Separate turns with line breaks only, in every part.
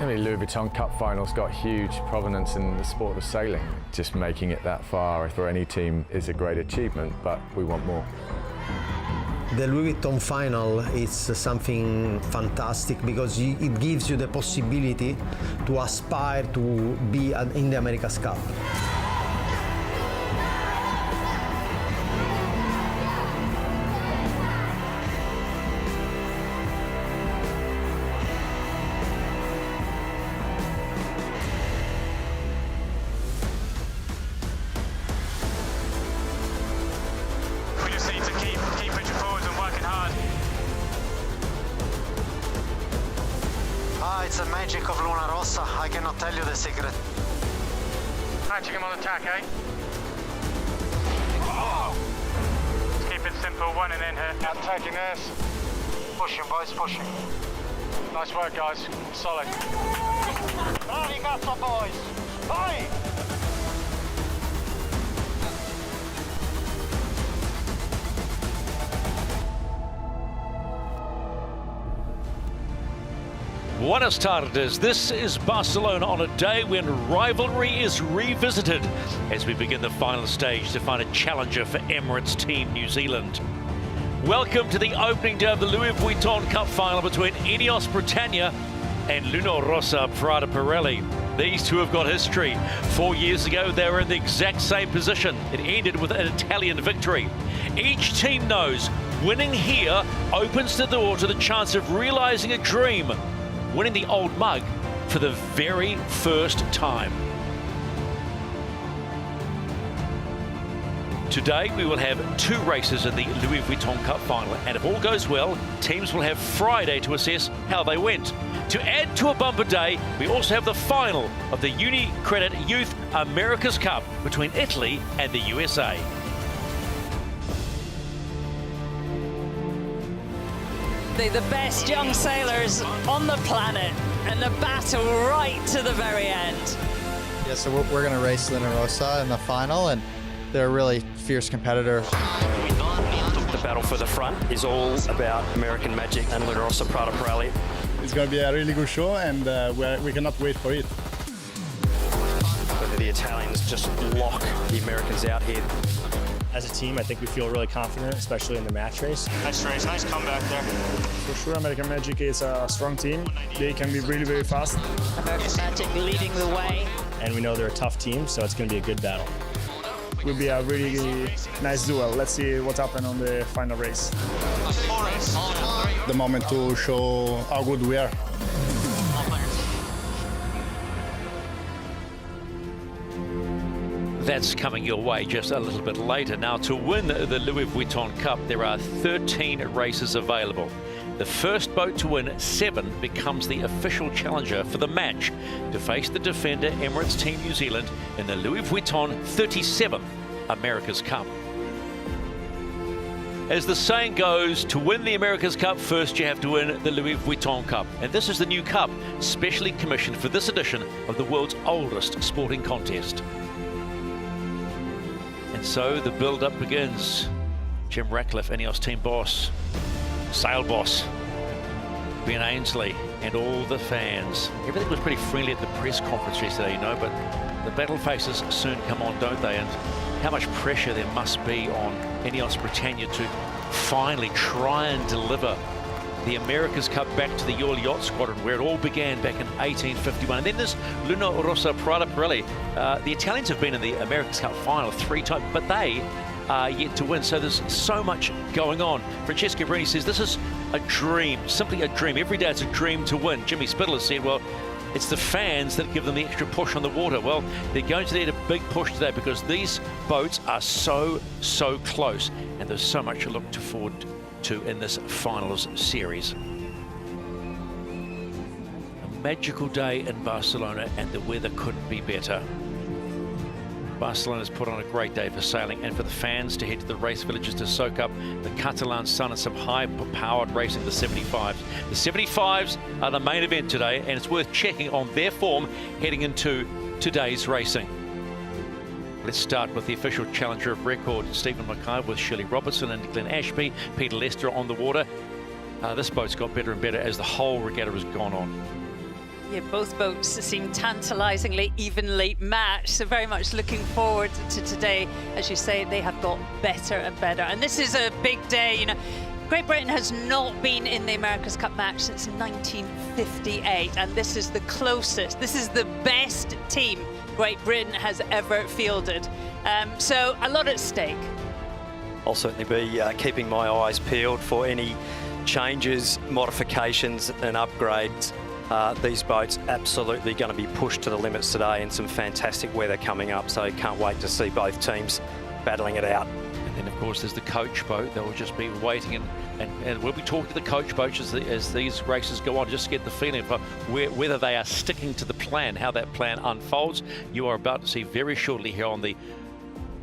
I mean, Louis Vuitton Cup finals got huge provenance in the sport of sailing. Just making it that far for any team is a great achievement, but we want more.
The Louis Vuitton final is something fantastic because it gives you the possibility to aspire to be in the America's Cup.
It's the magic of Luna Rossa. I cannot tell you the secret.
Catching him on attack, eh? Oh. Let's keep it simple, one and in here. Taking this.
Pushing, boys, pushing.
Nice work, guys. Solid.
Arigato, boys. Bye!
Buenas tardes. This is Barcelona on a day when rivalry is revisited as we begin the final stage to find a challenger for Emirates Team New Zealand. Welcome to the opening day of the Louis Vuitton Cup final between Ineos Britannia and Luna Rossa Prada Pirelli. These two have got history. 4 years ago, they were in the exact same position. It ended with an Italian victory. Each team knows winning here opens the door to the chance of realizing a dream, winning the old mug for the very first time. Today we will have 2 races in the Louis Vuitton Cup final, and if all goes well, teams will have Friday to assess how they went. To add to a bumper day, we also have the final of the UniCredit Youth America's Cup between Italy and the USA.
The best young sailors on the planet, and the battle right to the very end.
Yeah, so we're going to race Luna Rossa in the final, and they're a really fierce competitor.
The battle for the front is all about American Magic and Luna Rossa Prada Pirelli.
It's going to be a really good show, and we cannot wait for it.
Whether the Italians just lock the Americans out here.
As a team, I think we feel really confident, especially in the match race.
Nice race, nice comeback there.
For sure, American Magic is a strong team. They can be really, very fast.
American Magic leading the way.
And we know they're a tough team, so it's going to be a good battle.
It will be a really nice duel. Let's see what happens on the final race. The moment to show how good we are.
That's coming your way just a little bit later. Now, to win the Louis Vuitton Cup, there are 13 races available. The first boat to win 7 becomes the official challenger for the match to face the defender Emirates Team New Zealand in the Louis Vuitton 37th America's Cup. As the saying goes, to win the America's Cup, first you have to win the Louis Vuitton Cup. And this is the new cup, specially commissioned for this edition of the world's oldest sporting contest. And so the build-up begins. Jim Ratcliffe, Ineos team boss, sail boss, Ben Ainsley, and all the fans. Everything was pretty friendly at the press conference yesterday, you know, but the battle faces soon come on, don't they? And how much pressure there must be on Ineos Britannia to finally try and deliver the America's Cup back to the Yacht Squadron, where it all began back in 1851. And then this Luna Rossa Prada Pirelli. The Italians have been in the America's Cup final 3 times, but they are yet to win. So there's so much going on. Francesco Brini says this is a dream, simply a dream. Every day it's a dream to win. Jimmy Spittle has said, well, it's the fans that give them the extra push on the water. Well, they're going to need a big push today because these boats are so close, and there's so much to look forward to in this finals series. A magical day in Barcelona, and the weather couldn't be better. Barcelona's put on a great day for sailing and for the fans to head to the race villages to soak up the Catalan sun and some high-powered racing, the 75s. The 75s are the main event today, and it's worth checking on their form heading into today's racing. Let's start with the official challenger of record, Stephen Mackay, with Shirley Robertson and Glenn Ashby, Peter Lester on the water. This boat's got better and better as the whole regatta has gone on.
Yeah, both boats seem tantalisingly evenly matched, so very much looking forward to today. As you say, they have got better and better. And this is a big day, you know. Great Britain has not been in the America's Cup match since 1958, and this is the closest, this is the best team Great Britain has ever fielded. So a lot at stake.
I'll certainly be keeping my eyes peeled for any changes, modifications and upgrades. These boats absolutely going to be pushed to the limits today, and some fantastic weather coming up, so can't wait to see both teams battling it out.
And then, of course, there's the coach boat. They'll just be waiting, and we'll be talking to the coach boats as these races go on, just to get the feeling for whether they are sticking to the plan, how that plan unfolds. You are about to see very shortly here on the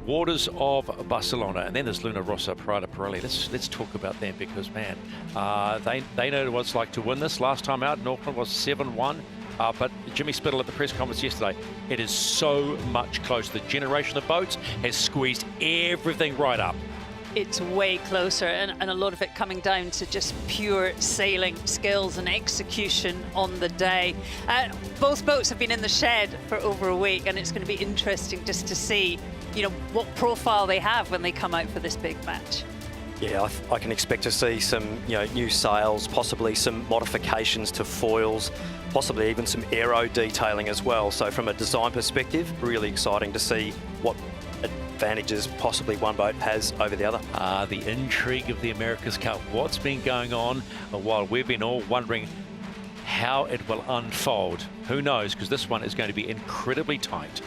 waters of Barcelona. And then there's Luna Rossa, Prada Pirelli. Let's talk about them, because, man, they know what it's like to win this. Last time out in Auckland was 7-1. But Jimmy Spittle at the press conference yesterday, it is so much closer. The generation of boats has squeezed everything right up.
It's way closer, and a lot of it coming down to just pure sailing skills and execution on the day. Both boats have been in the shed for over a week, and it's going to be interesting just to see, you know, what profile they have when they come out for this big match.
Yeah, I can expect to see some, new sails, possibly some modifications to foils, possibly even some aero detailing as well. So from a design perspective, really exciting to see what advantages possibly one boat has over the other.
The intrigue of the America's Cup, what's been going on while we've been all wondering how it will unfold. Who knows, because this one is going to be incredibly tight.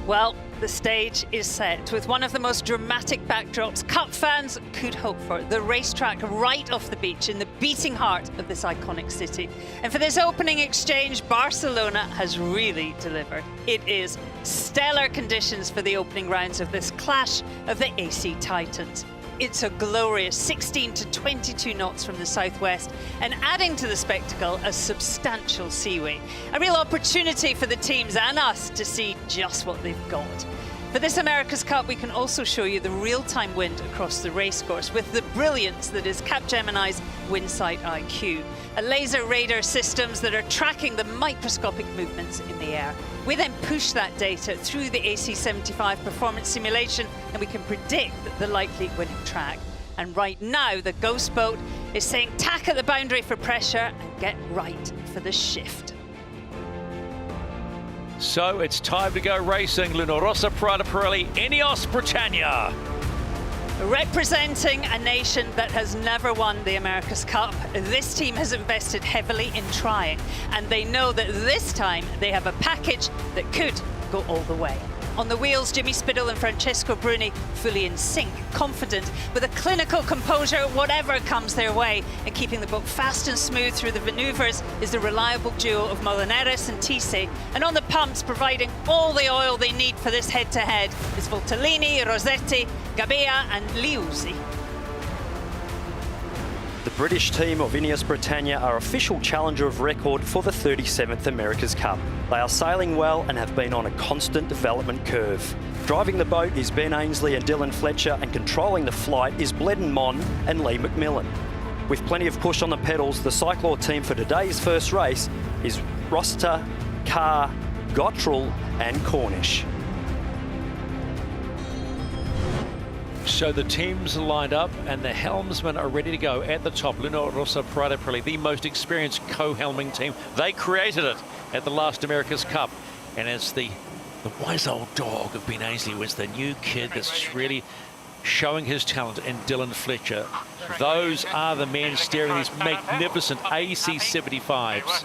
Well, the stage is set with one of the most dramatic backdrops Cup fans could hope for. The racetrack right off the beach in the beating heart of this iconic city. And for this opening exchange, Barcelona has really delivered. It is stellar conditions for the opening rounds of this clash of the AC Titans. It's a glorious 16 to 22 knots from the southwest, and adding to the spectacle, a substantial seaway. A real opportunity for the teams and us to see just what they've got. For this America's Cup, we can also show you the real-time wind across the racecourse with the brilliance that is Capgemini's Windsight IQ, a laser radar systems that are tracking the microscopic movements in the air. We then push that data through the AC75 performance simulation, and we can predict the likely winning track. And right now, the Ghost boat is saying tack at the boundary for pressure and get right for the shift.
So it's time to go racing. Luna Rossa, Prada Pirelli, Ineos Britannia.
Representing a nation that has never won the America's Cup, this team has invested heavily in trying, and they know that this time they have a package that could go all the way. On the wheels, Jimmy Spittle and Francesco Bruni fully in sync, confident, with a clinical composure whatever comes their way, and keeping the boat fast and smooth through the maneuvers is the reliable duo of Molinari's and Tise, and on the pumps, providing all the oil they need for this head-to-head is Voltolini, Rossetti, Gabea and Liuzzi.
The British team of Ineos Britannia are official challenger of record for the 37th America's Cup. They are sailing well and have been on a constant development curve. Driving the boat is Ben Ainsley and Dylan Fletcher, and controlling the flight is Bledden Mon and Lee McMillan. With plenty of push on the pedals, the Cyclor team for today's first race is Rossiter, Carr, Gottrell and Cornish.
So the teams are lined up and the helmsmen are ready to go at the top. Luna Rossa, Prada Pirelli, the most experienced co-helming team. They created it at the last America's Cup. And it's the wise old dog of Ben Ainsley was the new kid that's really showing his talent in Dylan Fletcher. Those are the men steering these magnificent AC75s.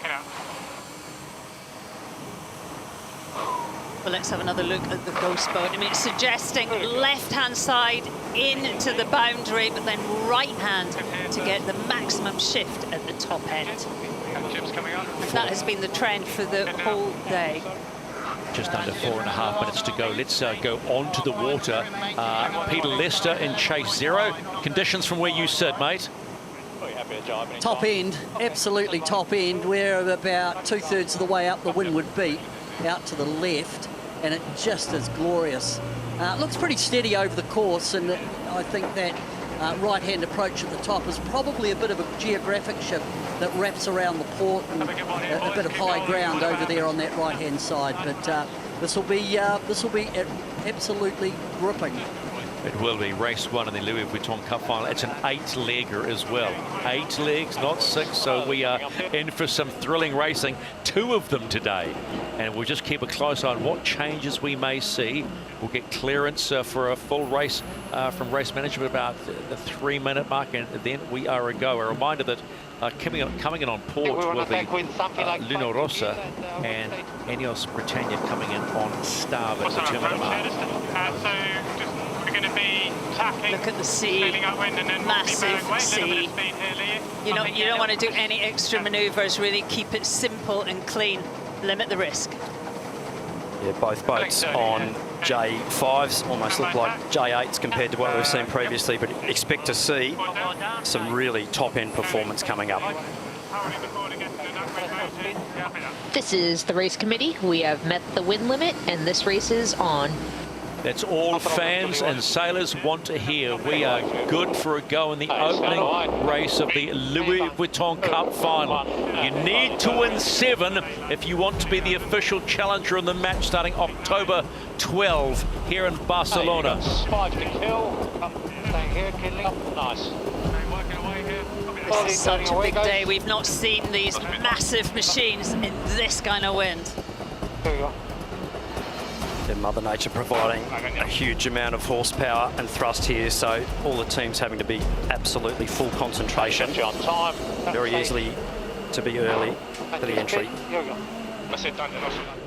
Well, let's have another look at the Ghost boat. I mean, it's suggesting left-hand side into the boundary, but then right-hand to get the maximum shift at the top end. And that has been the trend for the whole day.
Just under 4.5 minutes to go. Let's go onto the water. Peter Lester in chase 0. Conditions from where you sit, mate.
Top end, absolutely top end. We're about 2/3 of the way up the windward beat, out to the left, and it just is glorious. Looks pretty steady over the course, and I think that right-hand approach at the top is probably a bit of a geographic shift that wraps around the port and a bit of high ground over there on that right-hand side. But this will be absolutely gripping.
It will be race 1 in the Louis Vuitton Cup final. It's an 8-legger as well. 8 legs, not 6. So we are in for some thrilling racing. 2 of them today. And we'll just keep a close eye on what changes we may see. We'll get clearance for a full race from race management about the 3-minute mark. And then we are a go. A reminder that coming in on port will be Luna Rossa and Ineos Britannia coming in on starboard.
What's the going to be tacking,
look at the sea,
upwind, and then
massive sea.
You
don't want to do any extra manoeuvres, really keep it simple and clean, limit the risk.
Yeah, both boats on J5s almost look like J8s compared to what we've seen previously, but expect to see some really top-end performance coming up.
This is the race committee. We have met the wind limit and this race is on.
That's all fans and sailors want to hear. We are good for a go in the opening race of the Louis Vuitton Cup final. You need to win 7 if you want to be the official challenger in the match starting October 12 here in Barcelona.
5 to kill. Stay here, killing. Nice.
This is such a big day. We've not seen these massive machines in this kind of wind.
Here we go.
Mother Nature providing a huge amount of horsepower and thrust here, so all the teams having to be absolutely full concentration. Very easily to be early for the entry.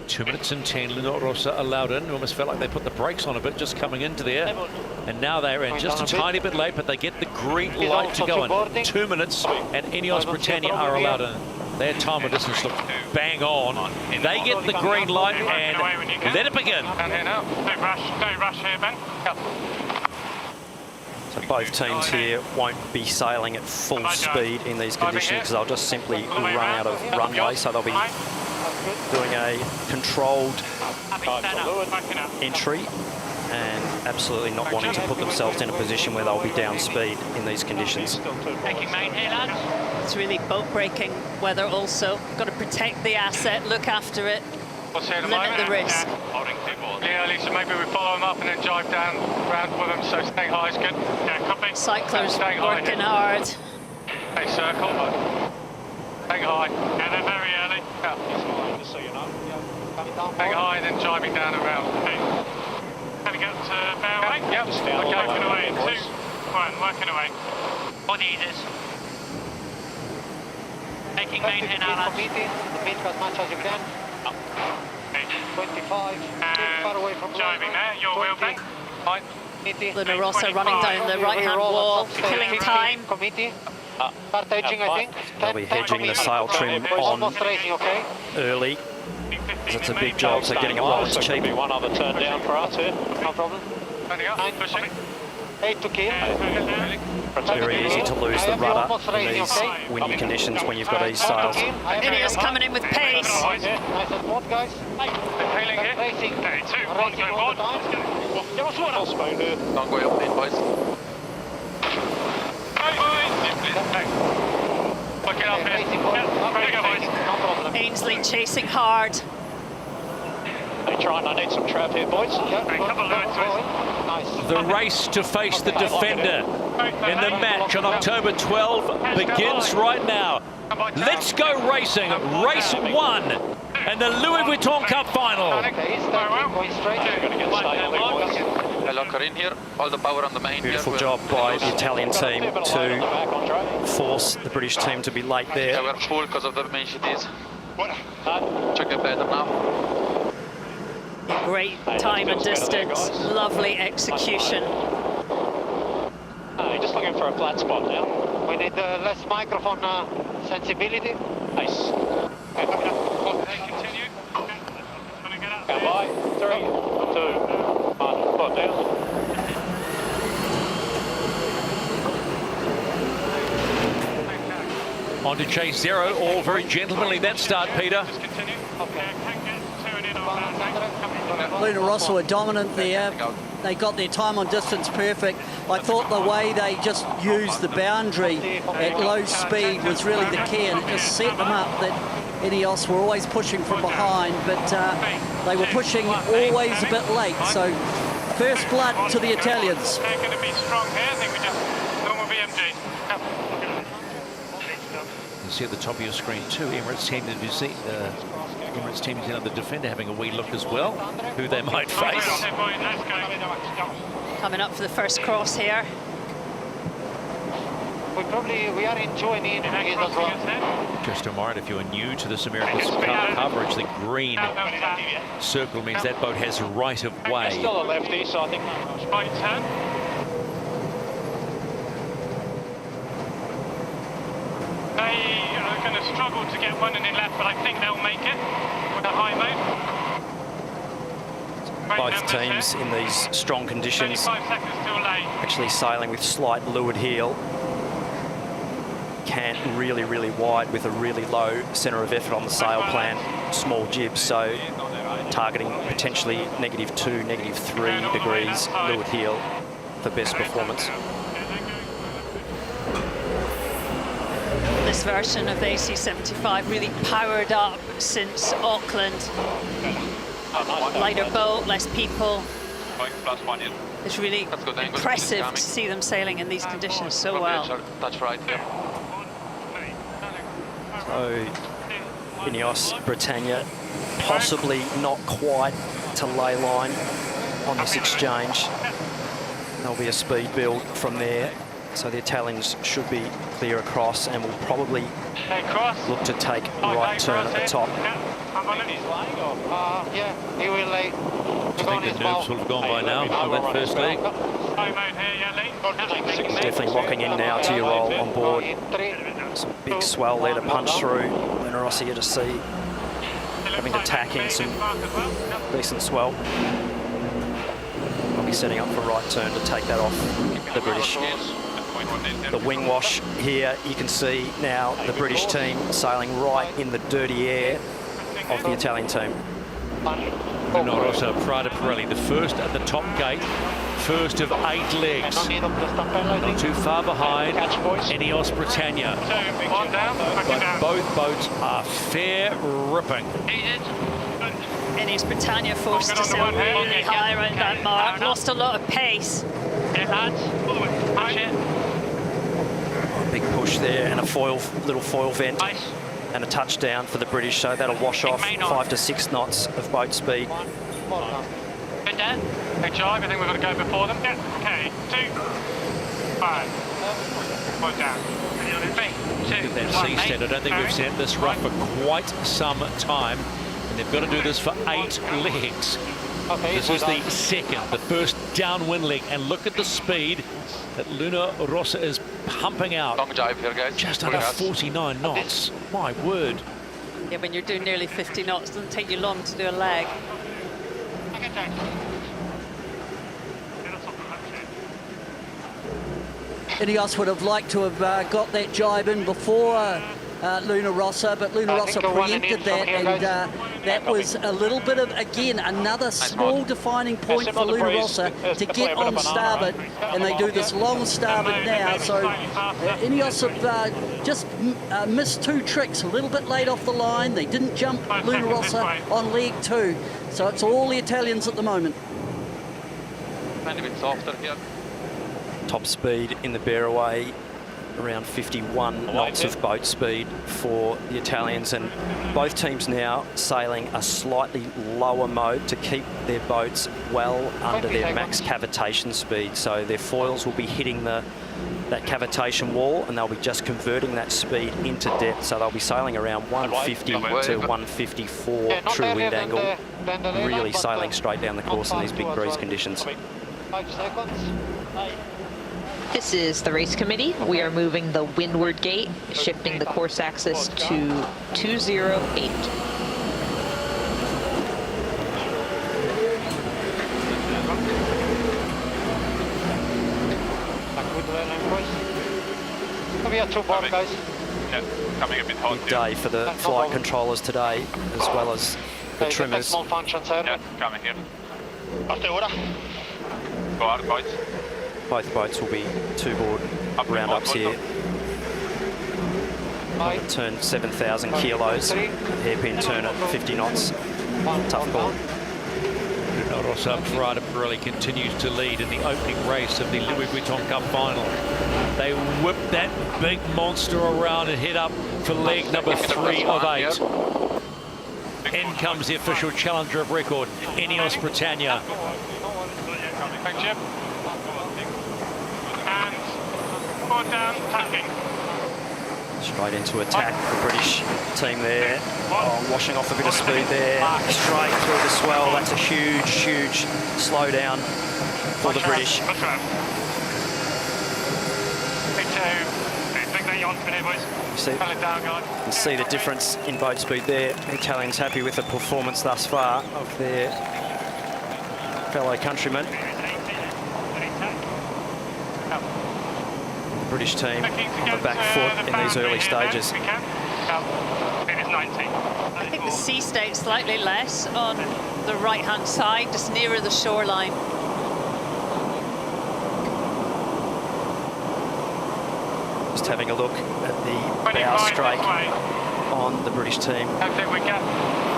2 minutes and 10, Luna Rossa allowed in. Almost felt like they put the brakes on a bit just coming into there. And now they're in just a tiny bit late, but they get the green light to go in. 2 minutes and Ineos Britannia are allowed in. Their time and distance look bang on. They get the green light and let it begin.
Don't rush here, Ben.
So both teams here won't be sailing at full speed in these conditions because they'll just simply run out of runway. So they'll be doing a controlled entry and absolutely not wanting to put themselves in a position where they'll be down speed in these conditions.
It's really boat breaking weather also. Got to protect the asset, look after it, limit the risk.
Yeah, Lisa, maybe we follow them up and then drive down round with them, so stay high is good. Yeah, copy.
Cyclers working hard.
Hey, circle. Hang high. Yeah, they're very early. Yeah. Just so you know. Hang high and then driving down and round. Okay. Can we get to fairway? Yep. Okay, working away in 2. 1, working away. Body easers. Taking main head out.
The beat as much as you can. 25. Far away from
driving there. Your wheel back. Fine.
Luna Rossa running down the right-hand wall, killing time.
Start edging, I think.
They'll be hedging the sail trim on early. It's a big job, so getting it while it's cheap.
One other turn down for us here. No problem. 9, 8 to kill.
It's very easy to lose the rudder in these windy conditions when you've got these sails.
Ineos coming in with pace.
Nice and smooth, guys.
Feeling here.
Racing.
2, 1, go board.
Full spoon here.
Don't go up in, boys.
Look it up here.
Ainsley chasing hard.
They trying, I need some trap here, boys.
Nice. The race to face the defender in the match on October 12 begins right now. Let's go racing. Race 1 and the Louis Vuitton Cup final.
Locker in here. All the power on the main.
Beautiful job by the Italian team to force the British team to be late there.
Yeah, we're full because of the main sheeties. Check it better now.
Great time and distance, lovely execution.
Just looking for a flat spot now. We need less microphone sensibility. Nice.
Continue.
Go by. 3, 2, 1. Foot down.
On to chase 0, all very gentlemanly that start, Peter.
Just continue. Okay. Can get 2 and
Luna Rossa were dominant there. They got their time on distance perfect. I thought the way they just used the boundary at low speed was really the key, and it just set them up that Ineos were always pushing from behind, but they were pushing always a bit late. So first blood to the Italians.
They're going to be strong here. I think we just normal BMG.
You see at the top of your screen too, Emirates Team New Zealand, Emirates Team New Zealand, the defender, having a wee look as well, who they might face.
Coming up for the first cross here.
We are enjoying it as well.
Just a reminder, if you're new to this America's Cup coverage, the green circle means that boat has right of way.
Still a lefty, so I think right turn. They are going to struggle to get one in the left, but I think they'll make it with a high mode.
Both teams in these strong conditions
35 seconds too late.
actually sailing with slight leeward heel. Cant really wide with a really low centre of effort on the sail plan. Small jib, so targeting potentially -2, -3 degrees leeward heel for best performance.
This version of the AC75 really powered up since Auckland. Lighter boat, less people. It's really impressive to see them sailing in these conditions so well.
That's right, yeah.
So Ineos Britannia possibly not quite to ley line on this exchange. There'll be a speed build from there. So the Italians should be clear across and will probably look to take right turn at the top.
Yeah, he will lay.
I think the nerves will have gone by now on that first leg.
Definitely locking in now to your roll on board. Some big swell there to punch through. Luna Rossa here to see, having to tack in some decent swell. I'll be setting up for right turn to take that off the British. The wing wash here, you can see now the British team sailing right in the dirty air of the Italian team.
Luna Rossa, Prada Pirelli, the first at the top gate, first of 8 legs. Not too far behind Ineos Britannia. But both boats are fair ripping.
Ineos Britannia forced to sail really high around that mark, lost a lot of pace.
Big push there and a little foil vent and a touchdown for the British, so that'll wash off 5 to 6 knots of boat speed.
Good dad. Good job. I think we've got to go before them. Yeah. Okay. 2, 5. Point down. 3, 2,
That sea stand, I don't think we've seen this rough for quite some time, and they've got to do this for 8 legs. This is the second, the first downwind leg, and look at the speed that Luna Rossa is pumping out.
Long dive here, guys.
Just under 49 knots. My word.
Yeah, when you're doing nearly 50 knots, it doesn't take you long to do a leg.
Ineos would have liked to have got that jibe in before Luna Rossa, but Luna Rossa preempted that, and that was a little bit of, again, another small defining point for Luna Rossa to get on starboard, and they do this long starboard now. So Ineos have just missed 2 tricks, a little bit late off the line. They didn't jump Luna Rossa on leg 2, so it's all the Italians at the moment.
A bit softer here.
Top speed in the Bearaway, around 51 knots of boat speed for the Italians, and both teams now sailing a slightly lower mode to keep their boats well under their max cavitation speed. So their foils will be hitting that cavitation wall, and they'll be just converting that speed into depth. So they'll be sailing around 150 to 154 true wind angle, really sailing straight down the course in these big breeze conditions.
5 seconds.
This is the race committee. We are moving the windward gate, shifting the course axis to 208.
We are 2 board, guys.
Yeah, coming a bit hot.
Big day for the flight controllers today, as well as the trimmers.
Small function, sir.
Yeah, coming here.
After order.
Go out, boats.
Both boats will be two-board roundups here. Turn 7,000 kilos, hairpin turn at 50 knots. Tough call.
Rossa Prada Pirelli continues to lead in the opening race of the Louis Vuitton Cup final. They whip that big monster around and head up for leg number 3 of 8. In comes the official challenger of record, Ineos Britannia.
Thank you. And forward down, tacking.
Straight into attack, the British team there. Oh, washing off a bit of speed there. Straight through the swell. That's a huge, huge slowdown for the British. You can see the difference in boat speed there. The Italians happy with the performance thus far of their fellow countrymen. The British team on the back foot in these early stages.
I think the sea stays slightly less on the right-hand side, just nearer the shoreline.
Just having a look at the bow strake on the British team.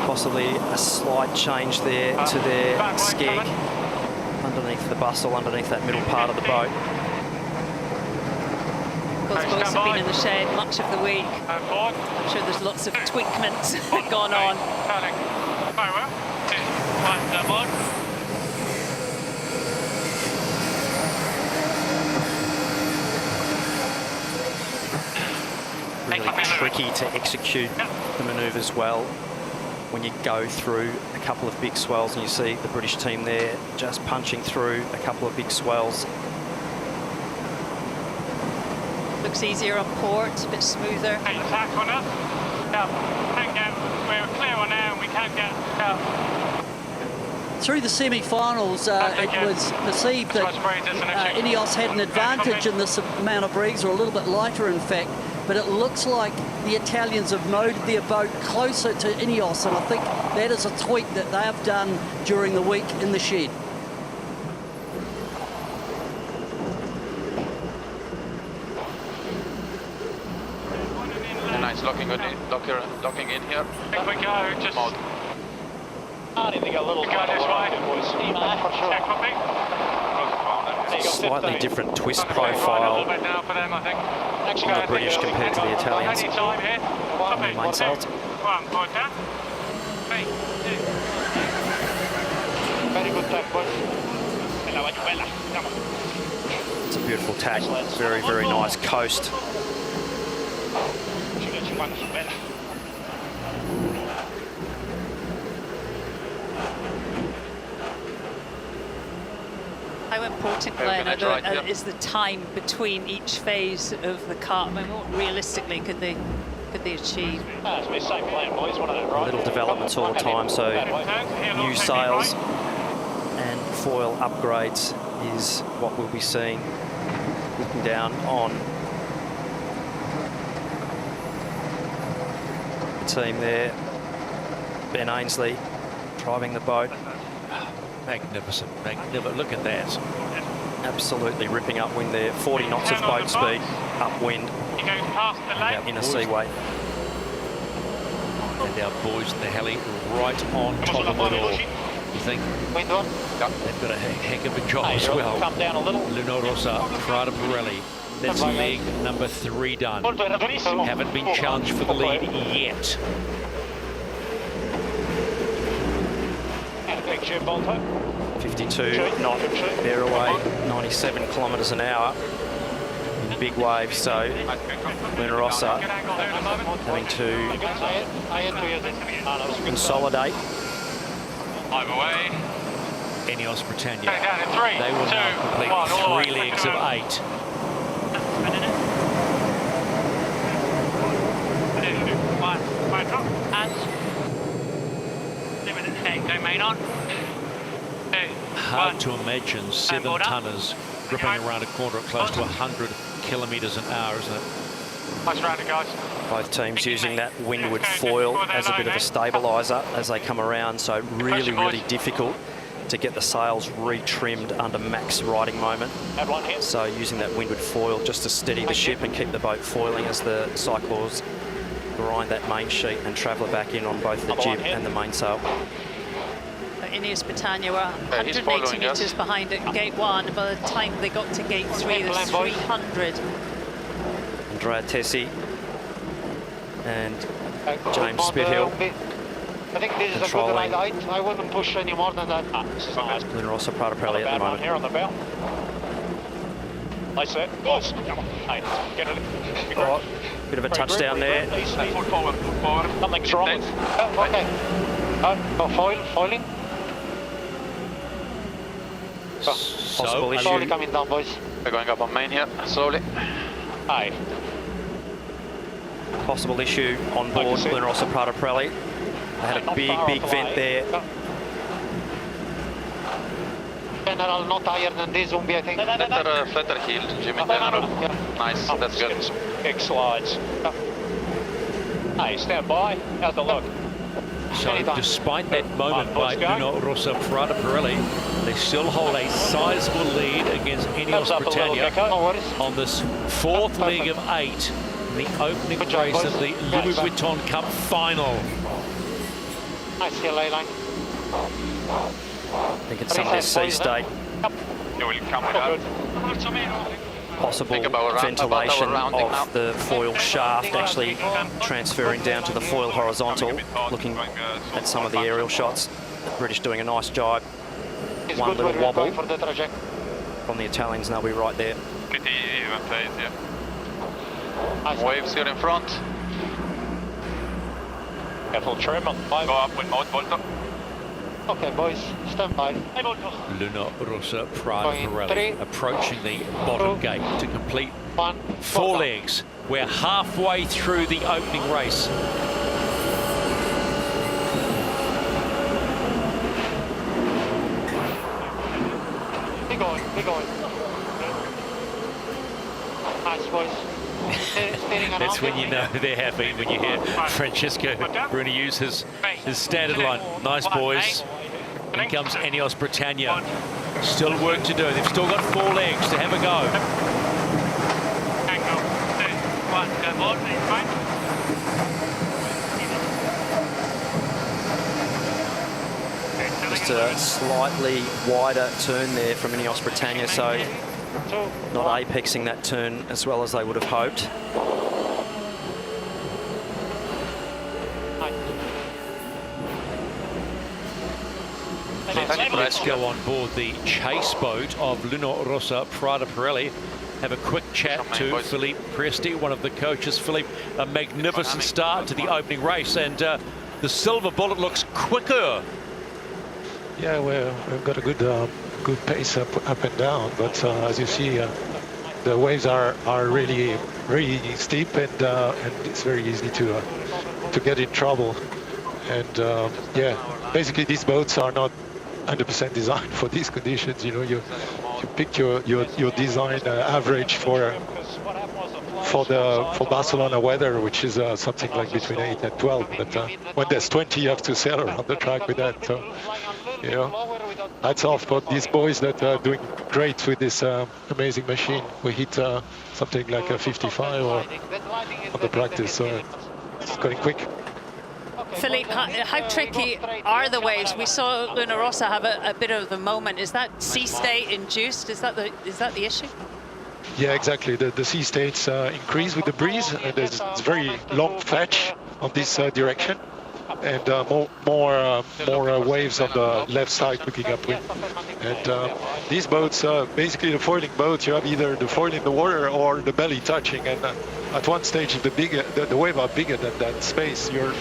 Possibly a slight change there to their skeg underneath the bustle, underneath that middle part of the boat.
Both boats have been in the shed much of the week. I'm sure there's lots of tweakments gone on.
Very well.
Really tricky to execute the manoeuvres well when you go through a couple of big swells, and you see the British team there just punching through a couple of big swells.
Looks easier on port, a bit smoother.
Attack on us. We're clear on now and we can't get out.
Through the semi-finals, it was perceived that Ineos had an advantage in this amount of breeze, or a little bit lighter in fact, but it looks like the Italians have moded their boat closer to Ineos, and I think that is a tweak that they have done during the week in the shed.
Nice docking in here.
I think we go, just...
I think a little
go this way. Check copy.
Slightly different twist profile on the British compared to the Italians. Main salt.
Very good tack, boys.
It's a beautiful tack. Very, very nice coast.
How important, Glenn, is the time between each phase of the Cup? I mean, what realistically could they achieve?
A little developments all the time, so new sails and foil upgrades is what we'll be seeing. Looking down on the team there, Ben Ainsley driving the boat.
Magnificent, magnificent. Look at that.
Absolutely ripping upwind there. 40 knots of boat speed, upwind, in a seaway.
And our boys in the heli right on top of it all. You think they've got a heck of a job as well.
Come down a little.
Luno Rossa, Prada Pirelli. That's leg number 3 done. Haven't been challenged for the lead yet.
52 knot bear away, 97 kilometres an hour in big waves, so Luno Rossa having to consolidate.
Ineos Britannia, they will now complete 3 legs of 8. Hard to imagine 7-tonners gripping around a corner at close to 100 kilometres an hour, isn't it?
Nice rounding, guys.
Both teams using that windward foil as a bit of a stabiliser as they come around, so really, really difficult to get the sails retrimmed under max riding moment. So using that windward foil just to steady the ship and keep the boat foiling as the cyclors grind that main sheet and travel back in on both the jib and the mainsail.
Ineos Britannia were 180 metres behind at gate 1. By the time they got to gate 3, there's 300.
Andrea Tessi and James Spithill.
I think this is a good ride height. I wouldn't push any more than that. This is nice.
Luna Rossa Prada Pirelli at the moment.
Here on the bell. Nice set. Close. Get it.
Oh, bit of a touchdown there.
Foot forward.
Something's wrong. Okay. Foiling.
Possible issue.
Slowly coming down, boys.
We're going up on main here, slowly.
Aye.
Possible issue on board Luna Rossa Prada Pirelli. They had a big vent there.
General not higher than this won't be, I think.
Flatter heel, Jimmy General. Nice, that's good.
Kick slides. Hey, stand by. How's the look?
So despite that moment by Luna Rossa Prada Pirelli, they still hold a sizable lead against Ineos Britannia on this fourth leg of 8 in the opening race of the Louis Vuitton Cup final.
Nice heel line.
I think it's some of this sea state. Possible ventilation of the foil shaft actually transferring down to the foil horizontal. Looking at some of the aerial shots, the British doing a nice job. One little wobble from the Italians, and they'll be right there.
Pretty even place, yeah. Waves here in front.
Careful trim on 5.
Go up with mode, Volta.
Okay, boys, stand by.
Luna Rossa Prada Pirelli approaching the bottom gate to complete 4 legs. We're halfway through the opening race.
Keep going. Nice, boys.
That's when you know they're happy, when you hear Francesco Bruni use his standard line. Nice, boys. In comes Ineos Britannia. Still work to do. They've still got 4 legs to have a go.
Just a slightly wider turn there from Ineos Britannia, so not apexing that turn as well as they would have hoped.
Let's go on board the chase boat of Luna Rossa Prada Pirelli. Have a quick chat to Philippe Presti, one of the coaches. Philippe, a magnificent start to the opening race, and the Silver Bullet looks quicker.
Yeah, we've got a good pace up and down, but as you see, the waves are really steep, and it's very easy to get in trouble. And yeah, basically these boats are not 100% designed for these conditions. You know, you pick your design average for Barcelona weather, which is something like between 8 and 12. But when there's 20, you have to sail around the track with that. So, you know, hats off for these boys that are doing great with this amazing machine. We hit something like a 55 or on the practice, so it's going quick.
Philippe, how tricky are the waves? We saw Luna Rossa have a bit of the moment. Is that sea state induced? Is that the issue?
Yeah, exactly. The sea states increase with the breeze, and there's very long fetch on this direction, and more waves on the left side looking upwind. And these boats, basically the foiling boats, you have either the foil in the water or the belly touching, and at one stage, if the wave are bigger than that space, you're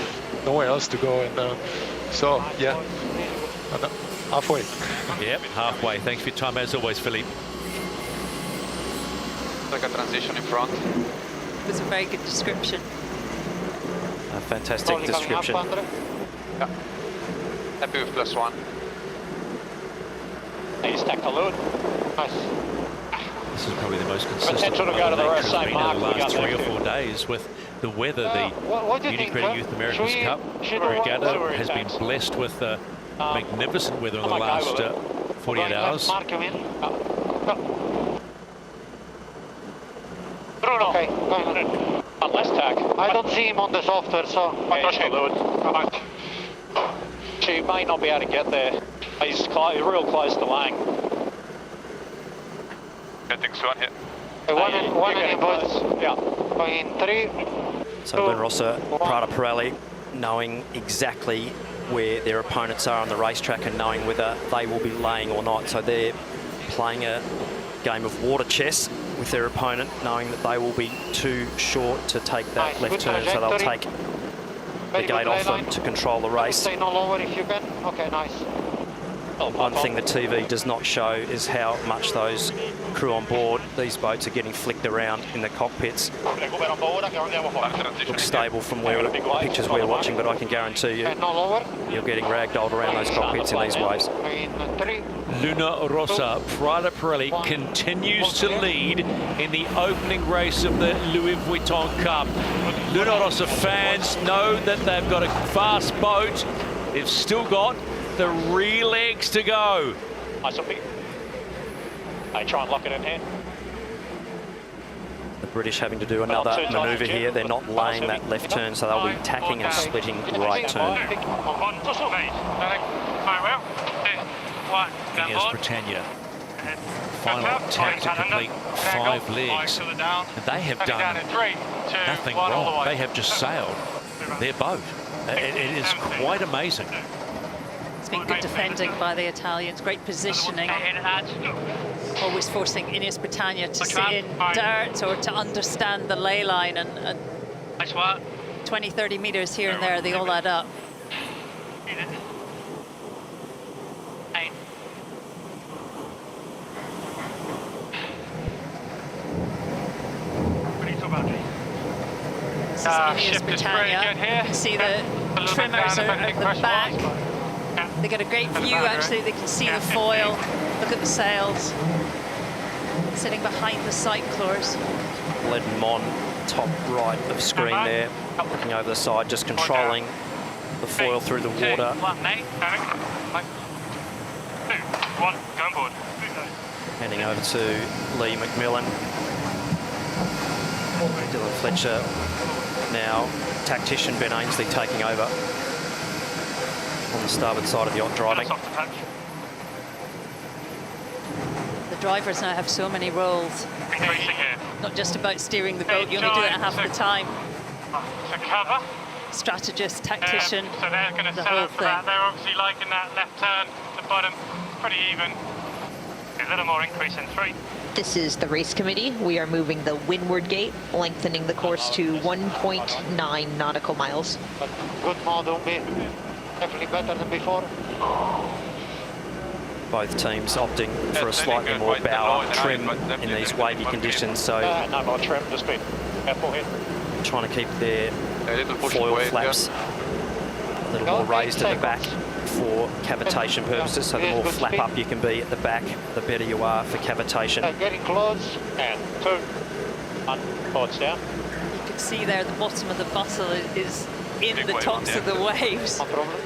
nowhere else to go, and so yeah, halfway.
Yep, halfway. Thanks for your time as always, Philippe.
Like a transition in front.
It was a very good description.
A fantastic description.
Yeah. Happy with +1.
He's tacked the load. Nice.
This is probably the most consistent one the has been over the last 3 or 4 days, with the weather, the
what do you think,
Unicredit Youth America's Cup regatta has been blessed with magnificent weather in the last 48 hours.
Mark him in. Bruno. Okay, going on.
Less tack.
I don't see him on the software, so...
She might not be able to get there. He's real close to Lang.
Getting one here.
One in boys.
Yeah.
Going in 3.
So Luna Rossa, Prada Pirelli, knowing exactly where their opponents are on the racetrack and knowing whether they will be laying or not. So they're playing a game of water chess with their opponent, knowing that they will be too short to take that left turn, so they'll take the gate off them to control the race.
Stay no lower if you can. Okay, nice.
One thing the TV does not show is how much those crew on board these boats are getting flicked around in the cockpits. Looks stable from where the pictures we're watching, but I can guarantee you you're getting ragdolled around those cockpits in these waves.
Luna Rossa, Prada Pirelli continues to lead in the opening race of the Louis Vuitton Cup. Luna Rossa fans know that they've got a fast boat. They've still got 3 legs to go.
Nice up. They try and lock it in here.
The British having to do another manoeuvre here. They're not laying that left turn, so they'll be tacking and splitting right turn.
Ineos Britannia, final tack to complete 5 legs. And they have done nothing wrong. They have just sailed their boat. It is quite amazing.
It's been good defending by the Italians, great positioning. Always forcing Ineos Britannia to sit in dirt or to understand the ley line, and 20, 30 meters here and there, they all add up. This is Ineos Britannia. You can see the trimmers are at the back. They get a great view, actually. They can see the foil. Look at the sails. Sitting behind the cyclors.
Leaden Mon, top right of screen there. Looking over the side, just controlling the foil through the water. Handing over to Lee McMillan. Dylan Fletcher now. Tactician Ben Ainsley taking over on the starboard side of the yacht driving.
The drivers now have so many roles. Not just about steering the boat, you only do it half the time. Strategist, tactician,
so they're going to set up for that. They're obviously liking that left turn to the bottom, pretty even. A little more increase in 3.
This is the race committee. We are moving the windward gate, lengthening the course to 1.9 nautical miles.
But good model, definitely better than before.
Both teams opting for a slightly more bow trim in these wavy conditions, so
no more trim, just be careful here.
Trying to keep their foil flaps a little more raised at the back for cavitation purposes. So the more flap up you can be at the back, the better you are for cavitation.
Getting close.
And 2. 1. Boards down.
You can see there the bottom of the bustle is in the tops of the waves.
No problem.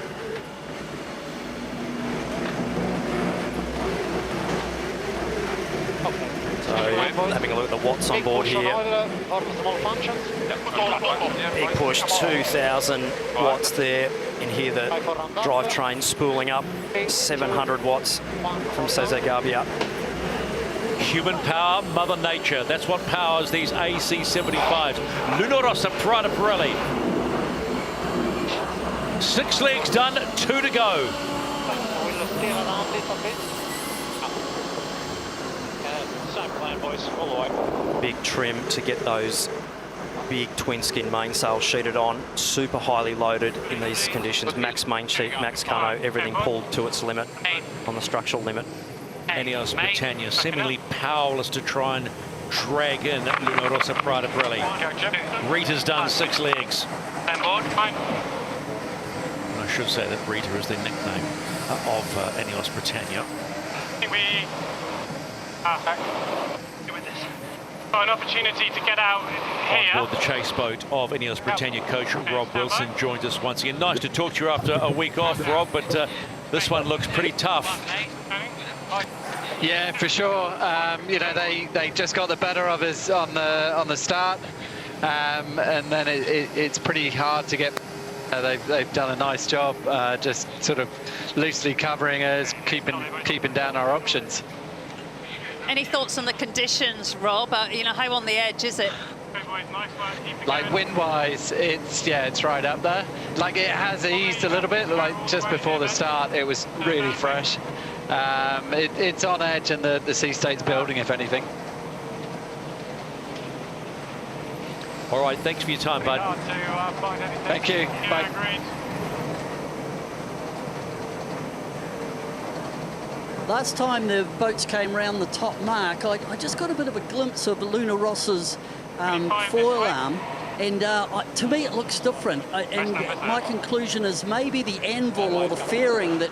So having a look at the watts on board here. Big push, 2,000 watts there. In here the drivetrain spooling up, 700 watts from Cesar Garbia.
Human power, Mother Nature. That's what powers these AC-75s. Luna Rossa, Prada Pirelli. 6 legs done, 2 to go.
Same plan, boys, all the way.
Big trim to get those big twin skin mainsails sheeted on, super highly loaded in these conditions. Max main sheet, max camo, everything pulled to its limit on the structural limit.
Ineos Britannia seemingly powerless to try and drag in Luna Rossa, Prada Pirelli. Rita's done 6 legs. And I should say that Rita is the nickname of Ineos Britannia.
Perfect. Good with this. Got an opportunity to get out here.
On board the chase boat of Ineos Britannia coach Rob Wilson joins us once again. Nice to talk to you after a week off, Rob, but this one looks pretty tough.
Yeah, for sure. You know, they just got the better of us on the start, and then it's pretty hard to get. They've done a nice job, just sort of loosely covering us, keeping down our options.
Any thoughts on the conditions, Rob? You know, how on the edge is it?
Like wind-wise, it's right up there. Like it has eased a little bit. Like just before the start, it was really fresh. It's on edge, and the sea state's building, if anything.
All right, thanks for your time, bud.
Thank you. Bye.
Last time the boats came round the top mark, I just got a bit of a glimpse of Luna Ross's foil arm, and to me it looks different. And my conclusion is maybe the anvil or the fairing that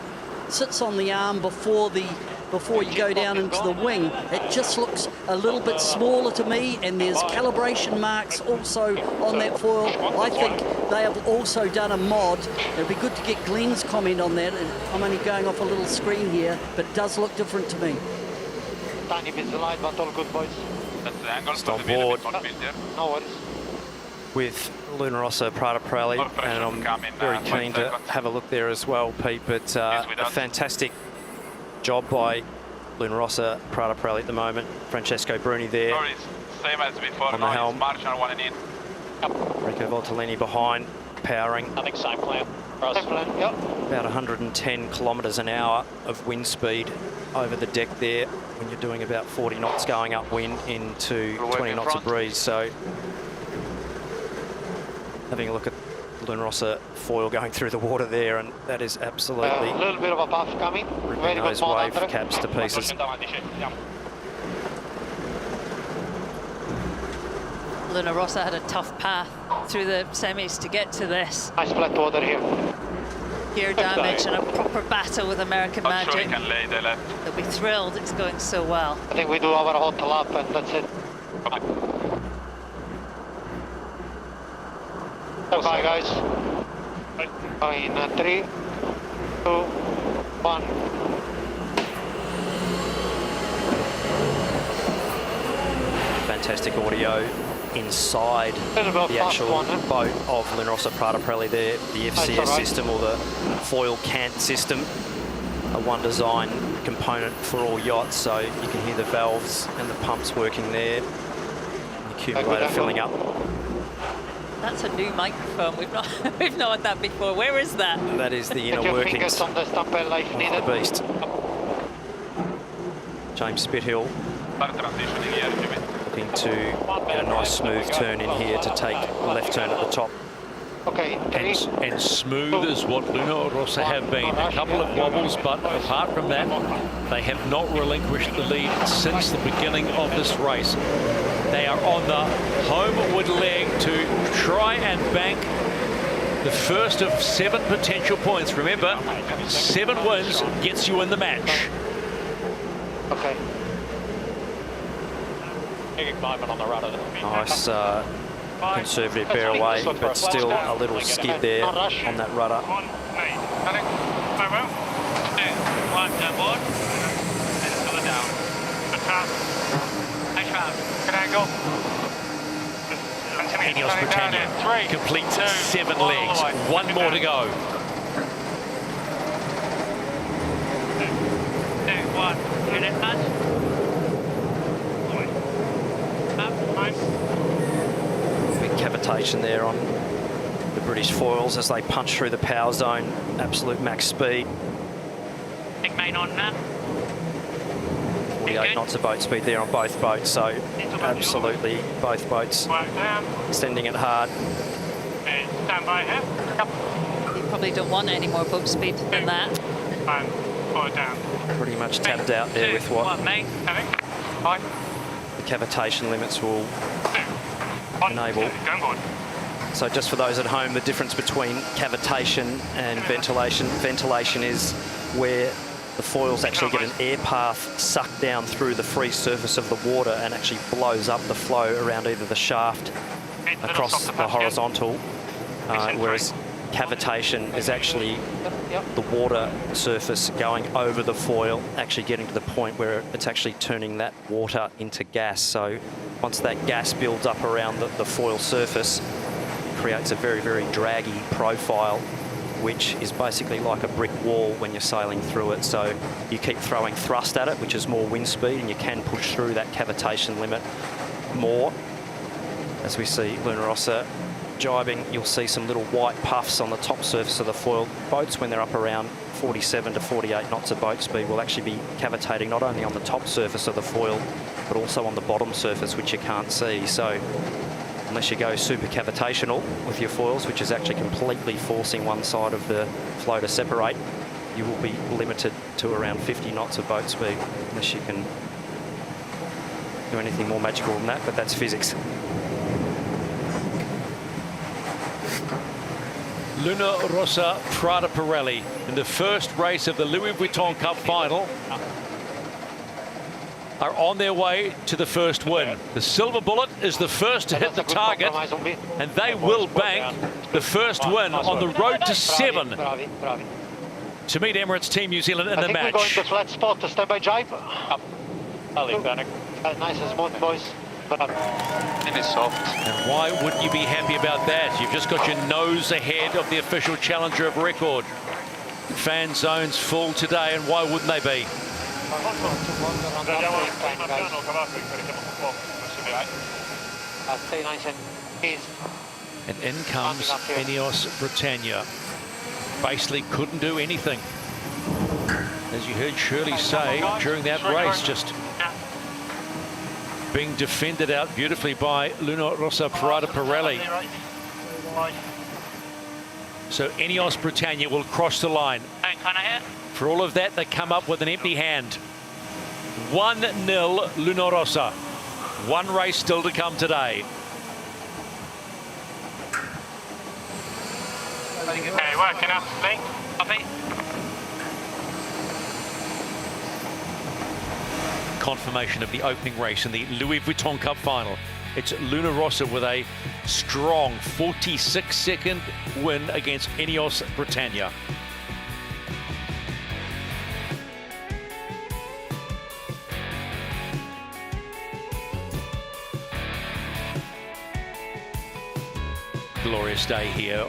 sits on the arm before you go down into the wing, it just looks a little bit smaller to me, and there's calibration marks also on that foil. I think they have also done a mod. It'd be good to get Glenn's comment on that. I'm only going off a little screen here, but it does look different to me.
Tiny bit delayed, but all good, boys.
Just on board
No worries.
with Luna Rossa Prada Pirelli, and I'm very keen to have a look there as well, Pete. But a fantastic job by Luna Rossa Prada Pirelli at the moment. Francesco Bruni there on the helm. Rico Voltolini behind, powering.
I think same plan. Yep.
About 110 kilometres an hour of wind speed over the deck there when you're doing about 40 knots going upwind into 20 knots of breeze. So having a look at Luna Rossa foil going through the water there, and that is absolutely
a little bit of a puff coming.
ripping those wave caps to pieces.
Luna Rossa had a tough path through the semis to get to this.
Nice flat water here.
Gear damage and a proper battle with American Magic. They'll be thrilled it's going so well.
I think we do our hot lap and that's it. Bye guys. In 3, 2, 1.
Fantastic audio inside the actual boat of Luna Rossa Prada Pirelli there, the FCS system or the foil cant system, a one design component for all yachts, so you can hear the valves and the pumps working there, the accumulator filling up.
That's a new microphone. We've not had that before. Where is that?
That is the inner workings of the beast. James Spithill looking to get a nice smooth turn in here to take a left turn at the top.
Okay,
and smooth as what Luna Rossa have been. A couple of wobbles, but apart from that, they have not relinquished the lead since the beginning of this race. They are on the homeward leg to try and bank the first of 7 potential points. Remember, 7 wins gets you in the match.
Okay.
Nice conservative bear away, but still a little skid there on that rudder.
Ineos Britannia completes 7 legs. 1 more to go.
2, 1. Get it, man.
Big cavitation there on the British foils as they punch through the power zone, absolute max speed.
Big main on now.
48 knots of boat speed there on both boats, so absolutely both boats sending it hard.
Stand by here.
You probably don't want any more boat speed than that.
And forward down.
Pretty much tapped out there with what
the
cavitation limits will enable. So just for those at home, the difference between cavitation and ventilation. Ventilation is where the foils actually get an air path sucked down through the free surface of the water and actually blows up the flow around either the shaft across the horizontal, whereas cavitation is actually the water surface going over the foil, actually getting to the point where it's actually turning that water into gas. So once that gas builds up around the foil surface, it creates a very, very draggy profile, which is basically like a brick wall when you're sailing through it. So you keep throwing thrust at it, which is more wind speed, and you can push through that cavitation limit more. As we see Luna Rossa jibing, you'll see some little white puffs on the top surface of the foil. Boats, when they're up around 47 to 48 knots of boat speed, will actually be cavitating not only on the top surface of the foil, but also on the bottom surface, which you can't see. So unless you go super cavitational with your foils, which is actually completely forcing one side of the flow to separate, you will be limited to around 50 knots of boat speed, unless you can do anything more magical than that, but that's physics.
Luna Rossa Prada Pirelli in the first race of the Louis Vuitton Cup final are on their way to the first win. The Silver Bullet is the first to hit the target, and they will bank the first win on the road to 7 to meet Emirates Team New Zealand in the match.
I think we're going to flat spot to stand by jibe. Nice and smooth, boys.
It is soft.
And why wouldn't you be happy about that? You've just got your nose ahead of the official challenger of record. Fan zones full today, and why wouldn't they be?
Stay nice and easy.
And in comes Ineos Britannia. Basically couldn't do anything. As you heard Shirley say during that race, just being defended out beautifully by Luna Rossa Prada Pirelli. So Ineos Britannia will cross the line. For all of that, they come up with an empty hand. 1-0 Luna Rossa. One race still to come today.
Okay, working up, Lee. Copy.
Confirmation of the opening race in the Louis Vuitton Cup final. It's Luna Rossa with a strong 46-second win against Ineos Britannia. Glorious day here.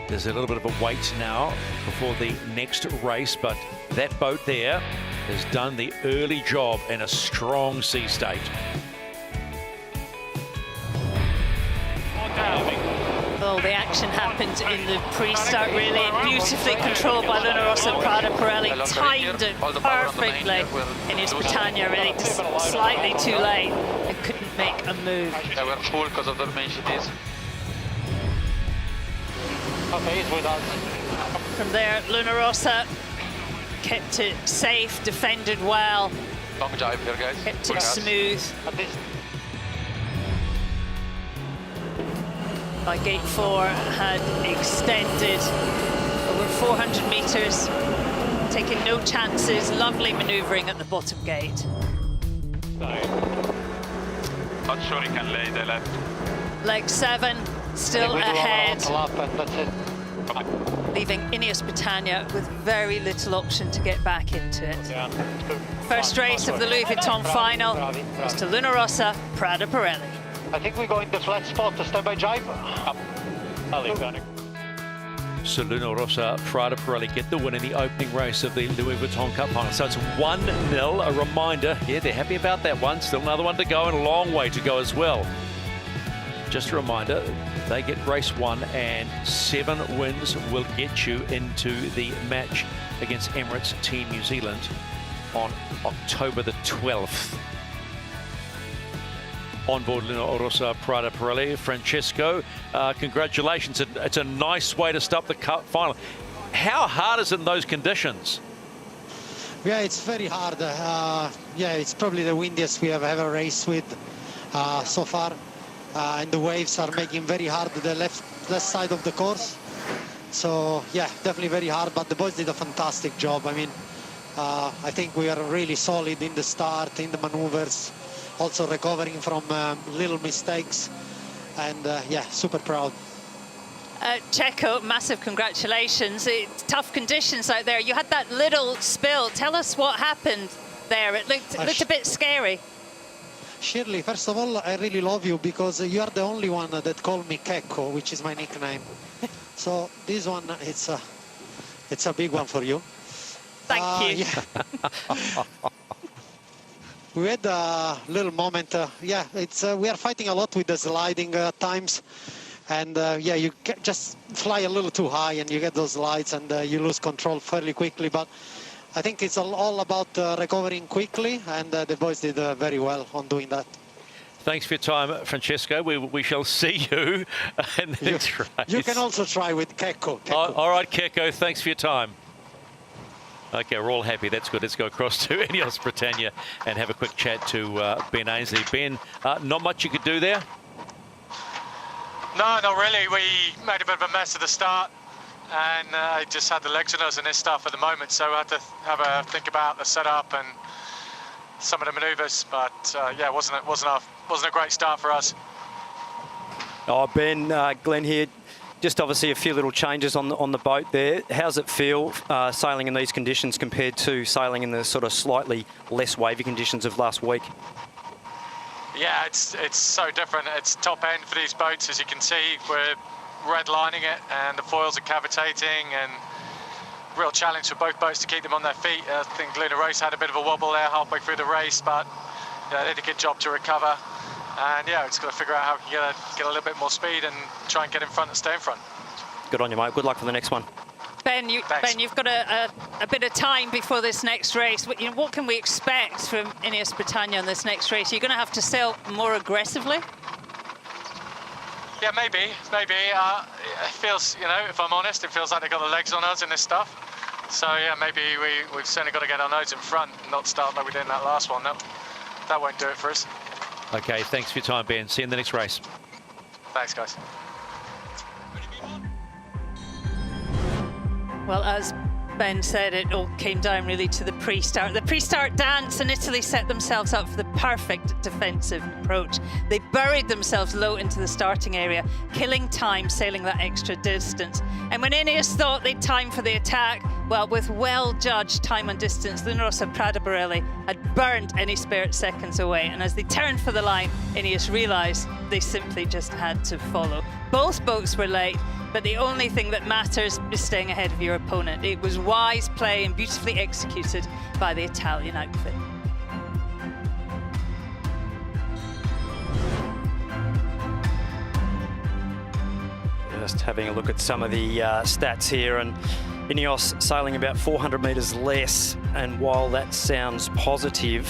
There's a little bit of a wait now before the next race, but that boat there has done the early job in a strong sea state.
Well, the action happened in the pre-start really, beautifully controlled by Luna Rossa Prada Pirelli, timed it perfectly. Ineos Britannia really just slightly too late and couldn't make a move.
They were full because of the main cities.
Okay, he's with us.
From there, Luna Rossa kept it safe, defended well.
Long jibe here, guys.
Kept it smooth. By gate 4 had extended over 400 metres, taking no chances, lovely manoeuvring at the bottom gate.
Not sure he can lay the left.
Leg 7 still ahead, leaving Ineos Britannia with very little option to get back into it. First race of the Louis Vuitton final is to Luna Rossa Prada Pirelli.
I think we're going to flat spot to stand by jibe.
So Luna Rossa Prada Pirelli get the win in the opening race of the Louis Vuitton Cup final. So it's 1-0, a reminder. Yeah, they're happy about that one. Still another one to go and a long way to go as well. Just a reminder, they get race 1 and 7 wins will get you into the match against Emirates Team New Zealand on October the 12th. On board Luna Rossa Prada Pirelli, Francesco, congratulations. It's a nice way to start the cup final. How hard is it in those conditions?
Yeah, it's very hard. Yeah, it's probably the windiest we have ever raced with so far. And the waves are making very hard the left side of the course. So yeah, definitely very hard, but the boys did a fantastic job. I mean, I think we are really solid in the start, in the maneuvers, also recovering from little mistakes, and yeah, super proud.
Checo, massive congratulations. It's tough conditions out there. You had that little spill. Tell us what happened there. It looked a bit scary.
Shirley, first of all, I really love you because you are the only one that called me Kekko, which is my nickname. So this one, it's a big one for you.
Thank you.
Yeah. We had a little moment. Yeah, we are fighting a lot with the sliding times. And yeah, you just fly a little too high and you get those slides and you lose control fairly quickly. But I think it's all about recovering quickly, and the boys did very well on doing that.
Thanks for your time, Francesco. We shall see you in the next race.
You can also try with Kekko.
All right, Kekko, thanks for your time. Okay, we're all happy. That's good. Let's go across to Ineos Britannia and have a quick chat to Ben Ainsley. Ben, not much you could do there?
No, not really. We made a bit of a mess at the start, and I just had the legs on us and this stuff at the moment, so I had to have a think about the setup and some of the manoeuvres. But yeah, it wasn't a great start for us.
Oh, Ben, Glenn here. Just obviously a few little changes on the boat there. How's it feel sailing in these conditions compared to sailing in the sort of slightly less wavy conditions of last week?
Yeah, it's so different. It's top end for these boats, as you can see. We're redlining it, and the foils are cavitating, and real challenge for both boats to keep them on their feet. I think Luna Rose had a bit of a wobble there halfway through the race, but yeah, they did a good job to recover. And yeah, it's got to figure out how we can get a little bit more speed and try and get in front and stay in front.
Good on you, mate. Good luck for the next one.
Ben, you've got a bit of time before this next race. What can we expect from Ineos Britannia on this next race? You're going to have to sail more aggressively?
Yeah, maybe. It feels, if I'm honest, it feels like they've got the legs on us in this stuff. So yeah, maybe we've certainly got to get our nose in front and not start like we did in that last one. That won't do it for us.
Okay, thanks for your time, Ben. See you in the next race.
Thanks, guys.
Well, as Ben said, it all came down really to the pre-start. The pre-start dance, and Italy set themselves up for the perfect defensive approach. They buried themselves low into the starting area, killing time sailing that extra distance. And when Ineos thought they'd time for the attack, well, with well-judged time and distance, Luna Rossa Prada Borelli had burned any spare seconds away. And as they turned for the line, Ineos realised they simply just had to follow. Both boats were late, but the only thing that matters is staying ahead of your opponent. It was wise play and beautifully executed by the Italian outfit.
Just having a look at some of the stats here, and Ineos sailing about 400 metres less, and while that sounds positive,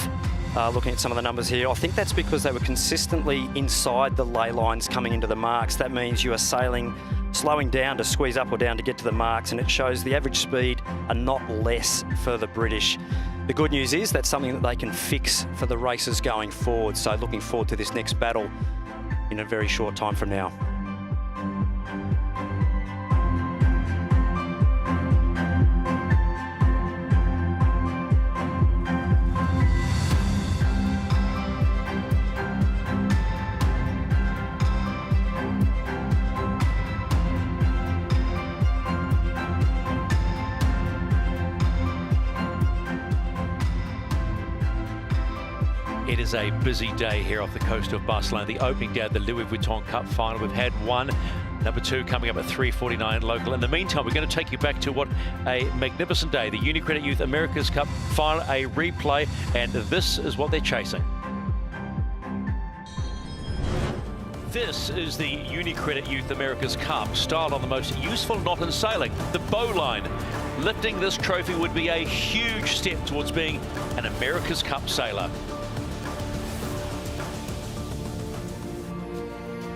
looking at some of the numbers here, I think that's because they were consistently inside the ley lines coming into the marks. That means you are slowing down to squeeze up or down to get to the marks, and it shows the average speed are not less for the British. The good news is that's something that they can fix for the races going forward, so looking forward to this next battle in a very short time from now.
It is a busy day here off the coast of Barcelona. The opening day of the Louis Vuitton Cup final. We've had one. Number 2 coming up at 3:49 local. In the meantime, we're going to take you back to what a magnificent day. The UniCredit Youth America's Cup final, a replay, and this is what they're chasing. This is the UniCredit Youth America's Cup, styled on the most useful knot in sailing, the bowline. Lifting this trophy would be a huge step towards being an America's Cup sailor.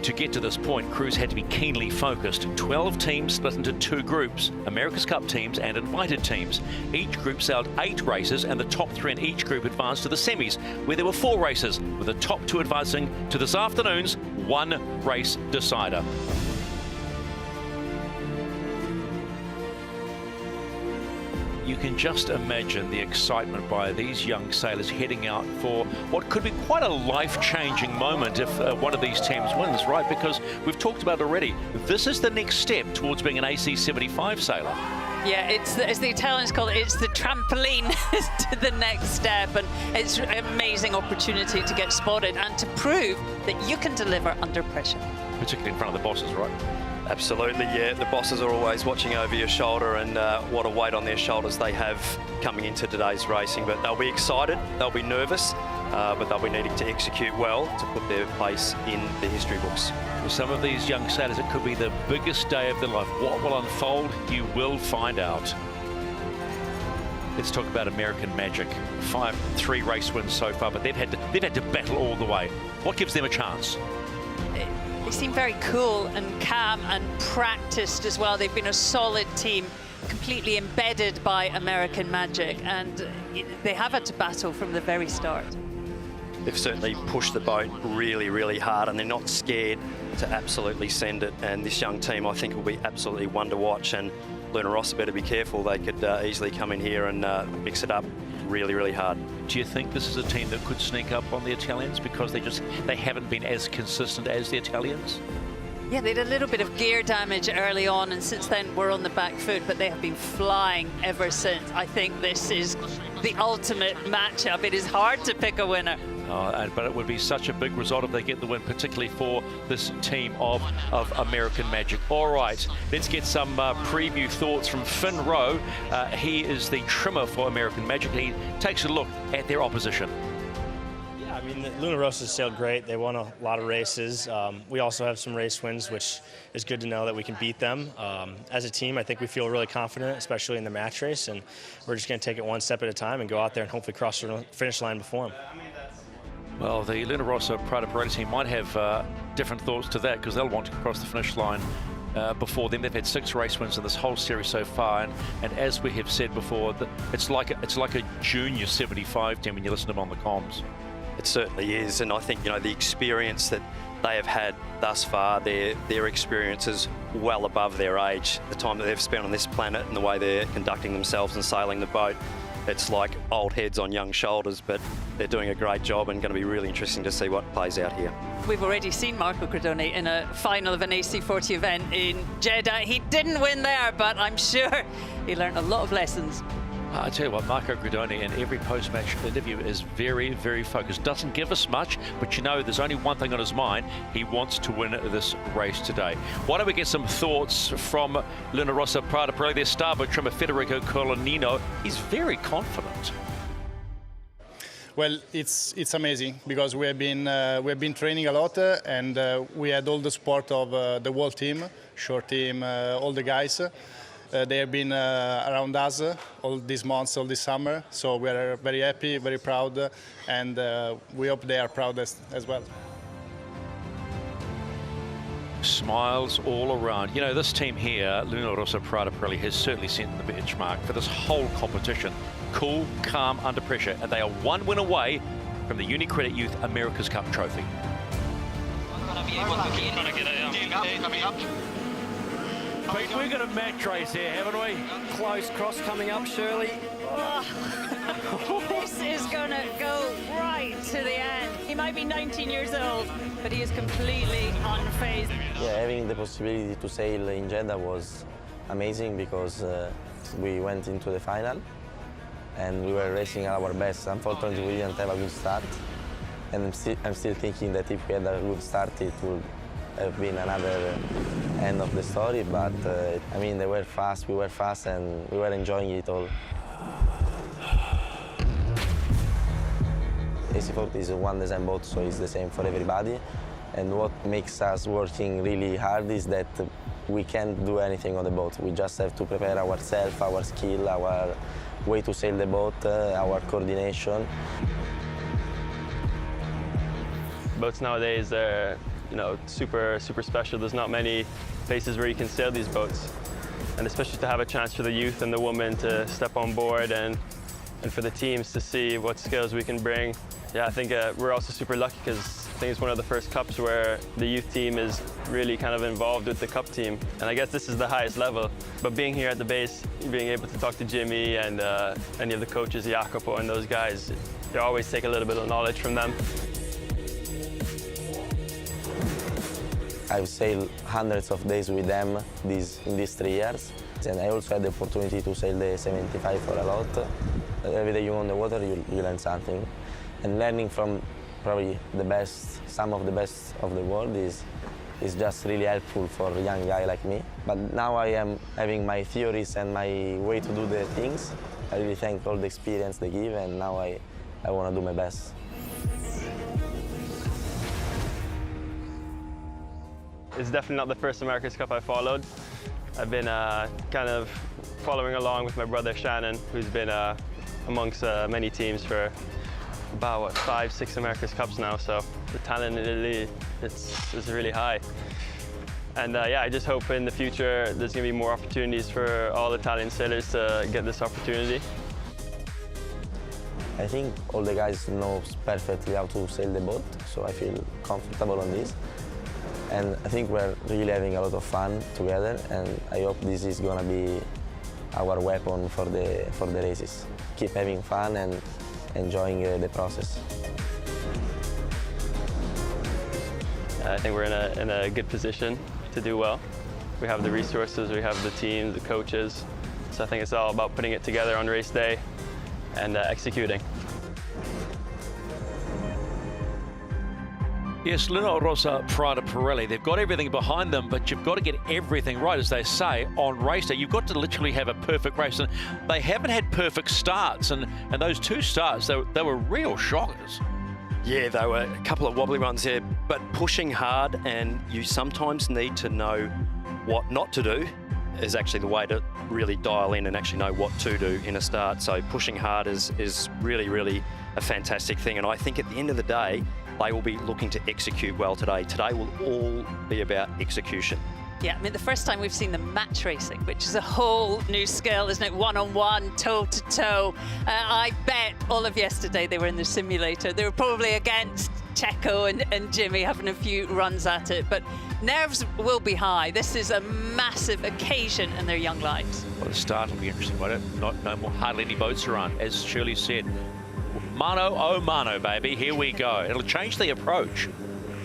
To get to this point, crews had to be keenly focused. 12 teams split into 2 groups, America's Cup teams and invited teams. Each group sailed 8 races, and the top 3 in each group advanced to the semis, where there were 4 races, with the top 2 advancing to this afternoon's 1 race decider. You can just imagine the excitement by these young sailors heading out for what could be quite a life-changing moment if one of these teams wins, right? Because we've talked about it already. This is the next step towards being an AC-75 sailor.
Yeah, it's as the Italians call it, it's the trampoline to the next step, and it's an amazing opportunity to get spotted and to prove that you can deliver under pressure.
Particularly in front of the bosses, right?
Absolutely, yeah. The bosses are always watching over your shoulder, and what a weight on their shoulders they have coming into today's racing. But they'll be excited, they'll be nervous, but they'll be needing to execute well to put their place in the history books.
For some of these young sailors, it could be the biggest day of their life. What will unfold, you will find out. Let's talk about American Magic. 3 race wins so far, but they've had to battle all the way. What gives them a chance?
They seem very cool and calm and practiced as well. They've been a solid team, completely embedded by American Magic, and they have had to battle from the very start.
They've certainly pushed the boat really, really hard, and they're not scared to absolutely send it. And this young team, I think, will be absolutely one to watch. And Luna Rossa better be careful. They could easily come in here and mix it up really, really hard.
Do you think this is a team that could sneak up on the Italians because they haven't been as consistent as the Italians?
Yeah, they had a little bit of gear damage early on, and since then we're on the back foot, but they have been flying ever since. I think this is the ultimate matchup. It is hard to pick a winner.
But it would be such a big result if they get the win, particularly for this team of American Magic. All right, let's get some preview thoughts from Finn Rowe. He is the trimmer for American Magic. He takes a look at their opposition.
Yeah, I mean, Luna Rossa sailed great. They won a lot of races. We also have some race wins, which is good to know that we can beat them. As a team, I think we feel really confident, especially in the match race, and we're just going to take it one step at a time and go out there and hopefully cross the finish line before them.
Well, the Luna Rossa Prada Pirelli team might have different thoughts to that, because they'll want to cross the finish line before them. They've had 6 race wins in this whole series so far, and as we have said before, it's like a junior 75 team when you listen to them on the comms.
It certainly is, and I think, you know, the experience that they have had thus far, their experience is well above their age, the time that they've spent on this planet and the way they're conducting themselves and sailing the boat. It's like old heads on young shoulders, but they're doing a great job, and going to be really interesting to see what plays out here.
We've already seen Marco Gradoni in a final of an AC40 event in Jeddah. He didn't win there, but I'm sure he learned a lot of lessons.
I tell you what, Marco Gradoni in every post-match interview is very, very focused. Doesn't give us much, but you know there's only one thing on his mind. He wants to win this race today. Why don't we get some thoughts from Luna Rossa Prada Pirelli, their starboard trimmer Federico Colonnino. He's very confident.
Well, it's amazing because we have been training a lot, and we had all the support of the whole team, short team, all the guys. They have been around us all these months, all this summer, so we are very happy, very proud, and we hope they are proud as well.
Smiles all around. You know, this team here, Luna Rossa Prada Pirelli, has certainly set the benchmark for this whole competition. Cool, calm, under pressure, and they are 1 win away from the UniCredit Youth America's Cup trophy.
Pete, we've got a match race here, haven't we? Close cross coming up, Shirley.
Oh, this is going to go right to the end. He might be 19 years old, but he is completely unfazed.
Yeah, having the possibility to sail in Jeddah was amazing because we went into the final and we were racing at our best. Unfortunately, we didn't have a good start. And I'm still thinking that if we had a good start, it would have been another end of the story, but I mean, they were fast, we were fast, and we were enjoying it all. AC40 is one design boat, so it's the same for everybody. And what makes us working really hard is that we can't do anything on the boat. We just have to prepare ourselves, our skill, our way to sail the boat, our coordination.
Boats nowadays are, you know, super special. There's not many places where you can sail these boats, and especially to have a chance for the youth and the women to step on board, and for the teams to see what skills we can bring. Yeah, I think we're also super lucky because think it's one of the first cups where the youth team is really kind of involved with the cup team. And I guess this is the highest level. But being here at the base, being able to talk to Jimmy and any of the coaches, Jacopo and those guys, you always take a little bit of knowledge from them.
I've sailed hundreds of days with them in these 3 years. And I also had the opportunity to sail the 75 for a lot. Every day you're on the water, you learn something. And learning from probably the best, some of the best of the world is just really helpful for a young guy like me. But now I am having my theories and my way to do the things. I really thank all the experience they give, and now I want to do my best.
It's definitely not the first America's Cup I followed. I've been kind of following along with my brother Shannon, who's been amongst many teams for about, what, 5, 6 America's Cups now, so the talent in Italy is really high. And yeah, I just hope in the future there's going to be more opportunities for all Italian sailors to get this opportunity.
I think all the guys know perfectly how to sail the boat, so I feel comfortable on this. And I think we're really having a lot of fun together, and I hope this is going to be our weapon for the races. Keep having fun and enjoying the process.
I think we're in a good position to do well. We have the resources, we have the team, the coaches. So I think it's all about putting it together on race day and executing.
Yes, Luna Rossa, Prada, Pirelli, they've got everything behind them, but you've got to get everything right, as they say, on race day. You've got to literally have a perfect race, and they haven't had perfect starts, and those 2 starts, they were real shockers.
Yeah, they were a couple of wobbly ones there, but pushing hard, and you sometimes need to know what not to do is actually the way to really dial in and actually know what to do in a start. So pushing hard is really, really a fantastic thing, and I think at the end of the day, they will be looking to execute well today. Today will all be about execution.
Yeah, I mean, the first time we've seen the match racing, which is a whole new skill, isn't it? One-on-one, toe-to-toe. I bet all of yesterday they were in the simulator. They were probably against Checo and Jimmy having a few runs at it, but nerves will be high. This is a massive occasion in their young lives.
Well, the start will be interesting, won't it? No more, hardly any boats around, as Shirley said. Mano, oh mano, baby, here we go. It'll change the approach.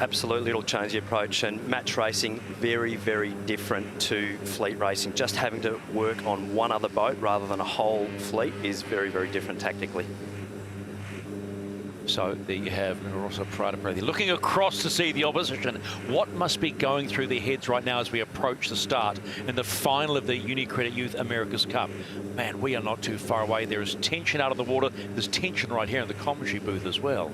Absolutely, it'll change the approach, and match racing, very, very different to fleet racing. Just having to work on one other boat rather than a whole fleet is very, very different tactically.
So there you have Luna Rossa, Prada, Pirelli. Looking across to see the opposition. What must be going through their heads right now as we approach the start in the final of the UniCredit Youth America's Cup? Man, we are not too far away. There is tension out of the water. There's tension right here in the commentary booth as well.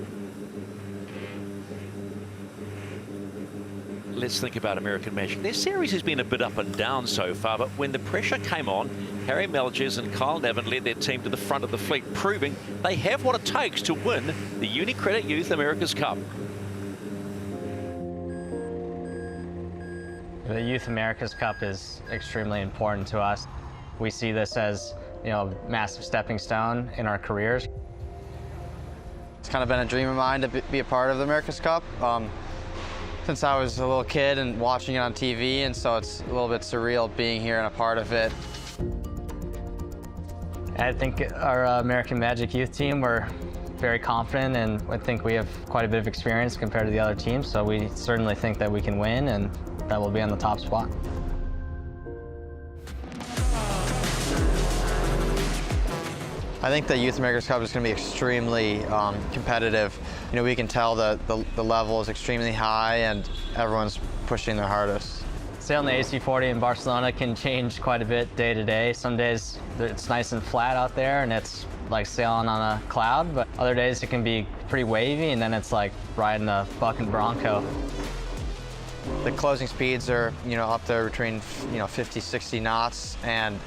Let's think about American Magic. Their series has been a bit up and down so far, but when the pressure came on, Harry Melges and Kyle Nevin led their team to the front of the fleet, proving they have what it takes to win the UniCredit Youth America's Cup.
The Youth America's Cup is extremely important to us. We see this as, you know, a massive stepping stone in our careers.
It's kind of been a dream of mine to be a part of the America's Cup. Since I was a little kid and watching it on TV, and so it's a little bit surreal being here and a part of it.
I think our American Magic youth team, we're very confident, and I think we have quite a bit of experience compared to the other teams, so we certainly think that we can win and that we'll be on the top spot.
I think the Youth America's Cup is going to be extremely competitive. You know, we can tell the level is extremely high and everyone's pushing their hardest.
Sailing the AC40 in Barcelona can change quite a bit day to day. Some days it's nice and flat out there and it's like sailing on a cloud, but other days it can be pretty wavy and then it's like riding a fucking Bronco.
The closing speeds are, you know, up there between, 50, 60 knots, and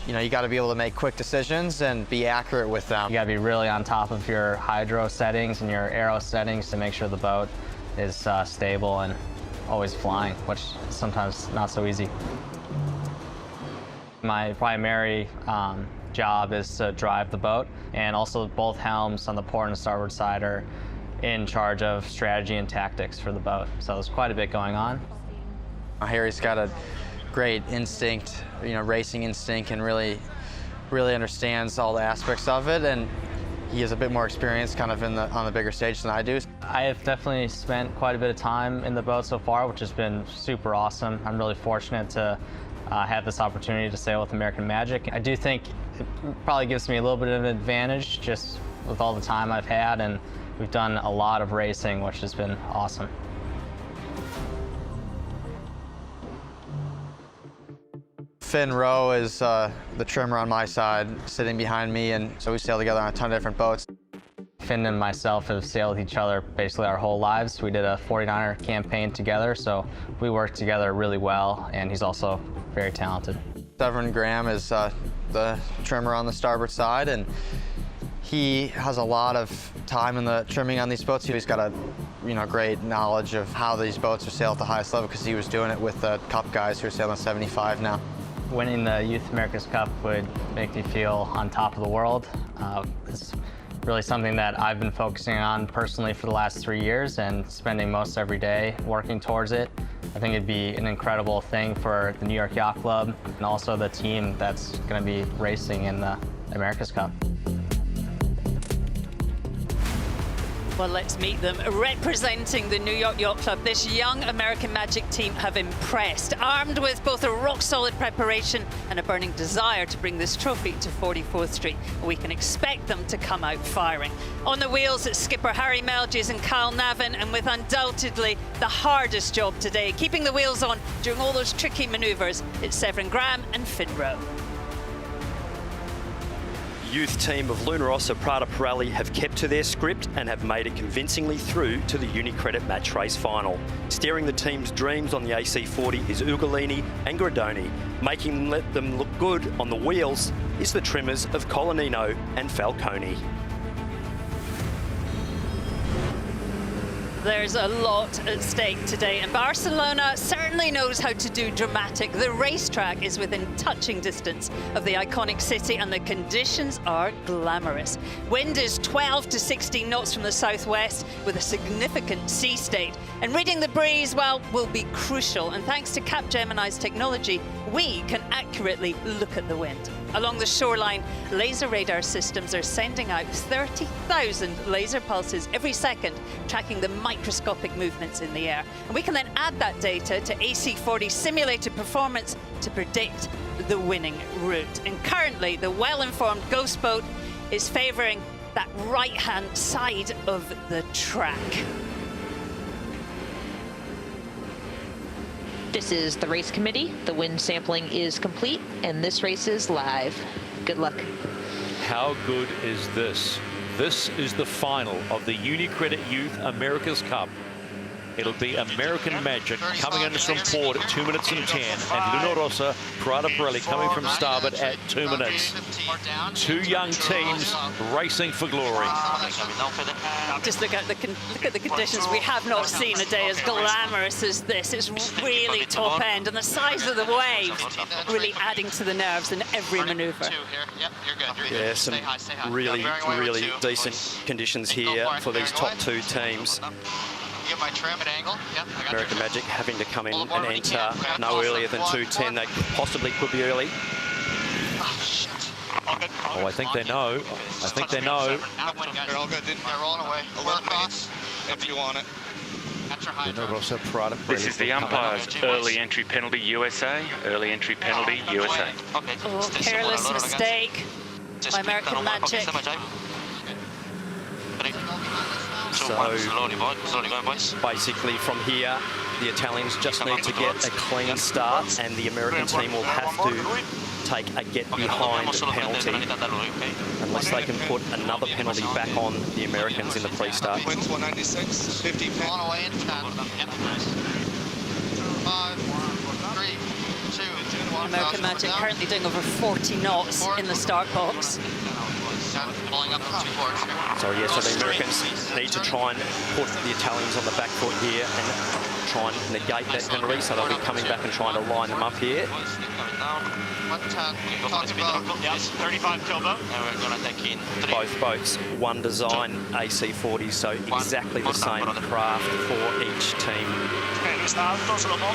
you know, you got to be able to make quick decisions and be accurate with them.
You got to be really on top of your hydro settings and your aero settings to make sure the boat is stable and always flying, which is sometimes not so easy. My primary job is to drive the boat, and also both helms on the port and starboard side are in charge of strategy and tactics for the boat. So there's quite a bit going on.
Harry's got a great instinct, racing instinct, and really understands all the aspects of it. And he has a bit more experience kind of on the bigger stage than I do.
I have definitely spent quite a bit of time in the boat so far, which has been super awesome. I'm really fortunate to have this opportunity to sail with American Magic. I do think it probably gives me a little bit of an advantage just with all the time I've had, and we've done a lot of racing, which has been awesome.
Finn Rowe is the trimmer on my side, sitting behind me, and so we sail together on a ton of different boats.
Finn and myself have sailed with each other basically our whole lives. We did a 49er campaign together, so we work together really well, and he's also very talented.
Severin Graham is the trimmer on the starboard side, and he has a lot of time in the trimming on these boats. He's got a great knowledge of how these boats are sailed at the highest level because he was doing it with the Cup guys who are sailing 75 now.
Winning the Youth America's Cup would make me feel on top of the world. It's really something that I've been focusing on personally for the last 3 years and spending most every day working towards it. I think it'd be an incredible thing for the New York Yacht Club and also the team that's going to be racing in the America's Cup.
Well, let's meet them. Representing the New York Yacht Club, this young American Magic team have impressed, armed with both a rock-solid preparation and a burning desire to bring this trophy to 44th Street. We can expect them to come out firing. On the wheels, it's skipper Harry Melges and Kyle Navin, and with undoubtedly the hardest job today, keeping the wheels on during all those tricky manoeuvres, it's Severin Graham and Finn Rowe.
Youth team of Luna Rossa Prada Pirelli have kept to their script and have made it convincingly through to the UniCredit Match Race final. Steering the team's dreams on the AC40 is Ugolini and Gradoni. Making them look good on the wheels is the trimmers of Colanino and Falcone.
There's a lot at stake today, and Barcelona certainly knows how to do dramatic. The racetrack is within touching distance of the iconic city, and the conditions are glamorous. Wind is 12 to 16 knots from the southwest with a significant sea state. And reading the breeze, well, will be crucial. And thanks to Capgemini's technology, we can accurately look at the wind. Along the shoreline, laser radar systems are sending out 30,000 laser pulses every second, tracking the microscopic movements in the air. And we can then add that data to AC40 simulated performance to predict the winning route. And currently, the well-informed Ghost Boat is favouring that right-hand side of the track.
This is the race committee. The wind sampling is complete, and this race is live. Good luck.
How good is this? This is the final of the UniCredit Youth America's Cup. It'll be American Magic coming in from port at 2 minutes and 10, and Luna Rossa Prada Pirelli coming from starboard at 2 minutes. Two young teams racing for glory.
Just look at the conditions. We have not seen a day as glamorous as this. It's really top end, and the size of the waves really adding to the nerves in every manoeuvre.
Yeah, some really decent conditions here for these top two teams.
Get my trim at angle. Yep,
American Magic having to come in and enter no earlier than 2:10. They possibly could be early.
Oh, shit.
Oh, I think they know. I think they know.
They're all good. They're rolling away. 11 minutes if you want it.
Luna Rossa Prada Pirelli.
This is the umpire's early entry penalty, USA. Early entry penalty, USA.
Oh, careless mistake by American Magic.
So basically from here, the Italians just need to get a clean start, and the American team will have to take a get behind penalty unless they can put another penalty back on the Americans in the pre-start.
Wins 196, 50 on away into 10. 5, 4, 3, 2, 1.
American Magic currently doing over 40 knots in the start box.
So yes, so the Americans need to try and put the Italians on the back foot here and try and negate that penalty, so they'll be coming back and trying to line them up here.
Yes, 35 Kilbo.
And we're gonna take in 3.
Both boats, one design, AC40, so exactly the same craft for each team.
Ok, lui sta alto, se lo può.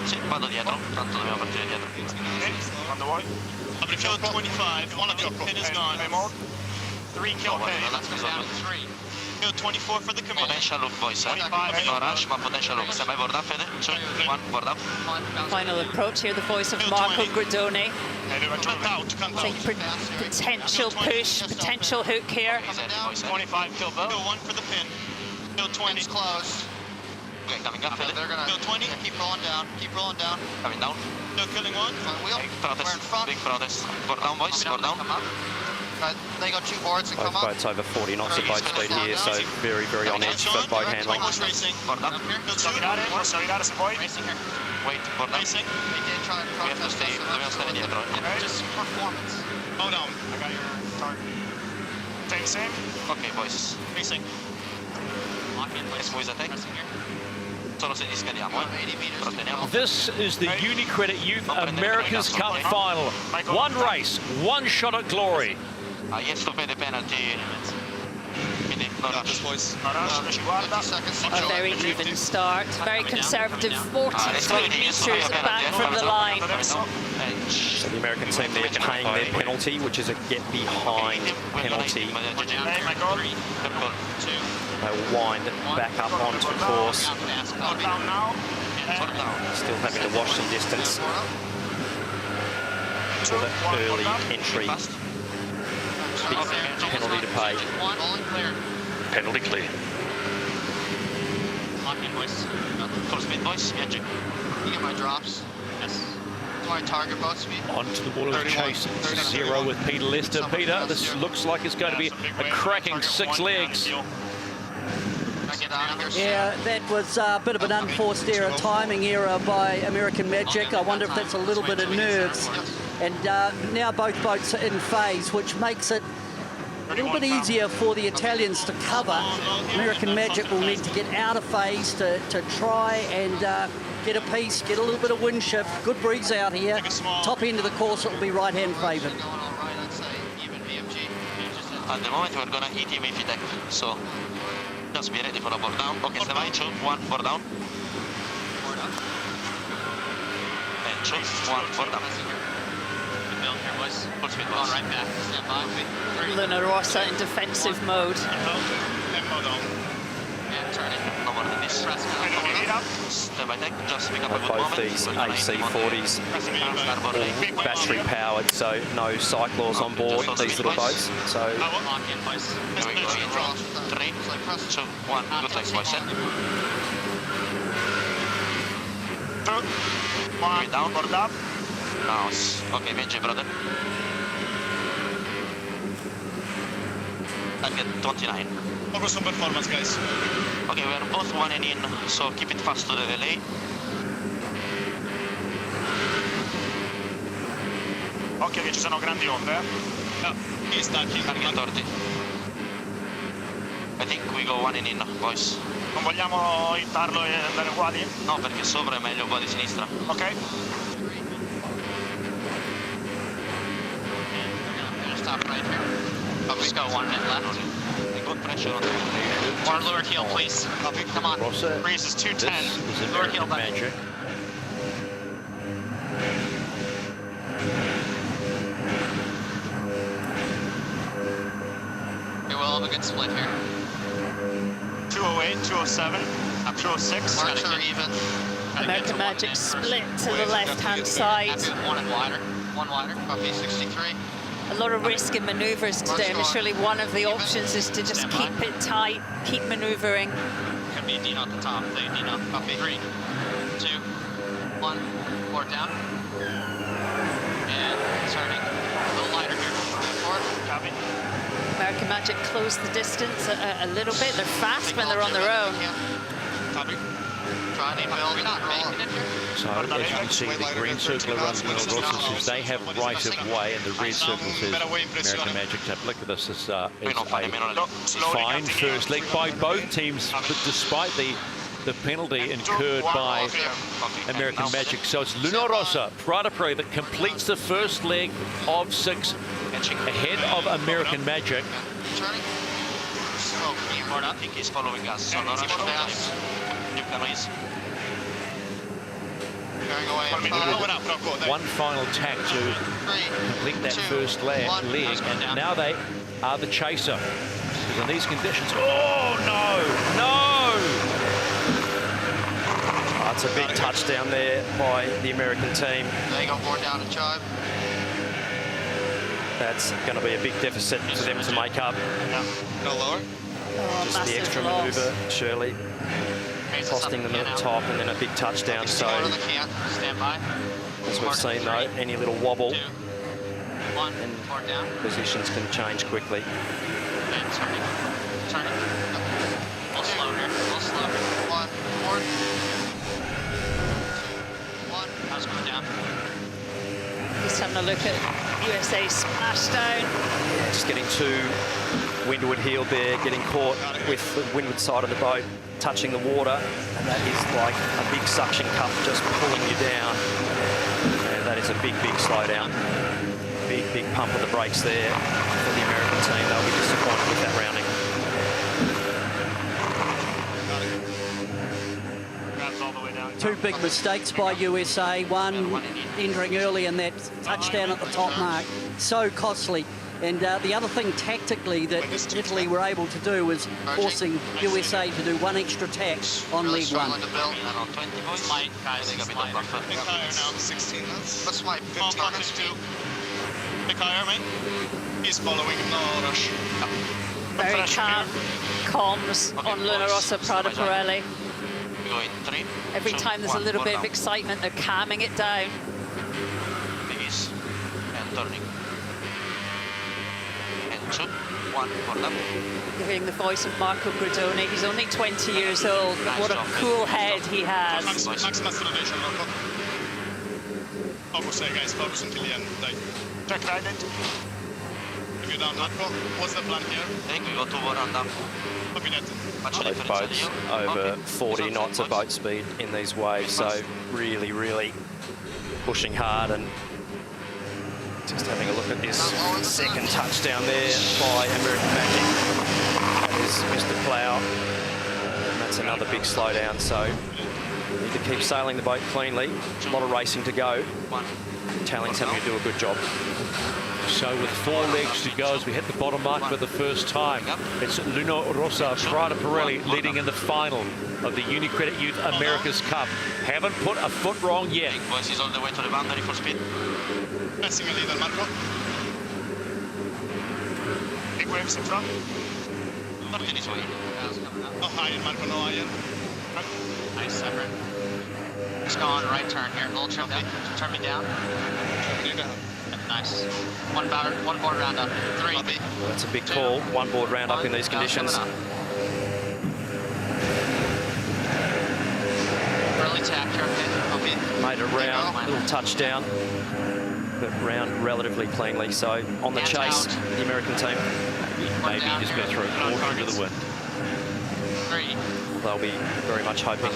Sì, vado dietro, tanto dobbiamo partire dietro.
Ok, quando vuoi.
I've killed 25, one of the pin is gone.
3 kill pay.
Killed 24 for the command.
Potential look, boys.
25.
No rush, ma potential look. Stai mai board up, Fede? 2, 1, board up.
Final approach here, the voice of Marco Gridoni.
Take
Potential push, potential hook here.
25 kill boat.
Kill 1 for the pin. Kill 20. It's closed.
Okay, coming up, Fede.
They're gonna kill 20. Keep rolling down. Keep rolling down.
Coming down.
Still killing 1. Wheel.
Big protest. Big protest. Board down, boys. Board down.
They got 2 boards and
Both
come up.
boats over 40 knots of boat speed here, so very, very on edge for boat handling.
Board down.
Salirare se puoi.
Wait, board down. We have to stay. Dobbiamo stare dietro.
Just performance.
Hold on. I got your target. Same, same.
Okay, boys.
Racing.
Let's move the attack. Solo se gli scadiamo, Protteniamo.
This is the Unicredit Youth America's Cup final. One race, one shot at glory.
Yes to pay the penalty. Quindi no rush.
A very even start, very conservative, 43 metres back from the line.
So the American team, they're paying their penalty, which is a get behind penalty. They'll wind back up onto course. Still having to wash some distance for the early entry. Big penalty to pay.
Penalty clear.
Full speed, boys.
You get my drops. Yes. My target boat speed.
Onto the wall of the chase. 0 with Peter Lester. Peter, this looks like it's going to be a cracking 6 legs.
Yeah, that was a bit of an unforced error, timing error by American Magic. I wonder if that's a little bit of nerves. And now both boats are in phase, which makes it a little bit easier for the Italians to cover. American Magic will need to get out of phase to try and get a piece, get a little bit of wind shift. Good breeze out here. Top end of the course, it will be right-hand favoured.
At the moment, we're going to hit him if he deck, so just be ready for a board down. Okay, stand by, 2, 1, board down. And 2, 1, board down. Full speed, boys.
Right back. Stand by.
Luna Rossa in defensive mode.
And turning.
No more than this. Stand by deck, just pick up a good
Both
moment.
these AC40s all battery powered, so no cyclors on board these little boats. So
Here we go. 3, 2, 1. Good legs, boys. Three down.
Board up.
Nice. Okay, Benji, brother. Target 29.
Focus on performance, guys.
Okay, we are both one and in, so keep it fast to the delay.
Occhio che ci sono grandi onde.
He's starting.
Target 30. I think we go one and in, boys.
Non vogliamo hittarlo e andare uguali?
No, perché sopra è meglio un po' di sinistra.
Ok.
Stop right here. Oh, we got 1 minute left.
Good pressure on the
More lower heel, please. Come on.
Rossa,
Breeze is 210.
this is
Lower heel
American
back.
Magic.
Okay, we'll have a good split here.
208, 207, 206.
Marks are even.
American Magic split to the left-hand side.
1 and wider. 1 wider. Copy 63.
A lot of risk in manoeuvres today, and surely one of the options is to just keep it tight, keep manoeuvring.
Could be Dino at the top. Thank you, Dino. Copy. 3, 2, 1. Port down. And turning. A little lighter here. Forward. Copy.
American Magic close the distance a little bit. They're fast when they're on their own.
Copy. Trying to build. We're not making it here.
So as you can see, the green circle around the Rossa says they have right of way, and the red circle says American Magic have. Look at this, it's a fine first leg by both teams, but despite the the penalty incurred by American Magic. So it's Luna Rossa Prada Pirelli that completes the first leg of 6 ahead of American Magic.
I think he's following us. So not you can raise.
One final tack to complete that first leg, and now they are the chaser. Because in these conditions, oh no, no!
It's a big touchdown there by the American team.
They got more down and jibe.
That's going to be a big deficit for them to make up.
Go lower.
Just the extra manoeuvre, Shirley, costing them at the top, and then a big touchdown. So, as we've seen though, any little wobble and positions can change quickly.
Turning. A little slow here. A little slow. 1, forward. 1. How's it going down?
Just having a look at USA splashdown.
Just getting too windward heeled there, getting caught with the windward side of the boat, touching the water, and that is like a big suction cup just pulling you down. And that is a big, big slowdown. Big pump of the brakes there for the American team. They'll be disappointed with that rounding.
Two big mistakes by USA. One, entering early and that touchdown at the top mark. So costly. And the other thing tactically that Italy were able to do was forcing USA to do one extra tack on leg 1.
Bit higher now, 16 knots. That's my 15 knots. Bit higher, mate. He's following, no rush.
Very calm comms on Luna Rossa Prada Pirelli. Every time there's a little bit of excitement, they're calming it down.
Biggies and turning. And 2, 1, for them.
You're hearing the voice of Marco Gradoni. He's only 20 years old, but what a cool head he has.
Maximum acceleration, Marco. Focus, guys, focus until the end. Check right it. If you're down, Marco, what's the plan here?
Thank you, go to war and down. Copy that.
Both boats over 40 knots of boat speed in these waves, so really, really pushing hard. And just having a look at this second touchdown there by American Magic. That is Mr. Plow, and that's another big slowdown. So you need to keep sailing the boat cleanly. A lot of racing to go. Italians having to do a good job.
So with 4 legs to go as we hit the bottom mark for the first time, it's Luna Rossa Prada Pirelli leading in the final of the UniCredit Youth America's Cup. Haven't put a foot wrong yet.
Boys, he's all the way to the boundary for speed.
Passing a leader, Marco. Big waves in front.
Not in his way.
No higher, Marco, no higher.
Nice, separate. Just go on right turn here. A little turn down. Turn me down. Nice. One board round up. 3.
Well, that's a big call. One board round up in these conditions.
Early tack here. Okay.
Made a round, little touchdown, but round relatively cleanly. So on the chase, the American team
maybe just going to throw caution to the wind.
3.
They'll be very much hoping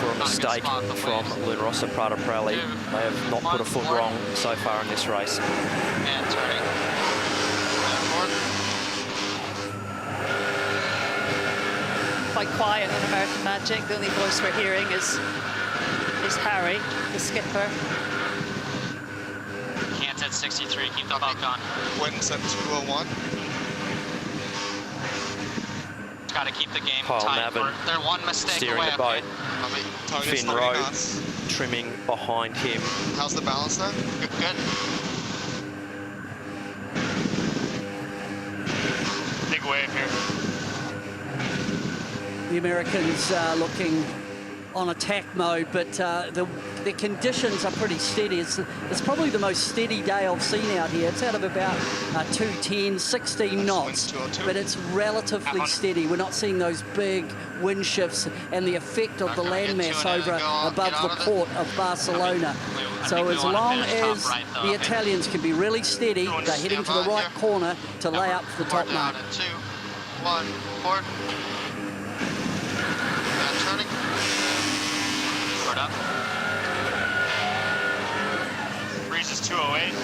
for a mistake from Luna Rossa Prada Pirelli. They have not put a foot wrong so far in this race.
And turning.
Quite quiet on American Magic. The only voice we're hearing is Harry, the skipper.
Can't at 63. Keep the boat on.
Winds at 201.
Got to keep the game
Kyle
tight.
Mavin
They're one mistake
steering
away.
the boat. Finn Rowe
knots.
trimming behind him.
How's the balance now?
Good.
Big wave here.
The Americans looking on attack mode, but the conditions are pretty steady. It's probably the most steady day I've seen out here. It's out of about 210, 16 knots, but it's relatively steady. We're not seeing those big wind shifts and the effect of the landmass over above the port of Barcelona. So as long as the Italians can be really steady, they're heading to the right corner to lay up for the top mark.
2, 1, port. And turning. Breeze is 208.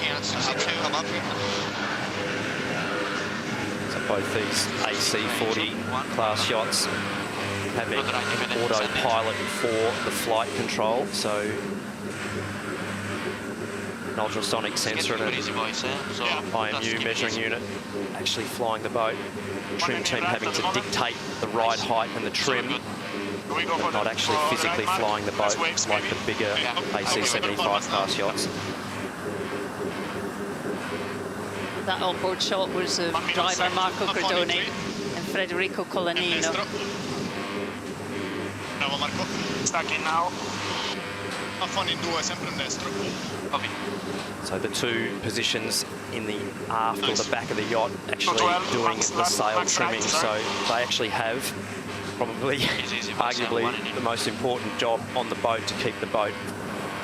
Can't 62. Come up here.
So both these AC40 class yachts having an autopilot for the flight control, so an ultrasonic sensor and an IMU measuring unit actually flying the boat. Trim team having to dictate the ride height and the trim, but not actually physically flying the boat like the bigger AC75 class yachts.
That onboard shot was of driver Marco Gradoni and Federico Colanino.
Bravo Marco, stacking now. Affone in due, sempre in destro. Okay.
So the two positions in the aft or the back of the yacht actually doing the sail trimming, so they actually have probably arguably the most important job on the boat to keep the boat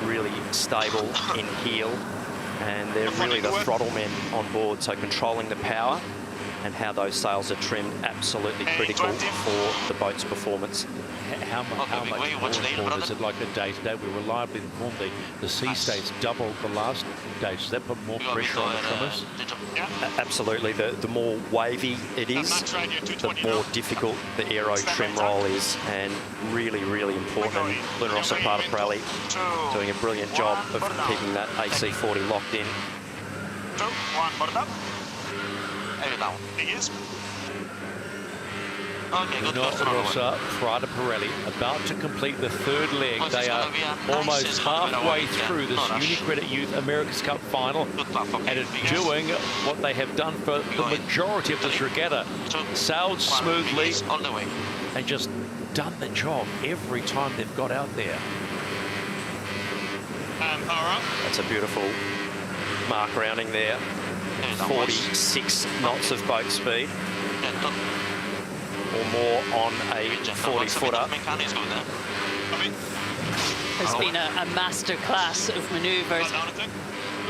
really stable in heel, and they're really the throttle men on board, so controlling the power and how those sails are trimmed, absolutely critical for the boat's performance.
How much more important is it like a day-to-day? We reliably informed the sea states doubled the last day. Does that put more pressure on the trimmers?
Absolutely. The more wavy it is, the more difficult the aero trim roll is, and really, really important. And Luna Rossa Prada Pirelli doing a brilliant job of keeping that AC40 locked in.
2, 1, board up. And down.
Luna Rossa Prada Pirelli about to complete the third leg. They are almost halfway through this UniCredit Youth America's Cup final and are doing what they have done for the majority of this regatta. Sailed smoothly and just done the job every time they've got out there.
That's a beautiful mark rounding there. 46 knots of boat speed. Or more on a 40-footer.
Has been a master class of manoeuvres.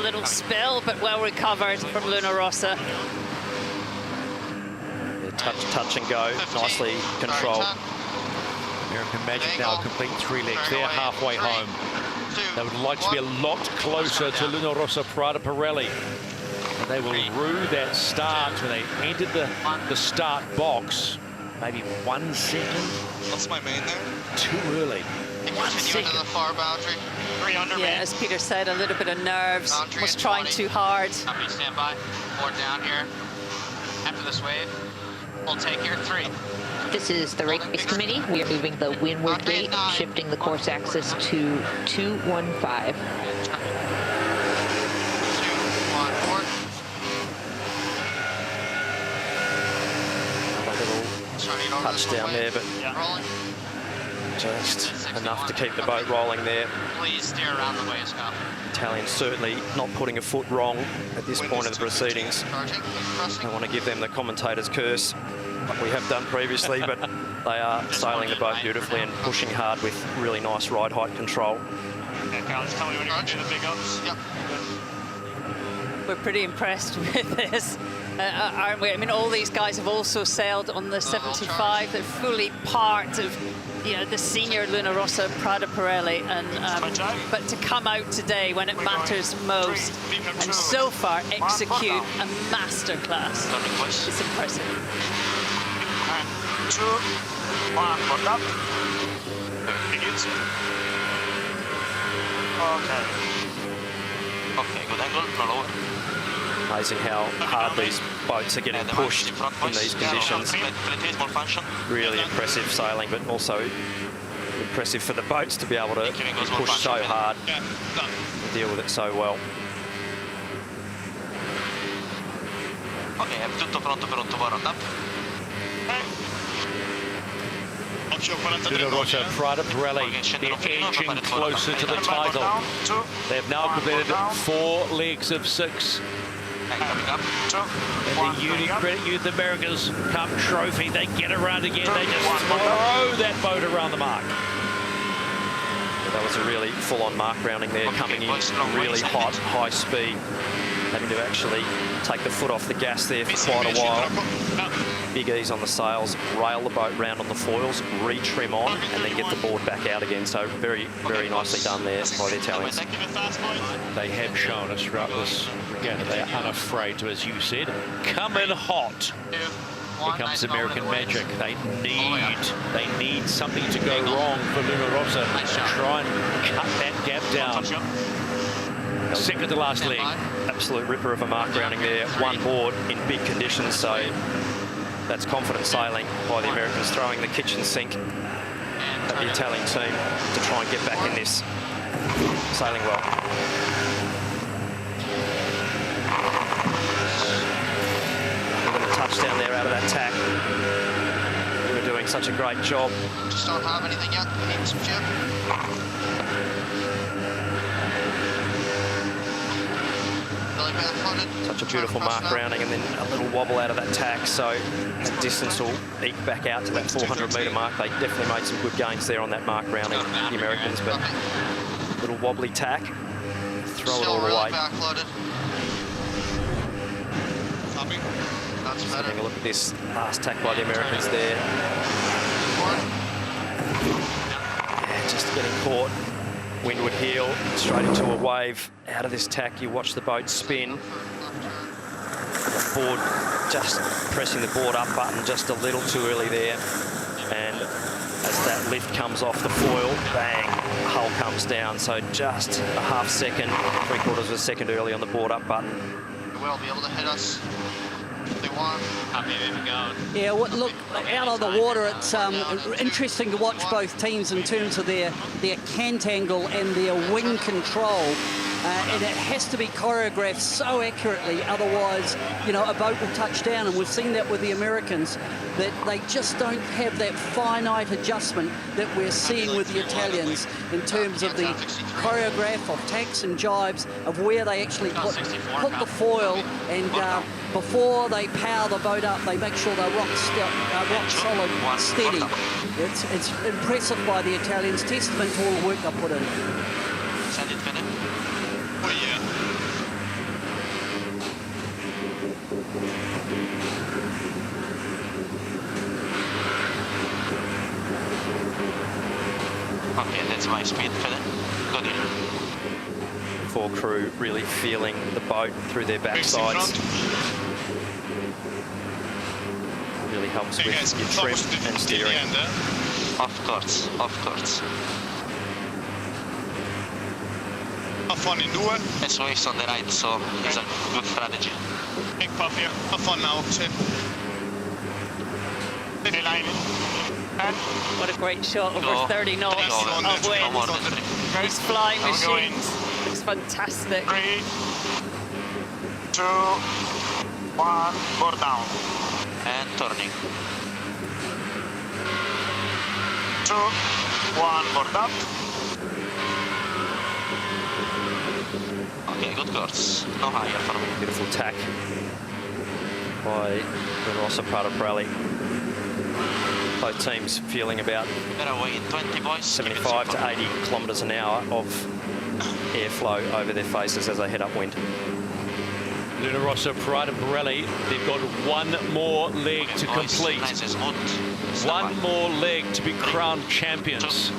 Little spill, but well recovered from Luna Rossa.
Touch and go, nicely controlled.
American Magic now complete 3 legs. They're halfway home. They would like to be a lot closer to Luna Rossa Prada Pirelli. And they will rue that start when they entered the start box. Maybe 1 second.
What's my main there?
Too early.
1 second. To the far boundary. 3 under me.
Yeah, as Peter said, a little bit of nerves. Was trying too hard.
Copy, stand by. 4 down here. After this wave, we'll take here 3.
This is the race committee. We are moving the windward gate, shifting the course axis to 215.
Touchdown there, but just enough to keep the boat rolling there.
Please steer around the waves, Cup.
Italians certainly not putting a foot wrong at this point of the proceedings. I want to give them the commentator's curse, like we have done previously, but they are sailing the boat beautifully and pushing hard with really nice ride height control.
Okay, Cal, just tell me when you're ready to do the big ups. Yep.
We're pretty impressed with this, aren't we? I mean, all these guys have also sailed on the 75. They're fully part of, you know, the senior Luna Rossa Prada Pirelli, and but to come out today when it matters most and so far execute a masterclass, it's impressive.
2, 1, board up. Begins. Okay. Okay, good angle, no lower.
Amazing how hard these boats are getting pushed in these conditions. Really impressive sailing, but also impressive for the boats to be able to push so hard and deal with it so well.
Ok, è tutto pronto per un tubo round-up.
Luna Rossa Prada Pirelli, they're edging closer to the title. They have now completed 4 legs of 6. And the UniCredit Youth America's Cup trophy, they get around again, they just throw that boat around the mark.
That was a really full-on mark rounding there, coming in really hot, high speed. having to actually take the foot off the gas there for quite a while. Big ease on the sails, rail the boat round on the foils, retrim on, and then get the board back out again. So very, very nicely done there by the Italians.
They have shown us throughout this regatta they are unafraid to, as you said, come in hot. Here comes American magic. They need something to go wrong for Luna Rossa to try and cut that gap down. Second to last leg.
Absolute ripper of a mark grounding there. One board in big conditions, so that's confident sailing by the Americans, throwing the kitchen sink at the Italian team to try and get back in this. Sailing well. Touchdown there out of that tack. We were doing such a great job.
Just don't have anything yet. Need some jib. Really barefooted.
Such a beautiful mark grounding, and then a little wobble out of that tack, so the distance will eke back out to that 400-metre mark. They definitely made some good gains there on that mark grounding, the Americans, but little wobbly tack. Throw it all the way.
Backloaded. That's better.
Having a look at this last tack by the Americans there. Yeah, just getting caught. Windward heel, straight into a wave. Out of this tack, you watch the boat spin. The board, just pressing the board up button just a little too early there. And as that lift comes off the foil, bang, hull comes down. So just a half second, 3/4 of a second early on the board up button.
They will be able to hit us. They want.
Happy with it going.
Yeah, well, look, out on the water, it's interesting to watch both teams in terms of their cant angle and their wing control. And it has to be choreographed so accurately, otherwise, you know, a boat will touch down. And we've seen that with the Americans, that they just don't have that finite adjustment that we're seeing with the Italians in terms of the choreograph of tacks and jibes of where they actually put the foil, and before they power the boat up, they make sure they're rock solid, steady. It's impressive by the Italians, testament to all the work they put in.
Send it, Philip. Oh, yeah. Okay, that's my speed, Philip. Good in.
Four crew really feeling the boat through their backsides. Really helps with your trim and steering.
Of course, of course. Have fun in due. It's waves on the right, so it's a good strategy. Big puff here. Have fun now, Chip.
What a great shot over 30 knots of wind. These flying machines. It's fantastic.
3, 2, 1, board down. And turning. 2, 1, board up. Okay, good course. No higher for me.
Beautiful tack by the Rossa Prato-Pirelli. Both teams feeling about 75 to 80 kilometres an hour of airflow over their faces as they head upwind.
Luna Rossa, Prato-Pirelli, they've got one more leg to complete. One more leg to be crowned champions.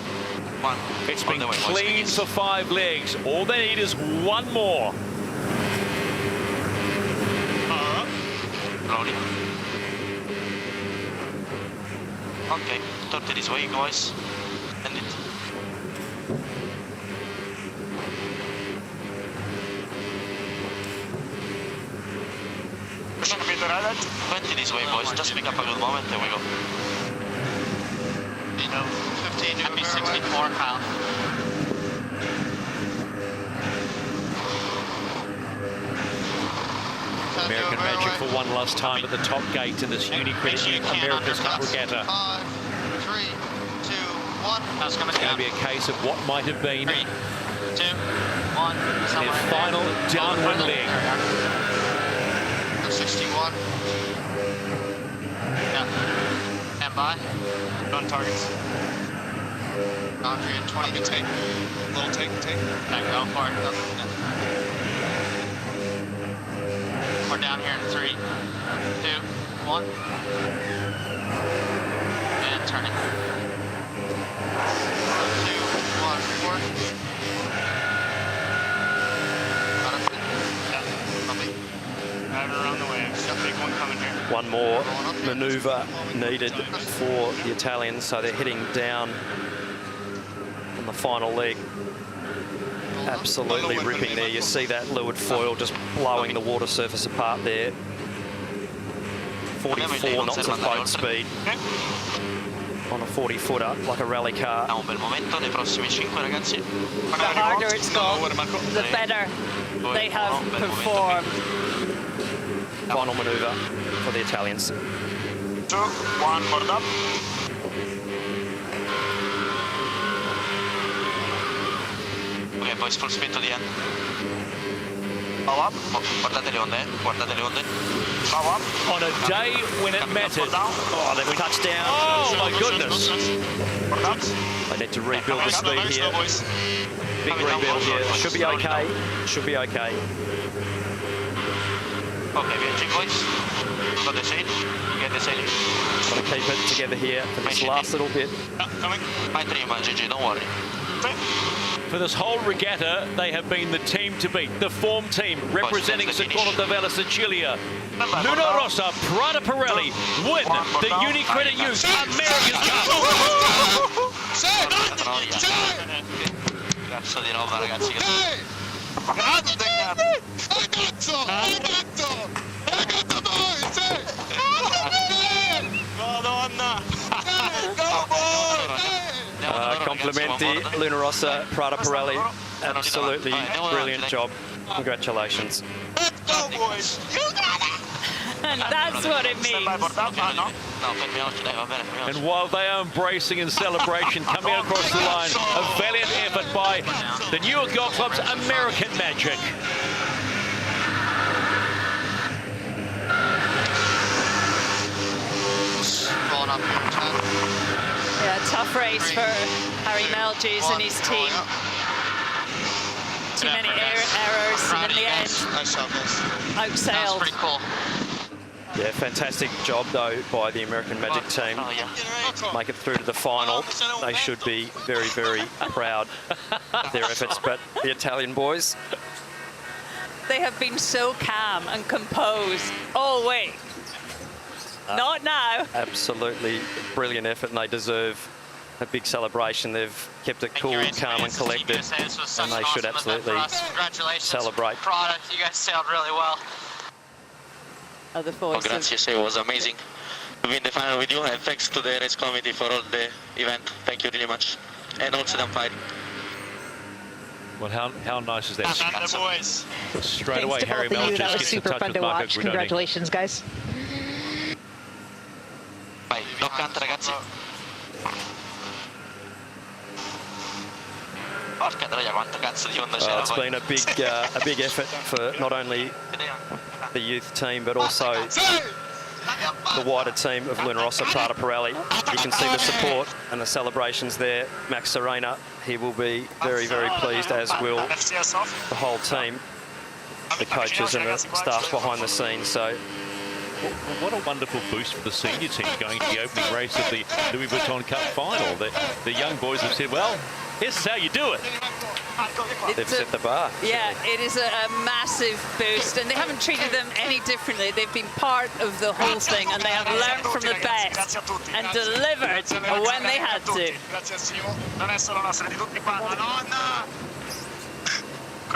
It's been clean for 5 legs. All they need is one more.
Okay, 30 this way, guys. End it. Pushing a bit around. 20 this way, boys. Just pick up a good moment. There we go. 15, happy 64, Kyle.
American magic for one last time at the top gate in this Unicredit America's Cup Regatta.
5, 3, 2, 1.
It's going to be a case of what might have been
3, 2, 1.
their final downwind leg.
61. Yeah. And by. On targets. Boundary at 20. Take. Little take. Back out far. here in 3, 2, 1. And turning. 2, 1, 4. Got it. Yeah, copy. Driving around the waves. Big one coming here.
One more manoeuvre needed for the Italians, so they're heading down on the final leg. Absolutely ripping there. You see that leeward foil just blowing the water surface apart there. 44 knots of boat speed on a 40-footer, like a rally car.
The
harder it's gone, the better they have performed.
Final manoeuvre for the Italians.
2, 1, board up. Okay, boys, full speed to the end. Bow up. Guardate le onde, guardate le onde. Bow up.
On a day when it mattered.
Oh, they've touched down.
Oh, my goodness.
They need to rebuild the speed here. Big rebuild here. Should be okay. Should be okay.
Okay, VNG boys. Got the sail. Get the sailing.
Got to keep it together here for this last little bit.
Coming. My dream, GG, don't worry.
For this whole regatta, they have been the team to beat, the form team representing Secondo de Vella Sicilia. Luna Rossa, Prada Pirelli win the Unicredit Youth America's Cup.
Cazzo di roba, ragazzi.
Complimenti, Luna Rossa, Prada Pirelli. Absolutely brilliant job. Congratulations.
And that's what it means.
And while they are embracing in celebration, coming across the line, a valiant effort by the New York Yacht Club's American Magic.
Yeah, tough race for Harry Melges and his team. Too many errors, and in the end, outsailed.
Pretty cool.
Yeah, fantastic job though by the American Magic team. Make it through to the final. They should be very, very proud of their efforts, but the Italian boys,
They have been so calm and composed all week. Not now.
absolutely brilliant effort, and they deserve a big celebration. They've kept it cool, calm and collected, and they should absolutely celebrate.
Prada, you guys sailed really well.
Other voices.
Gracias, it was amazing to be in the final with you, and thanks to the race committee for all the event. Thank you really much. And also the umpire.
Well, how nice is that?
And the boys.
Straight away, Harry
That
Melges
was
gets in
super
touch
fun
with
to
Marco
watch.
Guidoni.
Congratulations, guys.
Vai, toccante ragazzi. Porca troia, quanto cazzo di onda c'era
It's
poi.
been a big effort for not only the youth team, but also the wider team of Luna Rossa, Prada Pirelli. You can see the support and the celebrations there. Max Serena, he will be very, very pleased, as will the whole team, the coaches and the staff behind the scenes. So
What a wonderful boost for the senior team going to the opening race of the Louis Vuitton Cup final. The young boys have said, well, this is how you do it.
they've set the bar.
Yeah, it is a massive boost, and they haven't treated them any differently. They've been part of the whole thing, and they have learned from the best and delivered when they had to.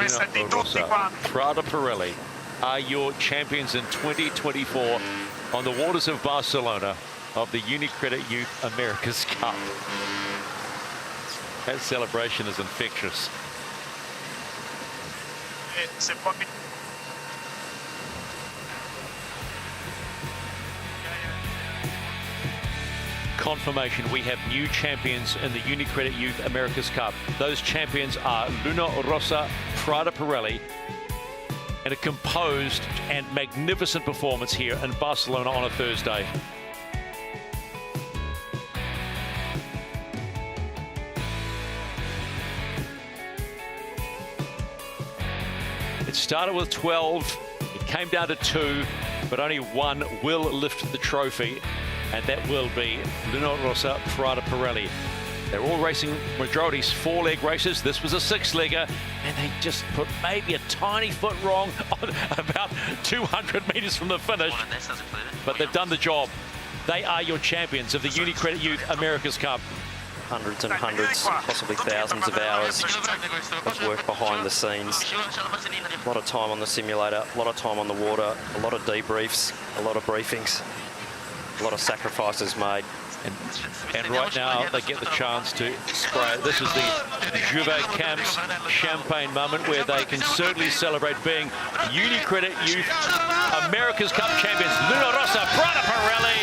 Luna Rossa, Prada Pirelli are your champions in 2024 on the waters of Barcelona of the Unicredit Youth America's Cup. That celebration is infectious. Confirmation, we have new champions in the Unicredit Youth America's Cup. Those champions are Luna Rossa, Prada Pirelli, and a composed and magnificent performance here in Barcelona on a Thursday. It started with 12, it came down to 2, but only one will lift the trophy, and that will be Luna Rossa Prada Pirelli. They're all racing majorities 4-leg races. This was a 6-legger, and they just put maybe a tiny foot wrong on about 200 metres from the finish. But they've done the job. They are your champions of the UniCredit Youth America's Cup.
Hundreds and hundreds, possibly thousands of hours of work behind the scenes. A lot of time on the simulator, a lot of time on the water, a lot of debriefs, a lot of briefings, a lot of sacrifices made.
And right now they get the chance to spray. This is the Juve Camps champagne moment where they can certainly celebrate being UniCredit Youth America's Cup champions. Luna Rossa Prada Pirelli.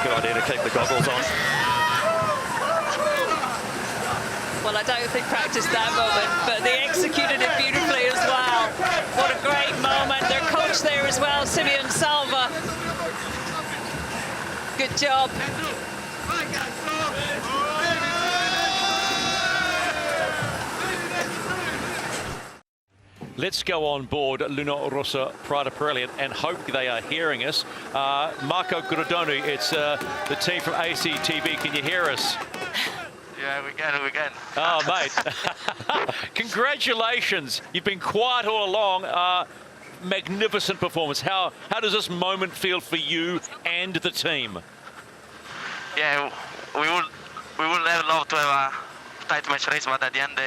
Good idea to keep the goggles on.
Well, I don't think practiced that moment, but they executed it beautifully as well. What a great moment. Their coach there as well, Simeon Salva. Good job.
Let's go on board Luna Rossa Prada Pirelli and hope they are hearing us. Marco Grodoni, it's the team from ACTV. Can you hear us?
Yeah, we can.
Oh, mate. Congratulations. You've been quiet all along. Magnificent performance. How does this moment feel for you and the team?
Yeah, we would have loved to have a tight match race, but at the end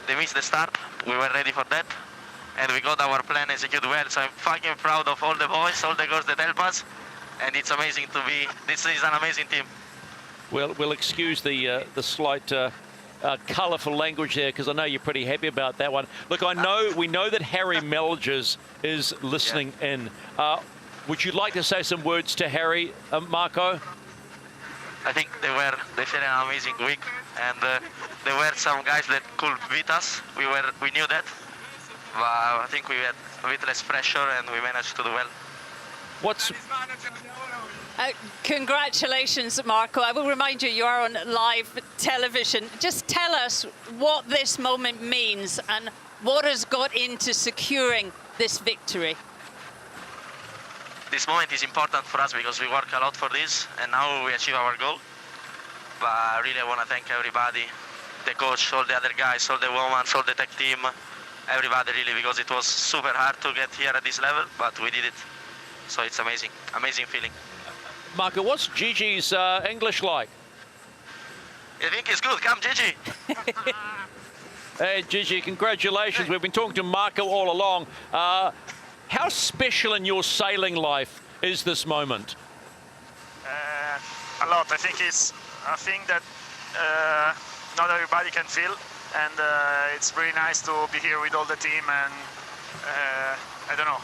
they missed the start. We were ready for that, and we got our plan executed well. So I'm fucking proud of all the boys, all the girls that help us, and it's amazing to be. This is an amazing team.
Well, we'll excuse the slight colourful language there, because I know you're pretty happy about that one. Look, we know that Harry Melgers is listening in. Would you like to say some words to Harry, Marco?
I think they shared an amazing week, and there were some guys that could beat us. We knew that, but I think we had a bit less pressure, and we managed to do well.
Congratulations, Marco. I will remind you, you are on live television. Just tell us what this moment means and what has got into securing this victory.
This moment is important for us because we work a lot for this, and now we achieve our goal. But really, I want to thank everybody, the coach, all the other guys, all the women, all the tech team, everybody really, because it was super hard to get here at this level, but we did it. So it's amazing, amazing feeling.
Marco, what's Gigi's English like?
I think it's good. Come, Gigi.
Hey, Gigi, congratulations. We've been talking to Marco all along. How special in your sailing life is this moment?
A lot. I think it's a thing that not everybody can feel, and it's very nice to be here with all the team, and I don't know,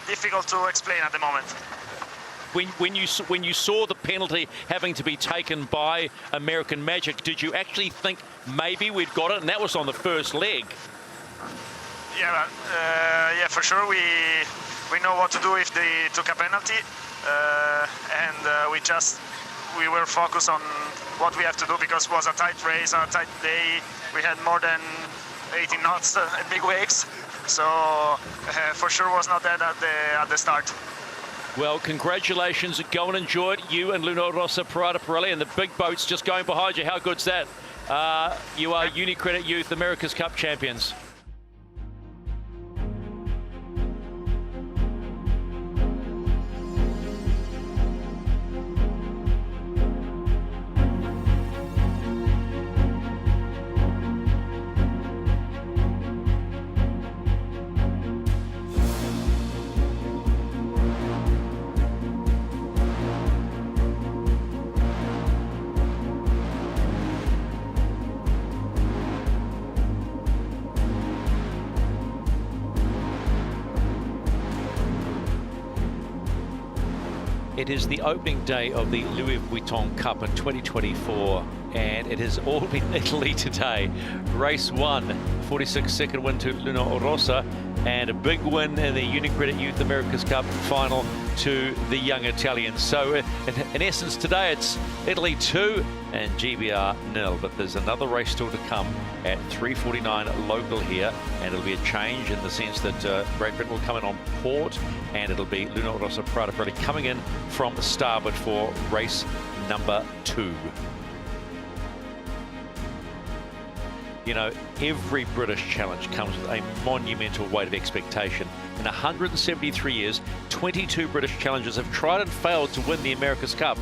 difficult to explain at the moment.
When you saw the penalty having to be taken by American Magic, did you actually think maybe we'd got it? And that was on the first leg.
Yeah, yeah, for sure. We know what to do if they took a penalty, and we were focused on what we have to do, because it was a tight race, a tight day. We had more than 18 knots and big waves, so for sure was not that at the start.
Well, congratulations. Go and enjoy it. You and Luna Rossa Prada Pirelli, and the big boat's just going behind you. How good's that? You are UniCredit Youth America's Cup champions. It is the opening day of the Louis Vuitton Cup in 2024, and it has all been Italy today. Race 1, 46-second win to Luna Rossa, and a big win in the UniCredit Youth America's Cup final to the young Italians. So in essence today it's Italy 2 and GBR 0, but there's another race still to come at 3:49 local here, and it'll be a change in the sense that Great Britain will come in on port, and it'll be Luna Rossa Prada Pirelli coming in from starboard for race number 2. You know, every British challenge comes with a monumental weight of expectation. In 173 years, 22 British challengers have tried and failed to win the America's Cup.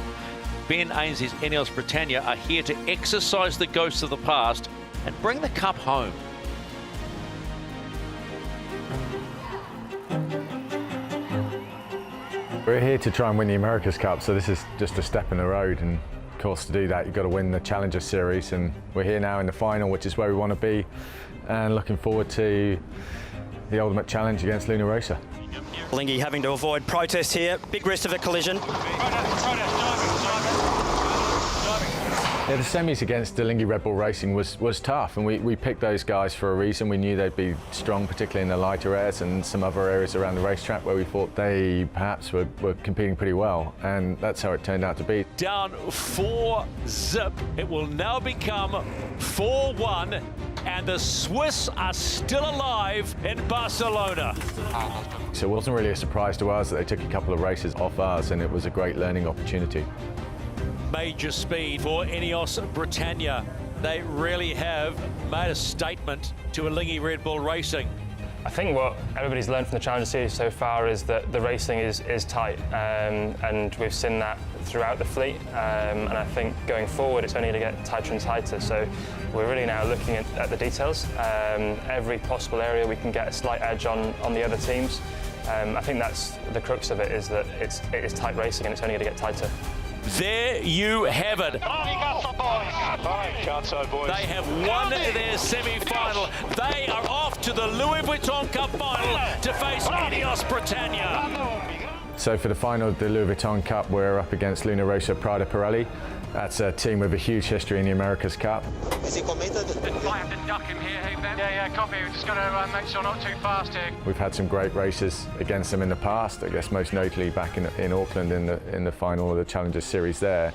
Ben Ainsley's Ineos Britannia are here to exorcise the ghosts of the past and bring the cup home.
We're here to try and win the America's Cup, so this is just a step in the road, and of course to do that you've got to win the Challenger Series, and we're here now in the final, which is where we want to be, and looking forward to the ultimate challenge against Luna Rossa.
Lingy having to avoid protest here, big risk of a collision.
Yeah, the semis against Delingi Red Bull Racing was tough, and we picked those guys for a reason. We knew they'd be strong, particularly in the lighter airs and some other areas around the racetrack where we thought they perhaps were competing pretty well, and that's how it turned out to be.
Down 4-zip, it will now become 4-1, and the Swiss are still alive in Barcelona.
So it wasn't really a surprise to us that they took a couple of races off us, and it was a great learning opportunity.
Major speed for Ineos Britannia. They really have made a statement to Delingi Red Bull Racing.
I think what everybody's learned from the Challenger Series so far is that the racing is tight, and we've seen that throughout the fleet, and I think going forward it's only going to get tighter and tighter, so we're really now looking at the details. Every possible area we can get a slight edge on the other teams. I think that's the crux of it, is that it is tight racing and it's only going to get tighter.
There you have it. They have won their semi-final. They are off to the Louis Vuitton Cup final to face Ineos Britannia.
So for the final of the Louis Vuitton Cup, we're up against Luna Rossa Prada Pirelli. That's a team with a huge history in the America's Cup.
Is he committed? I have to duck him here, hey Ben. Yeah, copy. We've just got to make sure not too fast here.
We've had some great races against them in the past. I guess most notably back in Auckland in the final of the Challenger Series there.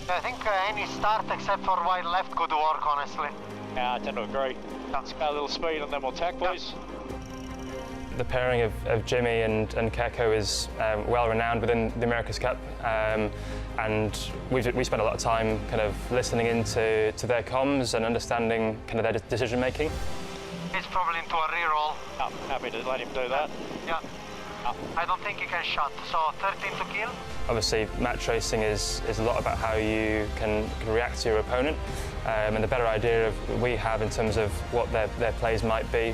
I think any start except for wide left could work, honestly.
Yeah, I tend to agree. Let's get a little speed and then we'll tack, please.
The pairing of Jimmy and Keiko is well renowned within the America's Cup, and we spent a lot of time kind of listening into their comms and understanding kind of their decision making.
He's probably into a reroll.
I'm happy to let him do that.
Yeah. I don't think he can shot, so 13 to kill.
Obviously, match racing is a lot about how you can react to your opponent, and the better idea we have in terms of what their plays might be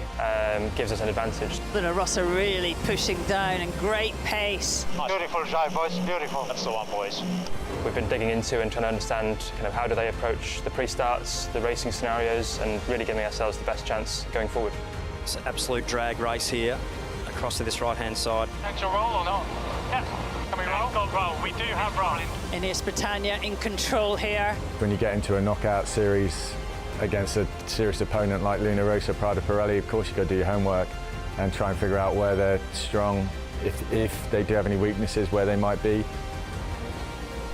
gives us an advantage.
Luna Rossa really pushing down and great pace.
Beautiful drive, boys, beautiful.
That's the one, boys.
We've been digging into and trying to understand kind of how do they approach the pre-starts, the racing scenarios, and really giving ourselves the best chance going forward.
It's an absolute drag race here, across to this right-hand side.
Actual roll or not? Yeah. Can we roll? Got roll. We do have rolling.
Ineos Britannia in control here.
When you get into a knockout series against a serious opponent like Luna Rossa Prada Pirelli, of course you've got to do your homework and try and figure out where they're strong, if they do have any weaknesses, where they might be.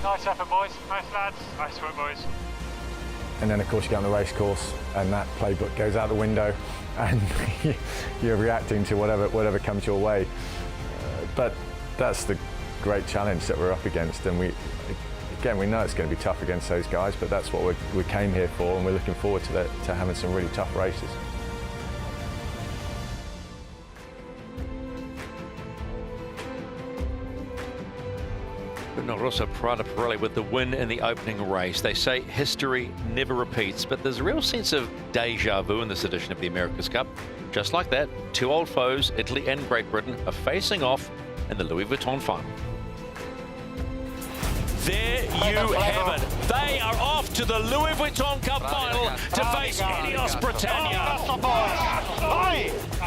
Nice effort, boys. Nice lads. Nice work, boys.
And then of course you get on the race course and that playbook goes out the window and you're reacting to whatever comes your way. But that's the great challenge that we're up against, and we know it's going to be tough against those guys, but that's what we came here for, and we're looking forward to having some really tough races.
Luna Rossa Prada Pirelli with the win in the opening race. They say history never repeats, but there's a real sense of deja vu in this edition of the America's Cup. Just like that, two old foes, Italy and Great Britain, are facing off in the Louis Vuitton final. There you have it. They are off to the Louis Vuitton Cup final to face Ineos Britannia.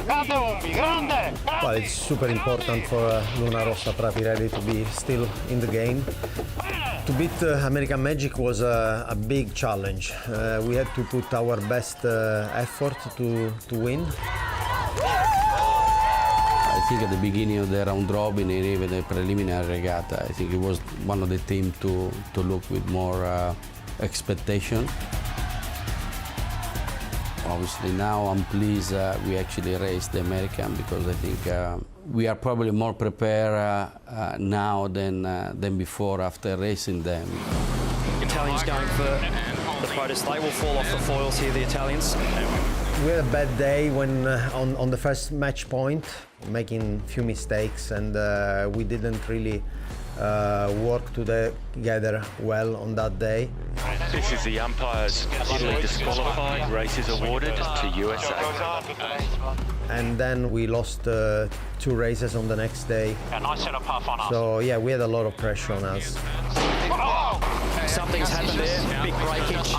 Well, it's super important for Luna Rossa Prada Pirelli to be still in the game. To beat American Magic was a big challenge. We had to put our best effort to win.
I think at the beginning of the round robin and even the preliminary regatta, I think it was one of the teams to look with more expectation. Obviously now I'm pleased we actually raced the American because I think we are probably more prepared now than before after racing them.
Italians going for the protest. They will fall off the foils here, the Italians.
We had a bad day when on the first match point, making a few mistakes, and we didn't really work together well on that day.
This is the umpires. Italy disqualified. Race is awarded to USA.
And then we lost 2 races on the next day.
A nice set of puff on us.
So yeah, we had a lot of pressure on us.
Something's happened there, big breakage.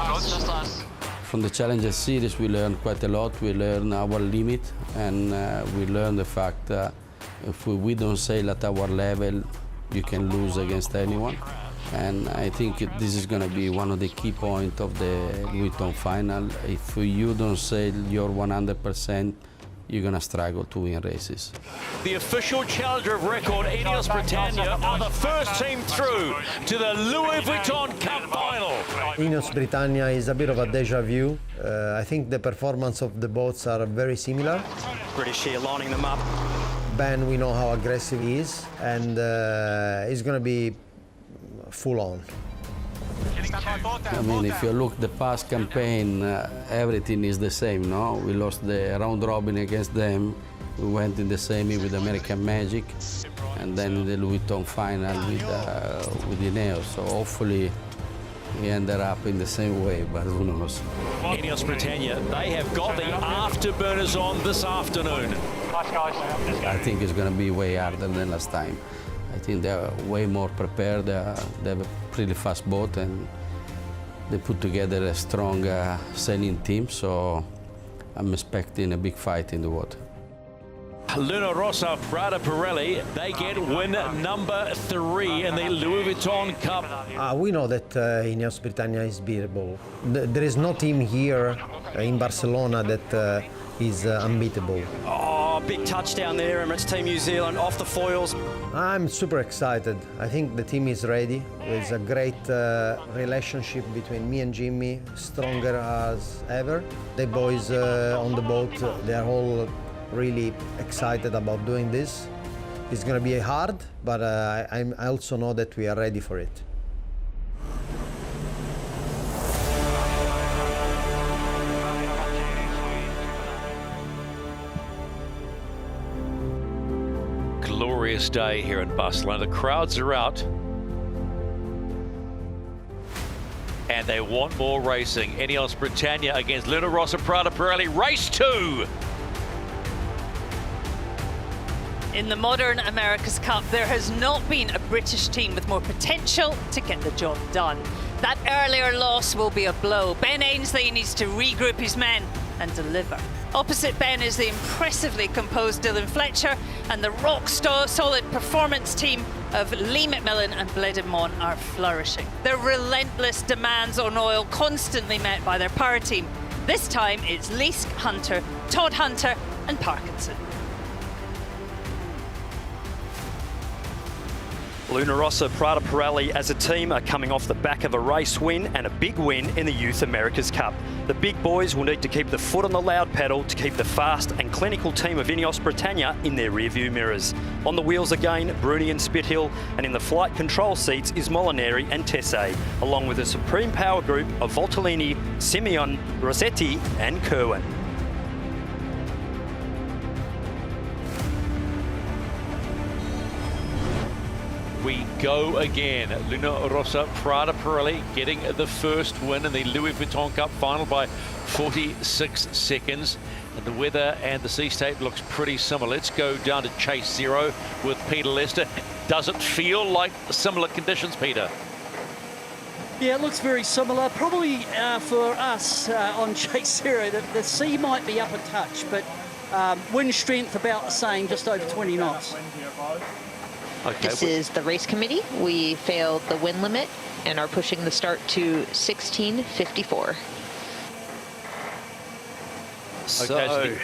From the Challenger Series we learned quite a lot. We learned our limit and we learned the fact that if we don't sail at our level, you can lose against anyone. And I think this is going to be one of the key points of the Vuitton final. If you don't sail your 100%, you're going to struggle to win races.
The official challenger of record, Ineos Britannia, are the first team through to the Louis Vuitton Cup final.
Ineos Britannia is a bit of a deja vu. I think the performance of the boats are very similar.
British here lining them up.
Ben, we know how aggressive he is, and it's going to be full on.
I mean, if you look the past campaign, everything is the same, no? We lost the round robin against them. We went in the semi with American Magic, and then in the Louis Vuitton final with Ineos. So hopefully we ended up in the same way, but who knows?
Ineos Britannia, they have got the afterburners on this afternoon.
Nice guys.
I think it's going to be way harder than last time. I think they're way more prepared. They have a pretty fast boat and they put together a strong sailing team, so I'm expecting a big fight in the water.
Luna Rossa Prada Pirelli, they get win number 3 in the Louis Vuitton Cup.
We know that Ineos Britannia is beatable. There is no team here in Barcelona that is unbeatable.
Oh, big touchdown there, Emirates Team New Zealand off the foils.
I'm super excited. I think the team is ready. There's a great relationship between me and Jimmy, stronger as ever. The boys on the boat, they're all really excited about doing this. It's going to be hard, but I also know that we are ready for it.
Glorious day here in Barcelona. The crowds are out. And they want more racing. Ineos Britannia against Luna Rossa Prada Pirelli. Race 2.
In the modern America's Cup, there has not been a British team with more potential to get the job done. That earlier loss will be a blow. Ben Ainsley needs to regroup his men and deliver. Opposite Ben is the impressively composed Dylan Fletcher, and the rock-solid performance team of Lee McMillan and Bledemont are flourishing. Their relentless demands on oil constantly met by their power team. This time it's Leask, Hunter, Todd Hunter and Parkinson.
Luna Rossa Prada Pirelli as a team are coming off the back of a race win and a big win in the Youth America's Cup. The big boys will need to keep the foot on the loud pedal to keep the fast and clinical team of Ineos Britannia in their rearview mirrors. On the wheels again, Bruni and Spithill, and in the flight control seats is Molinari and Tessé, along with a supreme power group of Voltolini, Simeon, Rossetti and Kerwin.
We go again. Luna Rossa Prada Pirelli getting the first win in the Louis Vuitton Cup final by 46 seconds. And the weather and the sea state looks pretty similar. Let's go down to Chase Zero with Peter Lester. Does it feel like similar conditions, Peter?
Yeah, it looks very similar. Probably for us on Chase Zero, the sea might be up a touch, but Wind strength about the same, just over 20 knots.
Okay. This is the race committee. We failed the wind limit and are pushing the start to 16:54.
So,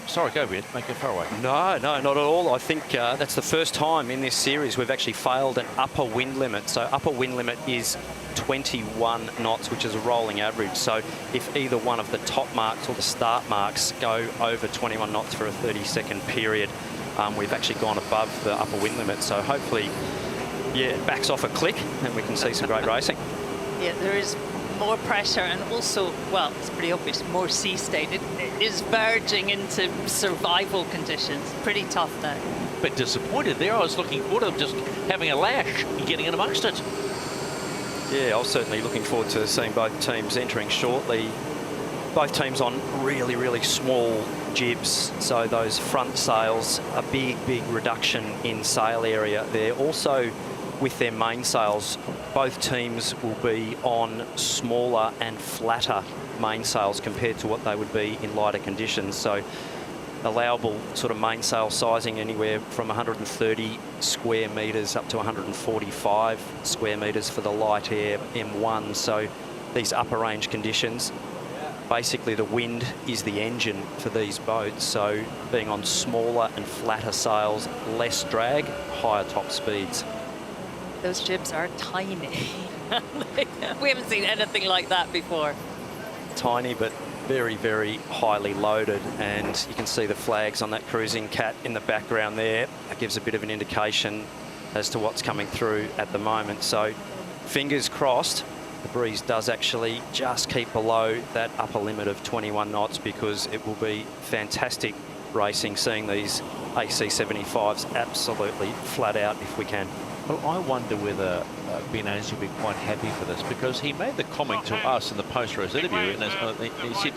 sorry, go ahead, make it far away.
No, not at all. I think that's the first time in this series we've actually failed an upper wind limit. So upper wind limit is 21 knots, which is a rolling average. So if either one of the top marks or the start marks go over 21 knots for a 30-second period, we've actually gone above the upper wind limit. So hopefully, yeah, it backs off a click and we can see some great racing.
Yeah, there is more pressure and also, well, it's pretty obvious, more sea state. It is verging into survival conditions. Pretty tough now.
But disappointed there. I was looking forward to just having a lash and getting in amongst it.
Yeah, I was certainly looking forward to seeing both teams entering shortly. Both teams on really, really small jibs. So those front sails, a big reduction in sail area there. Also, with their mainsails, both teams will be on smaller and flatter mainsails compared to what they would be in lighter conditions. So allowable sort of mainsail sizing anywhere from 130 square metres up to 145 square metres for the light air M1. So these upper range conditions, basically the wind is the engine for these boats. So being on smaller and flatter sails, less drag, higher top speeds.
Those jibs are tiny. We haven't seen anything like that before.
Tiny, but very highly loaded. And you can see the flags on that cruising cat in the background there. That gives a bit of an indication as to what's coming through at the moment. So fingers crossed, the breeze does actually just keep below that upper limit of 21 knots, because it will be fantastic racing, seeing these AC75s absolutely flat out if we can.
Well, I wonder whether Ben Ainsley will be quite happy for this, because he made the comment to us in the post-race interview, and he said,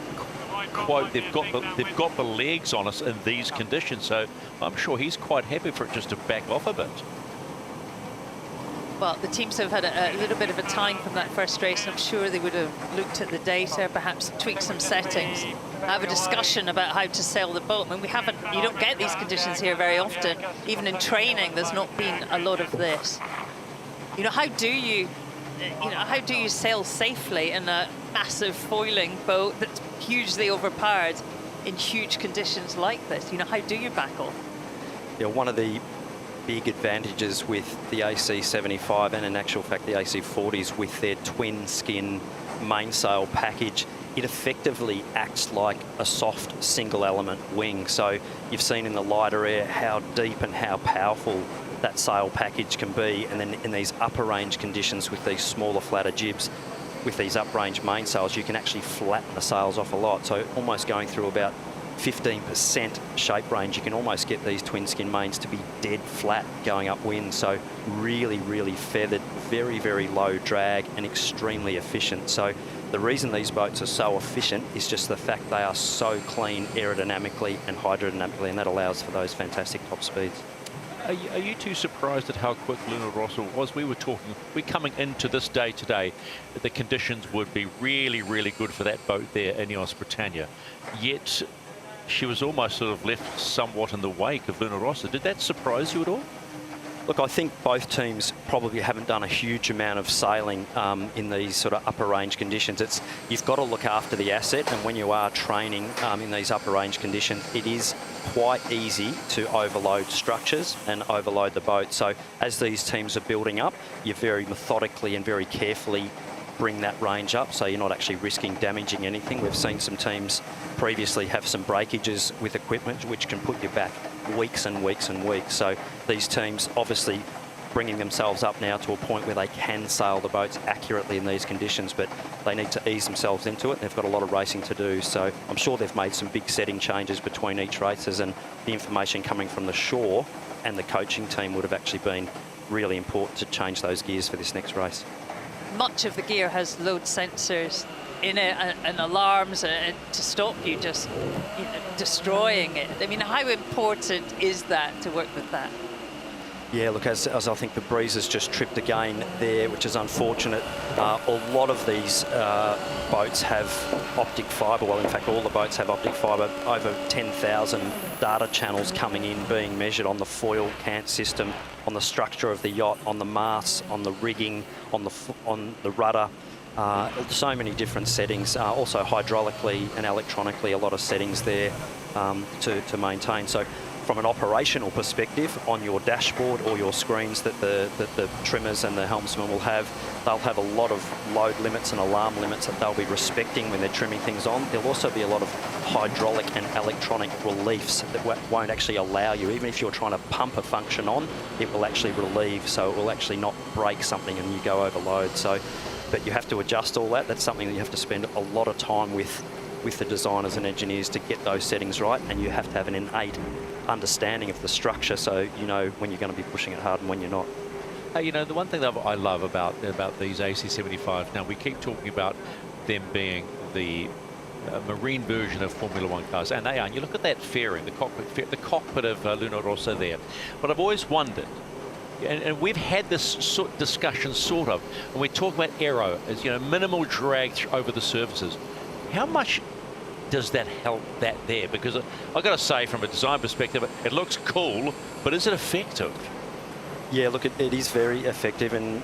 quote, they've got the legs on us in these conditions, so I'm sure he's quite happy for it just to back off a bit.
Well, the teams have had a little bit of a time from that first race. I'm sure they would have looked at the data, perhaps tweaked some settings, have a discussion about how to sail the boat. I mean, you don't get these conditions here very often. Even in training, there's not been a lot of this. You know, how do you sail safely in a massive foiling boat that's hugely overpowered in huge conditions like this? You know, how do you back off?
Yeah, one of the big advantages with the AC75 and in actual fact the AC40s with their twin skin mainsail package, it effectively acts like a soft single element wing. So you've seen in the lighter air how deep and how powerful that sail package can be, and then in these upper range conditions with these smaller flatter jibs with these up range mainsails, you can actually flatten the sails off a lot. So almost going through about 15% shape range, you can almost get these twin skin mains to be dead flat going upwind. So really feathered, very low drag and extremely efficient. So the reason these boats are so efficient is just the fact they are so clean aerodynamically and hydrodynamically, and that allows for those fantastic top speeds.
Are you too surprised at how quick Luna Rossa was? We're coming into this day today, that the conditions would be really good for that boat there, Ineos Britannia. Yet she was almost sort of left somewhat in the wake of Luna Rossa. Did that surprise you at all?
Look, I think both teams probably haven't done a huge amount of sailing in these sort of upper range conditions. You've got to look after the asset, and when you are training in these upper range conditions, it is quite easy to overload structures and overload the boat. So as these teams are building up, you very methodically and very carefully bring that range up, so you're not actually risking damaging anything. We've seen some teams previously have some breakages with equipment which can put you back weeks and weeks. So these teams obviously bringing themselves up now to a point where they can sail the boats accurately in these conditions, but they need to ease themselves into it. They've got a lot of racing to do, so I'm sure they've made some big setting changes between each races, and the information coming from the shore and the coaching team would have actually been really important to change those gears for this next race.
Much of the gear has load sensors in it and alarms to stop you just destroying it. I mean, how important is that to work with that?
Yeah, look, as I think the breeze has just tripped again there, which is unfortunate. A lot of these boats have optic fibre. Well, in fact, all the boats have optic fibre. Over 10,000 data channels coming in, being measured on the foil cant system, on the structure of the yacht, on the masts, on the rigging, on the rudder. So many different settings. Also hydraulically and electronically, a lot of settings there to maintain. So from an operational perspective, on your dashboard or your screens that the trimmers and the helmsmen will have, they'll have a lot of load limits and alarm limits that they'll be respecting when they're trimming things on. There'll also be a lot of hydraulic and electronic reliefs that won't actually allow you, even if you're trying to pump a function on, it will actually relieve, so it will actually not break something and you go over load. So, but you have to adjust all that. That's something that you have to spend a lot of time with the designers and engineers to get those settings right, and you have to have an innate understanding of the structure, so you know when you're going to be pushing it hard and when you're not.
Hey, you know, the one thing that I love about these AC75, now we keep talking about them being the marine version of Formula One cars, and they are. And you look at that fairing, the cockpit of Luna Rossa there. But I've always wondered, and we've had this discussion sort of, when we talk about aero, as you know, minimal drag over the surfaces. How much does that help that there? Because I've got to say, from a design perspective, it looks cool, but is it effective?
Yeah, look, it is very effective, and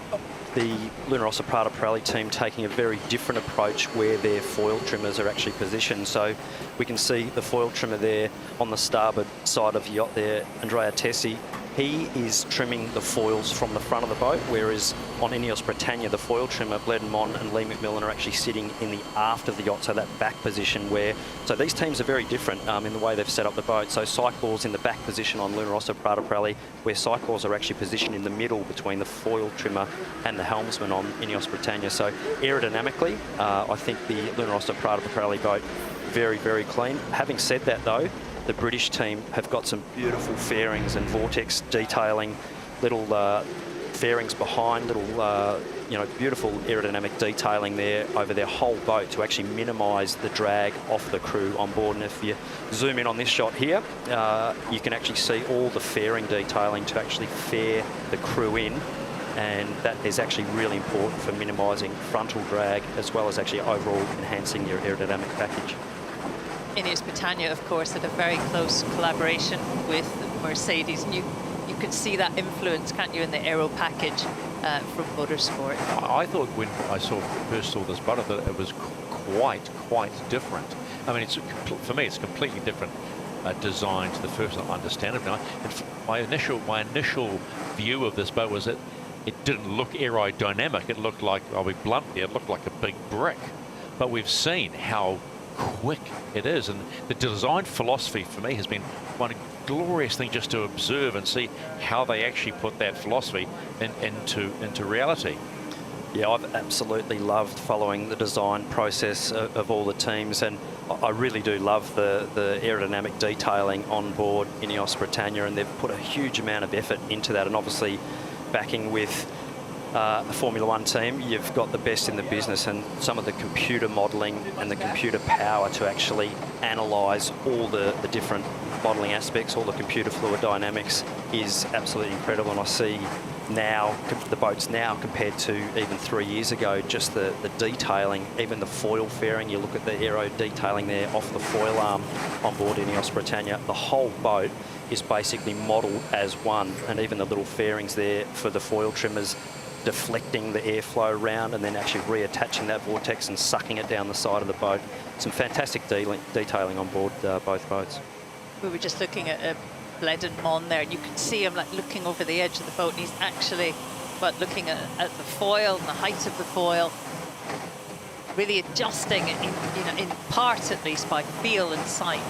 the Luna Rossa Prada Pirelli team taking a very different approach where their foil trimmers are actually positioned. So we can see the foil trimmer there on the starboard side of the yacht there, Andrea Tessi. He is trimming the foils from the front of the boat, whereas on Ineos Britannia, the foil trimmer, Bled Mon and Lee McMillan, are actually sitting in the aft of the yacht, so that back position where... So these teams are very different in the way they've set up the boat. So Cyclor's in the back position on Luna Rossa Prada Pirelli, where Cyclor's are actually positioned in the middle between the foil trimmer and the helmsman on Ineos Britannia. So aerodynamically, I think the Luna Rossa Prada Pirelli boat, very, very clean. Having said that, though, the British team have got some beautiful fairings and vortex detailing, little fairings behind, little you know, beautiful aerodynamic detailing there over their whole boat to actually minimise the drag off the crew on board. And if you zoom in on this shot here, you can actually see all the fairing detailing to actually fair the crew in, and that is actually really important for minimising frontal drag as well as actually overall enhancing your aerodynamic package.
Ineos Britannia, of course, had a very close collaboration with Mercedes, and you could see that influence, can't you, in the aero package from Motorsport.
I thought when I first saw this boat that it was quite different. I mean, for me, it's completely different design to the first I understand it now. My initial view of this boat was that it didn't look aerodynamic. It looked like, I'll be blunt here, it looked like a big brick. But we've seen how quick it is, and the design philosophy for me has been one glorious thing just to observe and see how they actually put that philosophy into reality.
Yeah, I've absolutely loved following the design process of all the teams, and I really do love the aerodynamic detailing on board Ineos Britannia, and they've put a huge amount of effort into that, and obviously backing with a Formula One team, you've got the best in the business, and some of the computer modelling and the computer power to actually analyse all the different modelling aspects, all the computer fluid dynamics is absolutely incredible. And I see now, the boats now compared to even 3 years ago, just the detailing, even the foil fairing, you look at the aero detailing there off the foil arm on board Ineos Britannia, the whole boat is basically modelled as one, and even the little fairings there for the foil trimmers deflecting the airflow around and then actually reattaching that vortex and sucking it down the side of the boat. Some fantastic detailing on board both boats.
We were just looking at Bled Mon there, and you could see him like looking over the edge of the boat, and he's actually looking at the foil and the height of the foil, really adjusting it in part at least by feel and sight.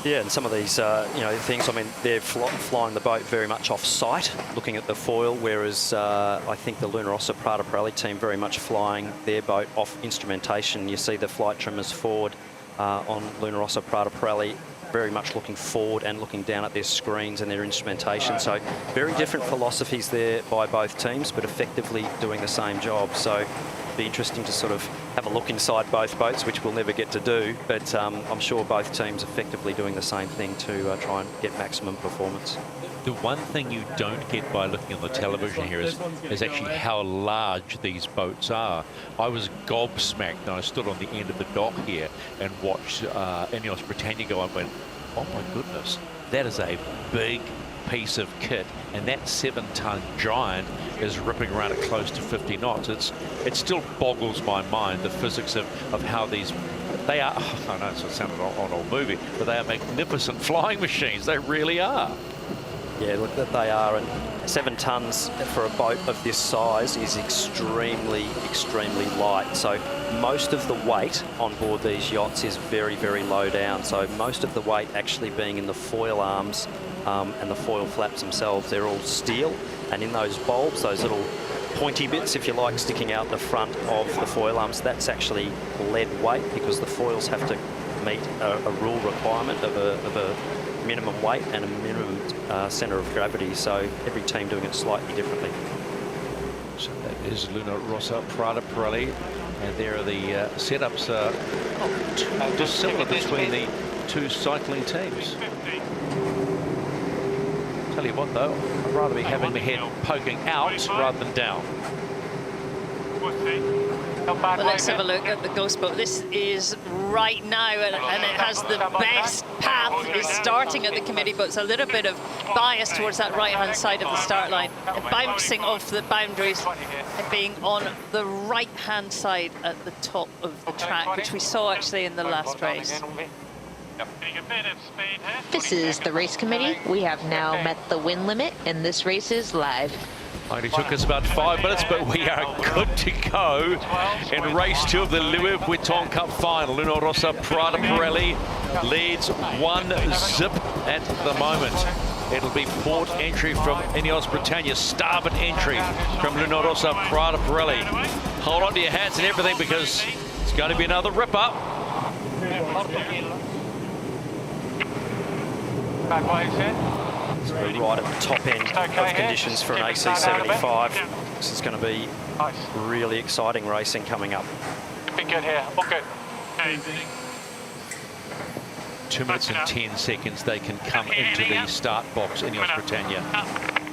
Yeah, and some of these, you know, things, I mean, they're flying the boat very much off-site, looking at the foil, whereas I think the Luna Rossa Prada Pirelli team very much flying their boat off instrumentation. You see the flight trimmers forward on Luna Rossa Prada Pirelli, very much looking forward and looking down at their screens and their instrumentation. So very different philosophies there by both teams, but effectively doing the same job. So it'll be interesting to sort of have a look inside both boats, which we'll never get to do, but I'm sure both teams effectively doing the same thing to try and get maximum performance.
The one thing you don't get by looking on the television here is actually how large these boats are. I was gobsmacked and I stood on the end of the dock here and watched Emirates Britannia go up and went, oh my goodness, that is a big piece of kit, and that 7-ton giant is ripping around at close to 50 knots. It still boggles my mind, the physics of how they are, I know it sounded on an old movie, but they are magnificent flying machines. They really are.
Yeah, look, that they are, and 7 tons for a boat of this size is extremely, extremely light. So most of the weight on board these yachts is very, very low down. So most of the weight actually being in the foil arms and the foil flaps themselves. They're all steel, and in those bulbs, those little pointy bits, if you like, sticking out the front of the foil arms, that's actually lead weight, because the foils have to meet a rule requirement of a minimum weight and a minimum centre of gravity, so every team doing it slightly differently.
So that is Luna Rossa Prada Pirelli, and there are the setups not dissimilar between the two cycling teams. Tell you what though, I'd rather be having the head poking out rather than down.
Well, let's have a look at the Ghost boat. This is right now, and it has the best path. It's starting at the committee, but it's a little bit of bias towards that right-hand side of the start line, and bouncing off the boundaries and being on the right-hand side at the top of the track, which we saw actually in the last race.
This is the race committee. We have now met the wind limit, and this race is live.
Only took us about 5 minutes, but we are good to go in race 2 of the Louis Vuitton Cup final. Luna Rossa Prada Pirelli leads 1 zip at the moment. It'll be port entry from Emirates Britannia, starboard entry from Luna Rossa Prada Pirelli. Hold on to your hats and everything, because it's going to be another rip-up.
Back waves here. So we're right at the top end of conditions for an AC75. This is going to be really exciting racing coming up.
Been good here. All good.
2 minutes and 10 seconds they can come into the start box in Emirates Britannia.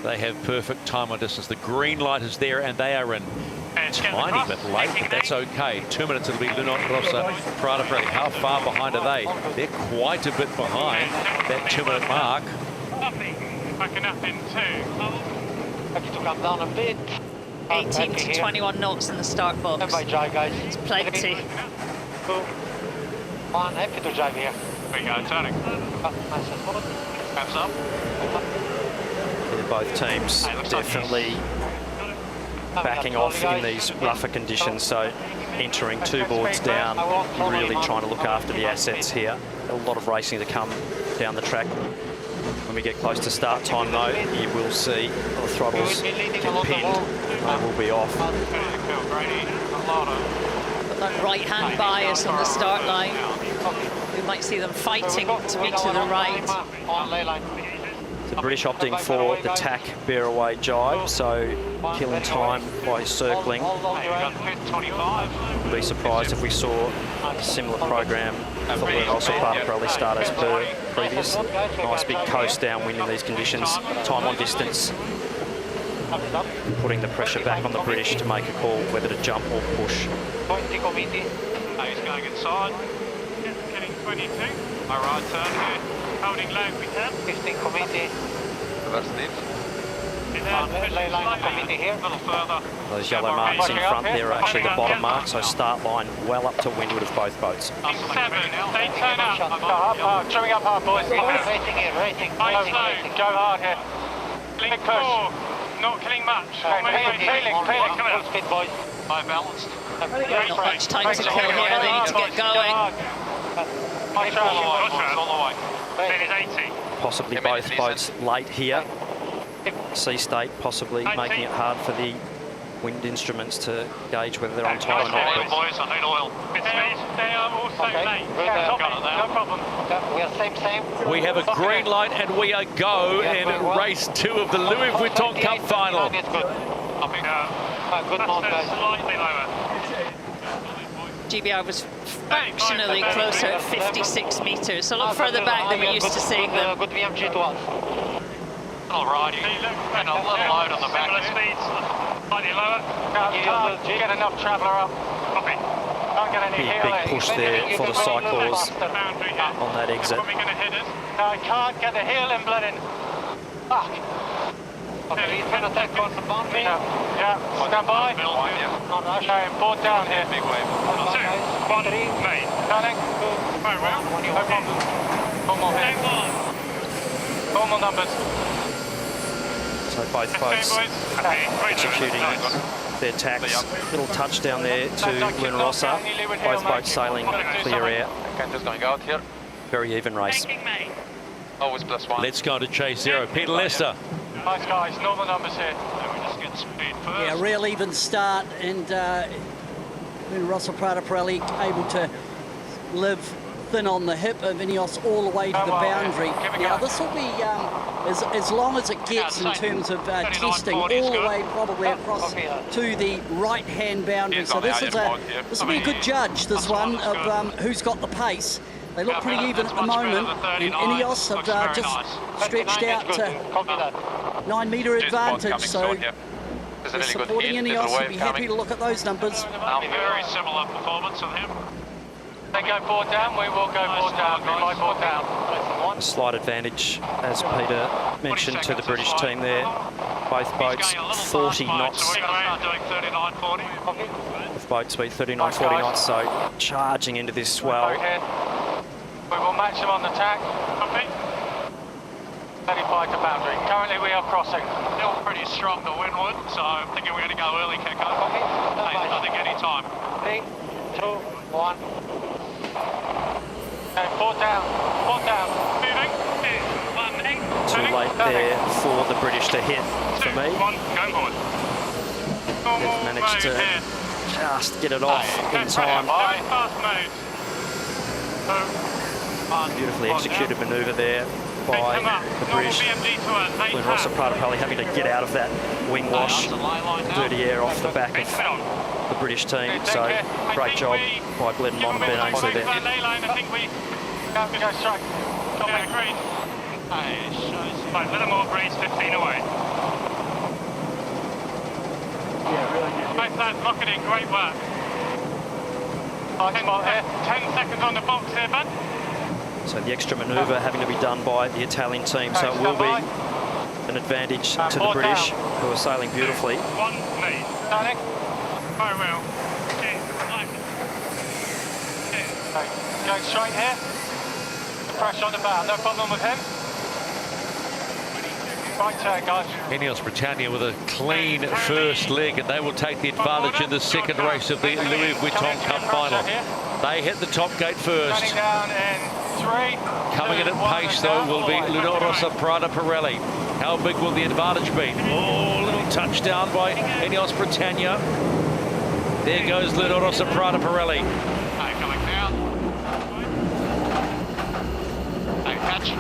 They have perfect time on distance. The green light is there, and they are in tiny bit late, but that's okay. 2 minutes, it'll be Luna Rossa Prada Pirelli. How far behind are they? They're quite a bit behind that 2 minute mark.
Backing up in 2.
Have to come down a bit.
18 to 21 knots in the start box. It's plenty.
2, 1, happy to drive here.
There we go, turning. Perhaps up.
Yeah, both teams definitely backing off in these rougher conditions, so entering 2 boards down, really trying to look after the assets here. A lot of racing to come down the track. When we get close to start time though, you will see the throttles get pinned. They will be off.
But that right-hand bias on the start line, we might see them fighting to be to the right.
The British opting for the tack bear away jibe, so killing time by circling. Wouldn't be surprised if we saw a similar program for the also Prada Pirelli start as per previous. Nice big coast downwind in these conditions. Time on distance, putting the pressure back on the British to make a call whether to jump or push.
He's going inside. Getting 22. My right turn here. Holding low if we can.
15 committee.
Reverse
ley line committee here.
A little further.
Those yellow marks in front there are actually the bottom marks, so start line well up to windward of both boats.
7. They turn up. Trimming up hard, boys.
Racing here, racing.
Go hard here. Big push. Not killing much. Feeling. Come on.
Speed, boys.
High balanced.
Not much time to kill here, they need to get going.
All the way. It is 80.
Possibly both boats late here. Sea state possibly making it hard for the wind instruments to gauge whether they're on time or not.
Oil, boys, I need oil. They are also late. No problem.
We are same.
We have a green light and we are go in race 2 of the Louis Vuitton Cup final.
It's good. Good mount, guys.
Slightly lower.
GBR was fractionally closer at 56 metres, a lot further back than we're used to seeing them.
Good VMG to us.
Alrighty. And a little load on the back.
Similar speeds, slightly lower.
Can't get enough traveller up.
Copy.
Can't get any
Big push there for the cyclors on that exit.
Probably going to hit us.
No, I can't get the heel in blooding. Fuck.
Okay, he's going to take on the bond.
Yeah, stand by. Okay, board down here.
Big wave.
2, 1, mate.
Turning.
Right, well.
One more here. Four more numbers.
So both boats executing their tacks. Little touchdown there to Luna Rossa. Both boats sailing clear air.
Canter's going out here.
Very even race.
Always +1.
Let's go to chase zero. Peter Lester.
Nice guys, normal numbers here.
We just get speed first.
Yeah, real even start, and Russell Prada Pirelli able to live thin on the hip of Ineos all the way to the boundary. Now this will be as long as it gets in terms of testing, all the way probably across to the right-hand boundary. So this will be a good judge, this one, of who's got the pace. They look pretty even at the moment, and Ineos have just stretched out to 9 metre advantage, so the supporting Ineos will be happy to look at those numbers.
Very similar performance of him.
They go board down, we will go board down, by board down.
A slight advantage, as Peter mentioned, to the British team there. Both boats 40 knots. With boat speed 39, 40 knots, so charging into this swell.
We will match them on the tack. 35 to boundary. Currently we are crossing.
Still pretty strong to windward, so I'm thinking we're going to go early kick-off. I think any time.
3, 2, 1. Okay, board down. Board down.
Moving. 2, 1, 8.
Too late there for the British to hit, for me.
1, go forward.
They've managed to just get it off in time.
Very fast mode.
Beautifully executed manoeuvre there by the British. When Rossa Prada Pirelli having to get out of that wing wash, dirty air off the back of the British team. So great job by Glenmont and Ben Ainsley there.
Go straight.
Great. Right, a little more breeze, 15 away. Both lads locking in, great work. 10 seconds on the box here, bud.
So the extra manoeuvre having to be done by the Italian team, so it will be an advantage to the British, who are sailing beautifully.
1 knee. Turning. Very well.
Going straight here. Pressure on the bow, no problem with him. Right turn, guys.
Ineos Britannia with a clean first leg, and they will take the advantage in the second race of the Louis Vuitton Cup final. They hit the top gate first. Coming in at pace, though, will be Luna Rossa Prada Pirelli. How big will the advantage be? Oh, little touchdown by Ineos Britannia. There goes Luna Rossa Prada Pirelli.
Coming down. Catch.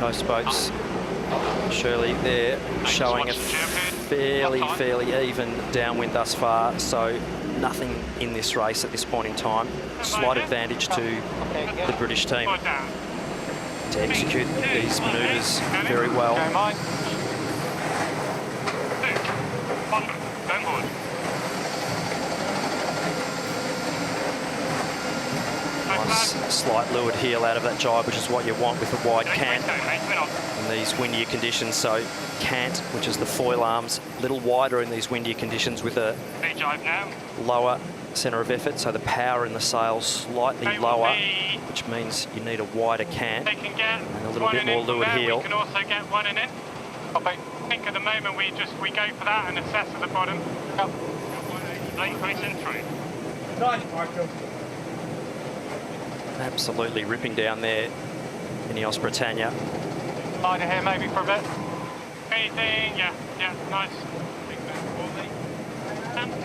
Most boats, surely they're showing a fairly even downwind thus far, so nothing in this race at this point in time. Slight advantage to the British team to execute these manoeuvres very well. Nice slight leeward heel out of that jibe, which is what you want with a wide cant in these windier conditions. So cant, which is the foil arms, a little wider in these windier conditions with a lower centre of effort. So the power in the sails slightly lower, which means you need a wider cant and a little bit more leeward heel.
We can also get one in. I think at the moment we go for that and assess at the bottom. Late race in 3.
Nice, Michael.
Absolutely ripping down there, Ineos Britannia.
Lighter here maybe for a bit.
Anything, yeah, nice.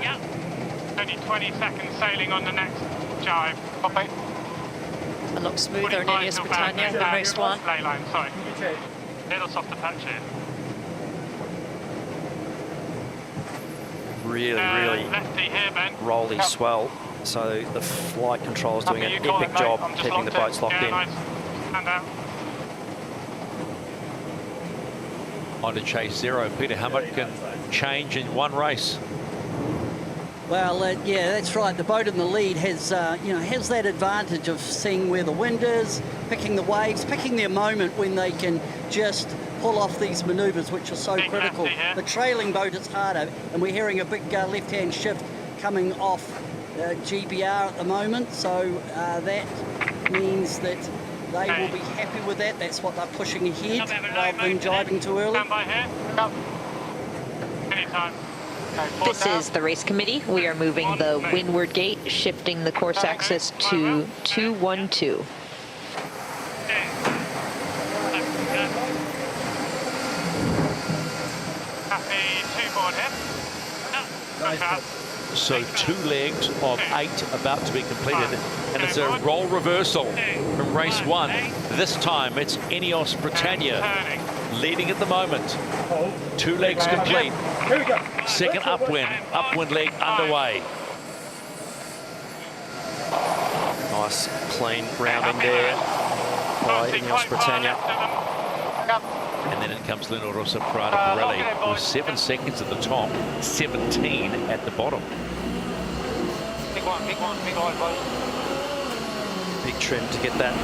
Yeah. Only 20 seconds sailing on the next jibe.
Copy.
A lot smoother in Ineos Britannia than race 1.
Lay line, sorry. Little softer patch here.
Really
lefty here, Ben.
rolly swell. So the flight control is doing an epic job keeping the boats locked in.
On to chase zero. Peter Hammett can change in one race.
Well, yeah, that's right. The boat in the lead has, has that advantage of seeing where the wind is, picking the waves, picking their moment when they can just pull off these manoeuvres, which are so critical. The trailing boat is harder, and we're hearing a big left-hand shift coming off GBR at the moment, so that means that they will be happy with that. That's what they're pushing ahead rather than jibing too early.
This is the race committee. We are moving the windward gate, shifting the course axis to 212.
So 2 legs of 8 about to be completed, and it's a role reversal from race 1. This time it's Ineos Britannia leading at the moment. 2 legs complete. Second upwind leg underway.
Nice clean rounding there by Ineos Britannia.
And then it comes Lino Rossa Prada Pirelli with 7 seconds at the top, 17 at the bottom.
Big trim to get that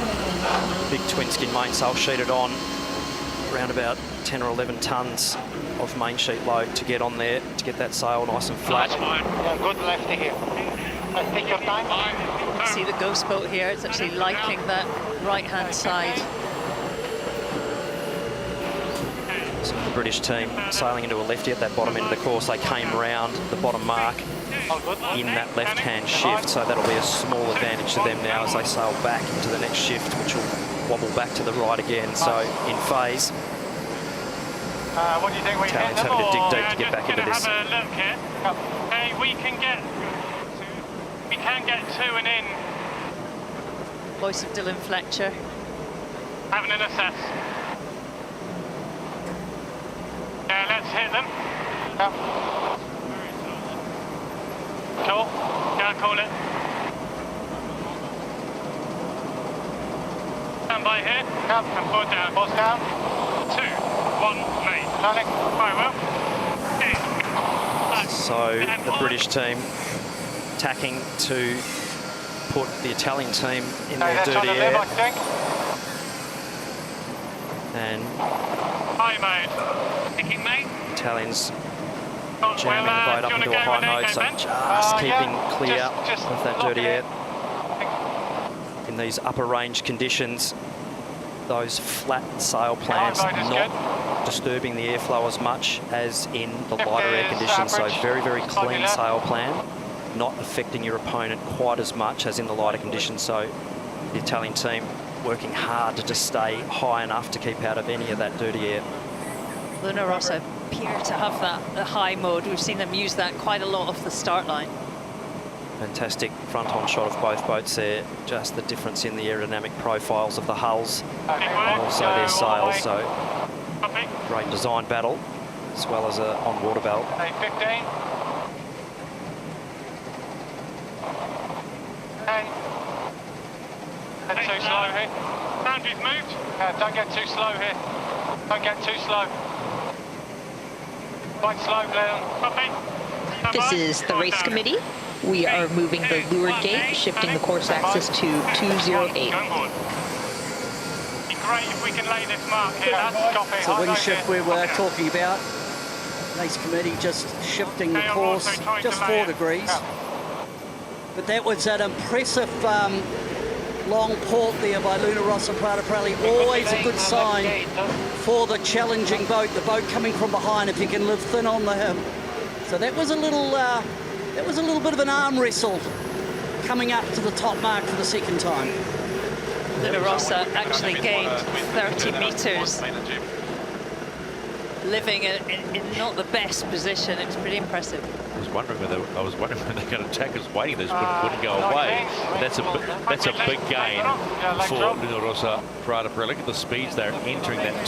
big twin skin mainsail sheeted on. Around about 10 or 11 tonnes of main sheet load to get on there, to get that sail nice and flat.
Yeah, good left here. Take your time.
See the ghost boat here, it's actually liking that right-hand side.
So the British team sailing into a lefty at that bottom end of the course. They came round the bottom mark in that left-hand shift, so that'll be a small advantage to them now as they sail back into the next shift, which will wobble back to the right again. So in phase,
What do you think?
Italians having to dig deep to get back into this.
Have a look here. Hey, we can get 2 and in.
Voice of Dylan Fletcher.
Having an assess. Yeah, let's hit them. Cool. Yeah, call it. Stand by here. And put down. Pause down. 2, 1, mate. Landing. Very well.
So the British team tacking to put the Italian team in their dirty air. And
high mode. Picking mate.
Italians jamming the boat up into a high mode, so just keeping clear of that dirty air. In these upper range conditions, those flat sail plans not disturbing the airflow as much as in the lighter air conditions, so very, very clean sail plan, not affecting your opponent quite as much as in the lighter conditions. So the Italian team working hard to just stay high enough to keep out of any of that dirty air.
Luna Rossa appear to have the high mode. We've seen them use that quite a lot off the start line.
Fantastic front-on shot of both boats there. Just the difference in the aerodynamic profiles of the hulls and also their sails. So great design battle as well as a on-water battle.
15. And too slow here. Boundaries moved. Don't get too slow here. Don't get too slow. Quite slow, Leon. Copy.
This is the race committee. We are moving the leeward gate, shifting the course axis to 208.
Be great if we can lay this mark here. Copy.
So wind shift we were talking about. Race committee just shifting the course just 4 degrees. But that was an impressive long port there by Luna Rossa Prada Pirelli. Always a good sign for the challenging boat. The boat coming from behind if you can live thin on the hip. So that was a little bit of an arm wrestle coming up to the top mark for the second time.
Luna Rossa actually gained 30 metres, living in not the best position. It's pretty impressive.
I was wondering when they got attackers waiting, they just wouldn't go away. But that's a big gain for Luna Rossa Prada Pirelli. Look at the speeds they're entering that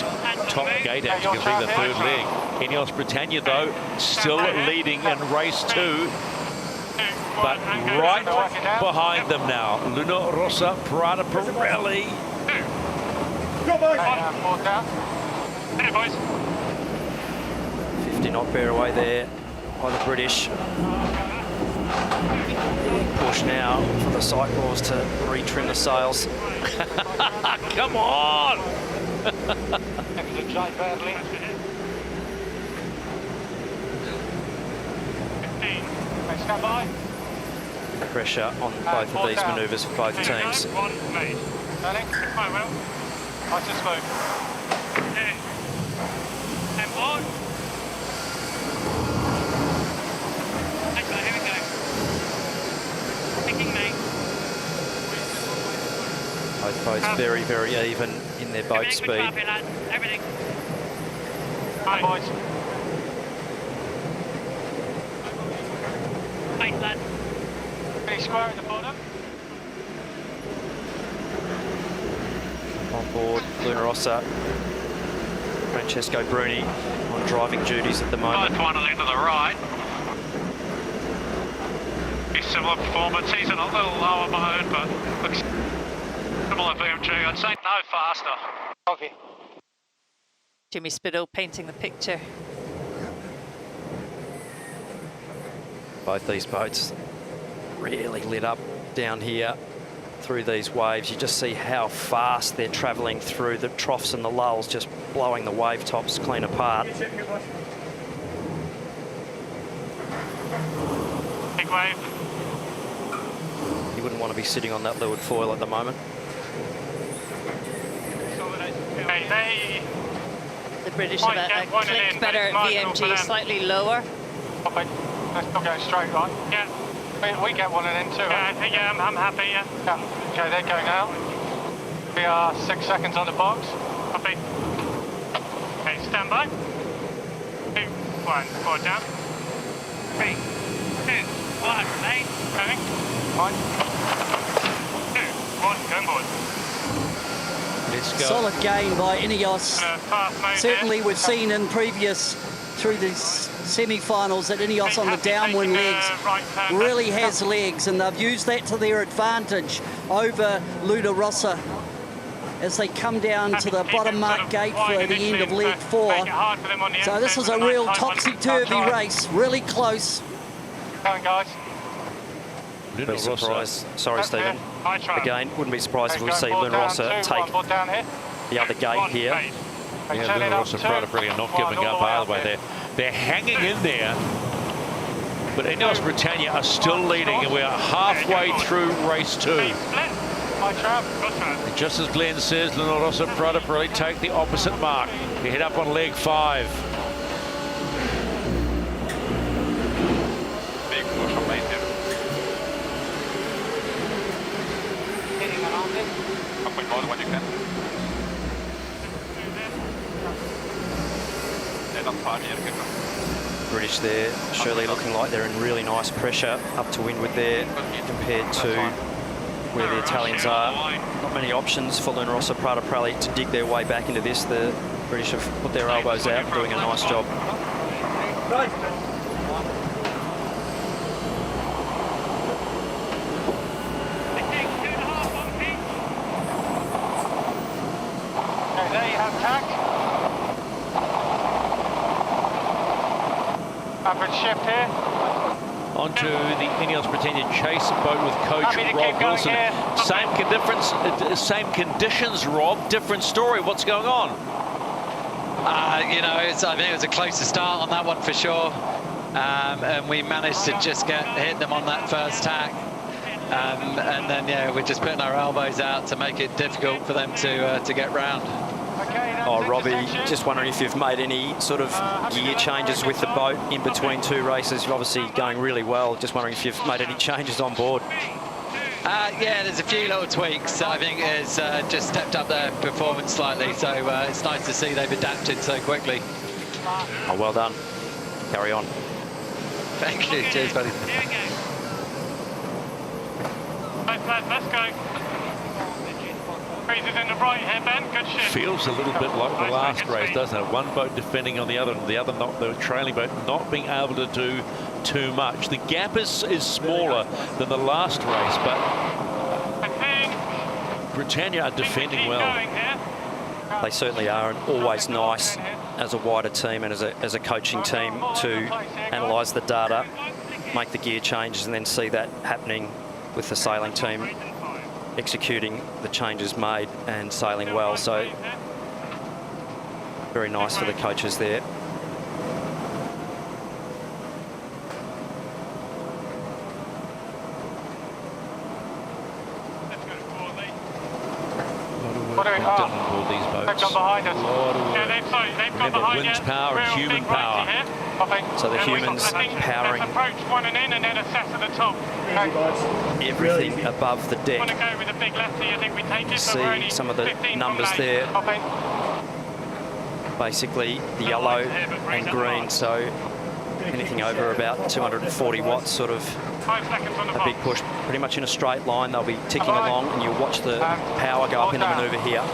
top gate out. You can see the third leg. Ineos Britannia though still leading in race 2. but right behind them now, Luna Rossa Prada Pirelli.
50 knot bear away there by the British. Push now for the cyclaws to retrim the sails.
Come on!
Pressure on both of these manoeuvres for both teams. Both boats very, very even in their boat speed.
Hi, boys. Thanks, lad. Pretty square at the bottom.
On board, Luna Rossa. Francesco Bruni on driving duties at the moment.
Both one a length to the right. He's similar performance. He's in a little lower mode, but looks similar VMG. I'd say no faster.
Okay.
Jimmy Spittle painting the picture.
Both these boats really lit up down here through these waves. You just see how fast they're travelling through the troughs and the lulls, just blowing the wave tops clean apart.
Big wave.
You wouldn't want to be sitting on that leeward foil at the moment.
Hey,
The British have a click better VMG, slightly lower.
let's not go straight, right? Yeah. We get one and then two. Yeah, I'm happy, yeah. Okay, they're going out. We are 6 seconds on the box. Copy. Okay, stand by. 2, 1, forward down. 3, 2, 1, remain. Going. 1, 2, 1, going board.
Solid gain by Ineos. Certainly we've seen in previous, through the semi-finals, that Ineos on the downwind legs really has legs, and they've used that to their advantage over Luna Rossa as they come down to the bottom mark gate for the end of leg 4. So this is a real topsy-turvy race, really close.
Going, guys.
Be surprised. Sorry, Stephen. Again, wouldn't be surprised if we see Luna Rossa take the other gate here.
Yeah, Luna Rossa Prada Pirelli are not giving up either way. They're hanging in there. But Ineos Britannia are still leading, and we are halfway through race 2. And just as Glenn says, Luna Rossa Prada Pirelli take the opposite mark. They head up on leg 5.
Big push from main here. Hitting around it. Up and forward when you can. They're not far here,
British there, surely looking like they're in really nice pressure up to windward there compared to where the Italians are. Not many options for Luna Rossa Prada Pirelli to dig their way back into this. The British have put their elbows out, doing a nice job.
Okay, there you have tack. Average shift here.
Onto the Ineos Britannia chase boat with coach Rob Wilson. Same conditions, Rob. Different story. What's going on?
You know, I think it was a closer start on that one for sure. And we managed to just hit them on that first tack. And then, yeah, we're just putting our elbows out to make it difficult for them to get round.
Oh, Robbie, just wondering if you've made any sort of gear changes with the boat in between 2 races. You're obviously going really well. Just wondering if you've made any changes on board.
Yeah, there's a few little tweaks. I think it's just stepped up their performance slightly. So it's nice to see they've adapted so quickly.
Oh, well done. Carry on.
Thank you. Cheers, buddy.
Let's go. Freezes in the right here, Ben. Good shit.
Feels a little bit like the last race, doesn't it? One boat defending on the other, and the other not, the trailing boat not being able to do too much. The gap is smaller than the last race, but Britannia are defending well.
They certainly are, and always nice as a wider team and as a coaching team to analyse the data, make the gear changes, and then see that happening with the sailing team executing the changes made and sailing well. So very nice for the coaches there.
They've gone behind us. Yeah, they've gone behind
winds power and human power.
So the humans powering
approach one and in, and then assess at the top.
everything above the deck.
Want to go with a big lefty? I think we take it.
See some of the numbers there. Basically the yellow and green, so anything over about 240 watts, sort of a big push, pretty much in a straight line. They'll be ticking along, and you'll watch the power go up in the manoeuvre here.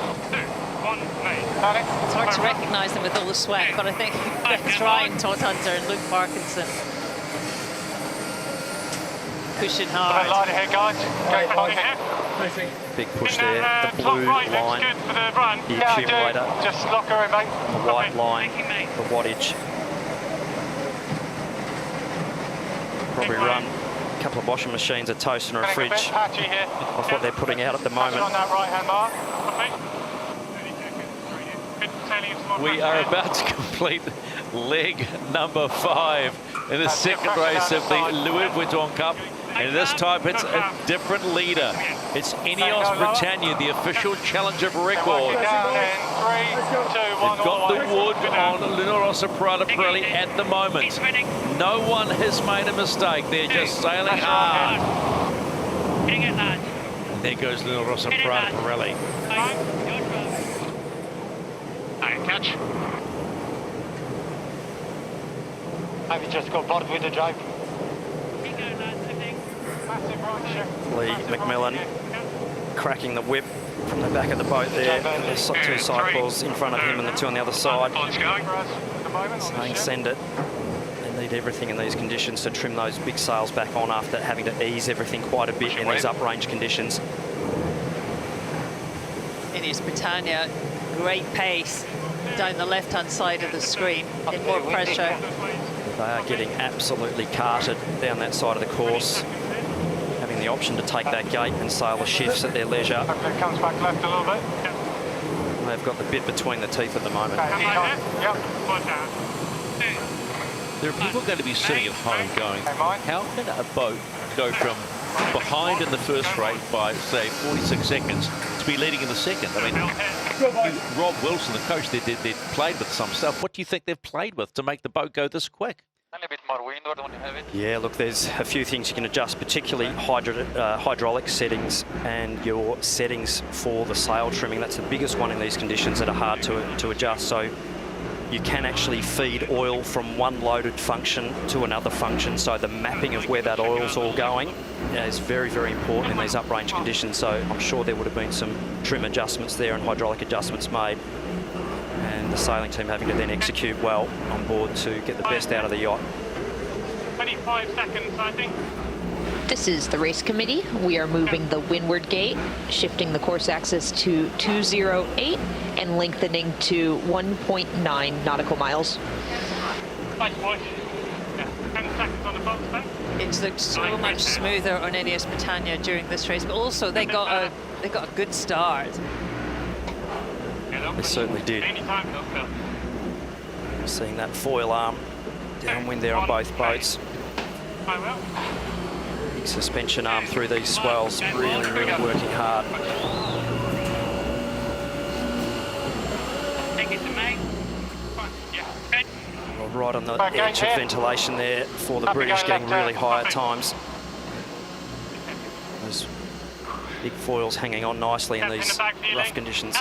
It's hard to recognise them with all the sweat, but I think Rex Ryan, Todd Hunter and Luke Parkinson pushing hard.
Light ahead, guys.
Big push there. The blue line, the accumulator,
just lock her in, mate.
The white line, the wattage. Probably run a couple of washing machines, a toaster and a fridge of what they're putting out at the moment.
On that right-hand mark.
We are about to complete leg number 5 in the second race of the Louis Vuitton Cup. And this time it's a different leader. It's Ineos Britannia, the official challenger of record. They've got the wood on Luna Rossa Prada Pirelli at the moment. No one has made a mistake. They're just sailing hard. And there goes Luna Rossa Prada Pirelli.
Catch. Have you just got bored with the drive?
Lee McMillan cracking the whip from the back of the boat there. There's 2 cycles in front of him and the 2 on the other side. Saying send it. They need everything in these conditions to trim those big sails back on after having to ease everything quite a bit in these uprange conditions.
Ineos Britannia, great pace down the left-hand side of the screen, in more pressure.
They are getting absolutely carted down that side of the course, having the option to take that gate and sail the shifts at their leisure.
Hopefully it comes back left a little bit.
They've got the bit between the teeth at the moment.
There are people going to be sitting at home going, how can a boat go from behind in the first race by, say, 46 seconds to be leading in the second? I mean, Rob Wilson, the coach, they played with some stuff. What do you think they've played with to make the boat go this quick?
A little bit more windward when you have it.
Yeah, look, there's a few things you can adjust, particularly hydraulic settings and your settings for the sail trimming. That's the biggest one in these conditions that are hard to adjust. So you can actually feed oil from one loaded function to another function. So the mapping of where that oil's all going is very, very important in these uprange conditions. So I'm sure there would have been some trim adjustments there and hydraulic adjustments made. And the sailing team having to then execute well on board to get the best out of the yacht.
25 seconds, I think.
This is the race committee. We are moving the windward gate, shifting the course axis to 208 and lengthening to 1.9 nautical miles.
Nice push. 10 seconds on the box back.
It's looked so much smoother on Ineos Britannia during this race, but also they got a good start.
They certainly did. Seeing that foil arm downwind there on both boats. Big suspension arm through these swells, really, really working hard. Well, right on the edge of ventilation there for the British, getting really high at times. Those big foils hanging on nicely in these rough conditions.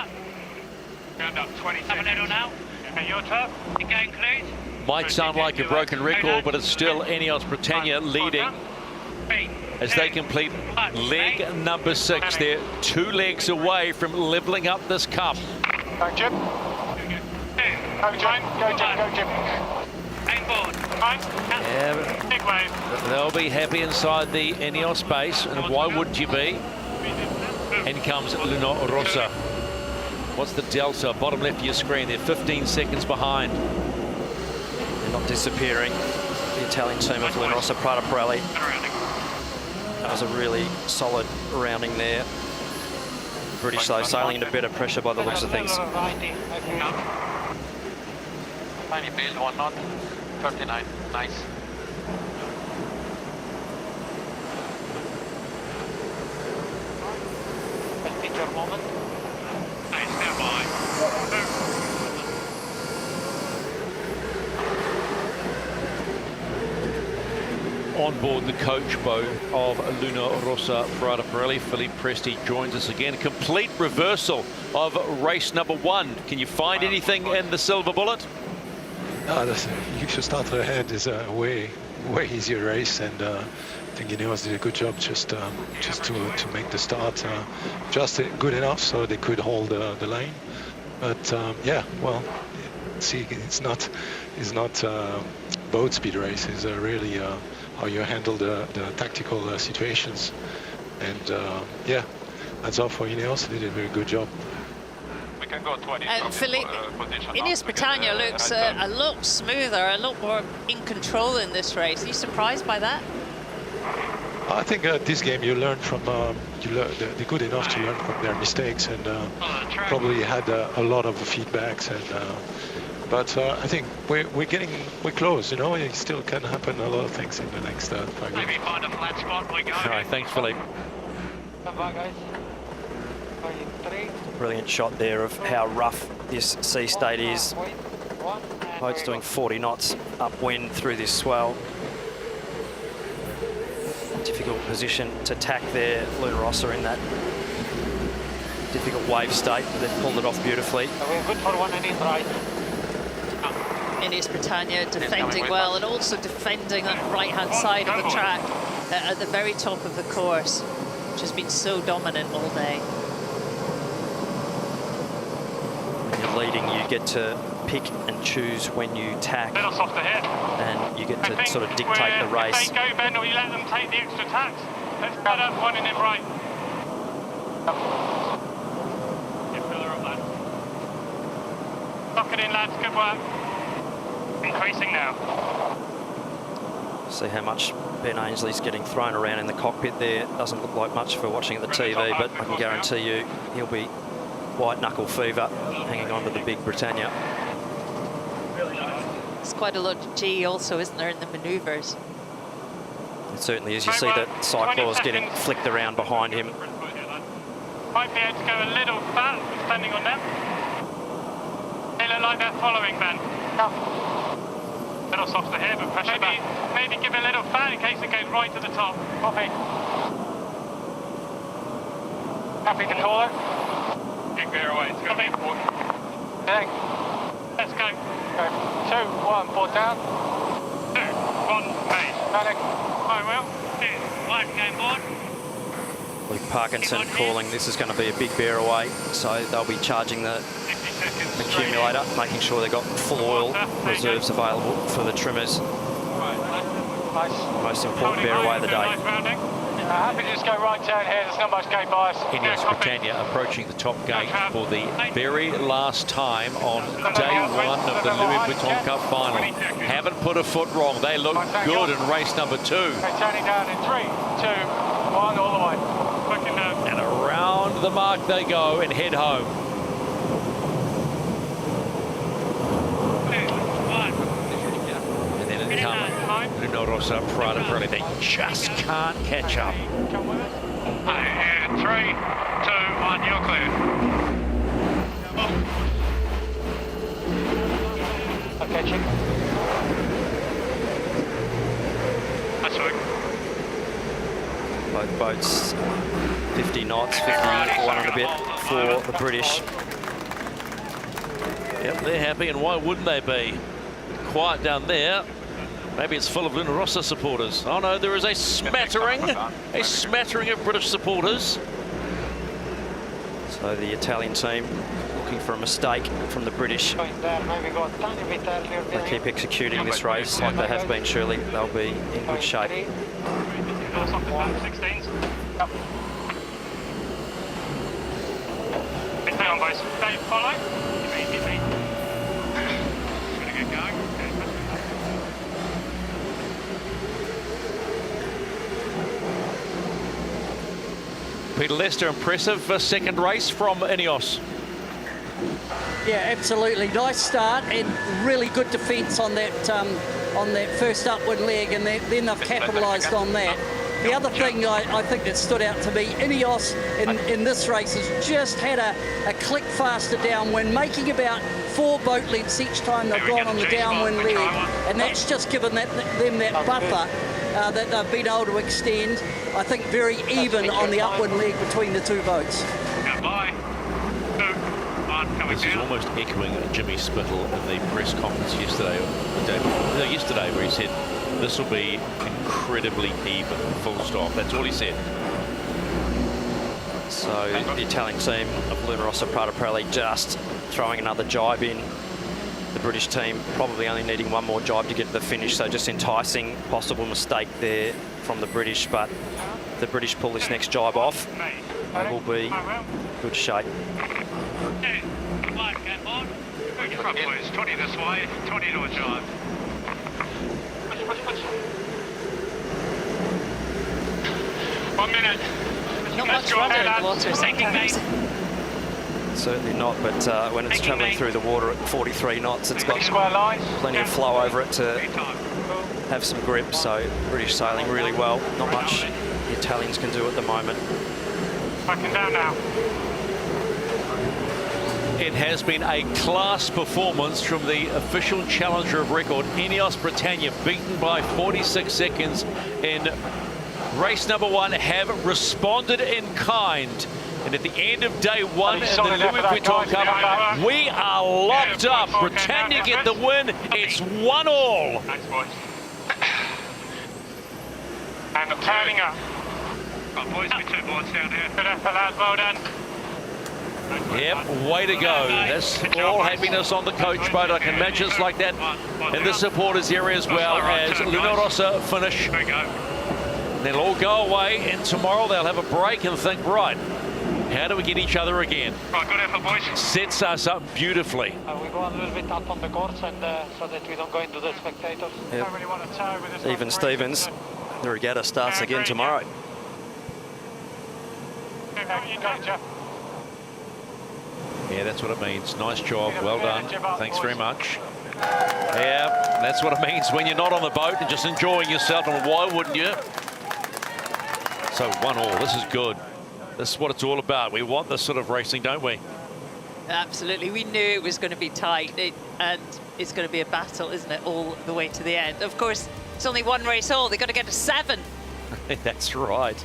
Might sound like a broken record, but it's still Ineos Britannia leading as they complete leg number 6. They're 2 legs away from levelling up this cup.
Go, Jim. Go, Jim. Go, Jim. Go, Jim. Hang board.
Yeah, but they'll be happy inside the Ineos base, and why wouldn't you be? In comes Luna Rossa. What's the delta? Bottom left of your screen. They're 15 seconds behind.
They're not disappearing. The Italian team of Luna Rossa, Prada Pirelli. That was a really solid rounding there. British though sailing into better pressure by the looks of things.
Tiny build, 1 knot, 39, nice. Picture moment. Nice, stand by.
On board the coach boat of Luna Rossa Prada Pirelli, Philippe Presti joins us again. Complete reversal of race number 1. Can you find anything in the silver bullet?
You should start ahead is a way easier race, and I think Ineos did a good job just to make the start just good enough so they could hold the lane. But yeah, well, see, it's not boat speed race. It's really how you handle the tactical situations, and yeah, that's all for Ineos. They did a very good job.
Philippe, Ineos Britannia looks a lot smoother, a lot more in control in this race. Are you surprised by that?
I think this game you learn from, they're good enough to learn from their mistakes, and probably had a lot of feedbacks. And but I think we're close. You know, it still can happen a lot of things in the next 5 minutes.
Maybe find a flat spot. We go.
All right, thanks, Philippe.
Come on, guys.
Brilliant shot there of how rough this sea state is. Boat's doing 40 knots upwind through this swell. Difficult position to tack there. Luna Rossa in that difficult wave state. They've pulled it off beautifully.
We're good for 1 and right.
Ineos Britannia defending well, and also defending that right-hand side of the track at the very top of the course, which has been so dominant all day.
Leading, you get to pick and choose when you tack, and you get to sort of dictate the race.
If they go, Ben, or you let them take the extra tacks. Let's cut up 1 in him right. Get further up, lads. Lock it in, lads. Good work. Increasing now.
See how much Ben Ainsley's getting thrown around in the cockpit there. Doesn't look like much for watching at the TV, but I can guarantee you he'll be white knuckle fever hanging on to the big Britannia.
There's quite a lot of G also, isn't there, in the manoeuvres?
It certainly is. You see that Cyclaw's getting flicked around behind him.
Might be able to go a little fat, depending on them. They look like they're following, Ben. A little softer here, but pressure back. Maybe give a little fat in case it goes right to the top. Copy. Happy to call it? Big bear away. It's going to be important. Let's go. 2, 1, 4 down. 2, 1, base. Panic. I will. 2, 1, game board.
Luke Parkinson calling this is going to be a big bear away, so they'll be charging the accumulator, making sure they've got full oil reserves available for the trimmers. Most important bear away of the day.
Happy to just go right down here, there's not much gate bias.
Ineos Britannia approaching the top gate for the very last time on day 1 of the Louis Vuitton Cup final. Haven't put a foot wrong. They look good in race number 2.
Okay, turning down in 3, 2, 1, all the way.
And around the mark they go and head home. And then it comes Luna Rossa Prada Pirelli. They just can't catch up.
3, 2, 1, you're clear. Okay, check. That's right.
Both boats 50 knots, 51 and a bit for the British.
Yep, they're happy, and why wouldn't they be? Quiet down there. Maybe it's full of Luna Rossa supporters. Oh no, there is a smattering of British supporters.
So the Italian team looking for a mistake from the British. They keep executing this race like they have been, surely they'll be in good shape.
16s. Yep. Stay on, boys. Stay, follow. Hit me. Gonna get going.
Peter Lester, impressive second race from Ineos.
Yeah, absolutely. Nice start and really good defence on that first upwind leg, and then they've capitalised on that. The other thing I think that stood out to me, Ineos in this race has just had a click faster downwind, making about 4 boat lengths each time they've gone on the downwind leg, and that's just given them that buffer that they've been able to extend. I think very even on the upwind leg between the two boats.
This is almost echoing Jimmy Spittle in the press conference yesterday, where he said this will be incredibly even, full stop. That's all he said.
So the Italian team of Lunarossa Prata Pirelli just throwing another jibe in. The British team probably only needing one more jibe to get to the finish, so just enticing possible mistake there from the British, but the British pull this next jibe off, they will be in good shape.
Front boys, 20 this way, 20 to a jibe. Push. 1 minute.
Not much rudder in the water sometimes.
Certainly not, but when it's travelling through the water at 43 knots, it's got plenty of flow over it to have some grip, so British sailing really well. Not much the Italians can do at the moment.
Backing down now.
It has been a class performance from the official challenger of record, Ineos Britannia, beaten by 46 seconds in race number 1, have responded in kind. And at the end of day 1 in the Louis Vuitton Cup, we are locked up. Britannia get the win. It's 1-all.
Thanks, boys. And turning up. Got boys with 2 boards down here. Good effort, lads. Well done.
Yep, way to go. That's all happiness on the coach boat. I can imagine it's like that in the supporters area as well, as Lunarossa finish. They'll all go away, and tomorrow they'll have a break and think, right, how do we get each other again?
Right, good effort, boys.
Sets us up beautifully.
We go a little bit up on the course, and so that we don't go into the spectators.
Yep.
Don't really want to tow with this
Even Stevens, the regatta starts again tomorrow.
Yeah, that's what it means. Nice job, well done. Thanks very much. Yeah, that's what it means when you're not on the boat and just enjoying yourself, and why wouldn't you? So 1-all, this is good. This is what it's all about. We want this sort of racing, don't we?
Absolutely. We knew it was going to be tight, and it's going to be a battle, isn't it, all the way to the end. Of course, it's only 1 race all. They've got to get to 7.
That's right.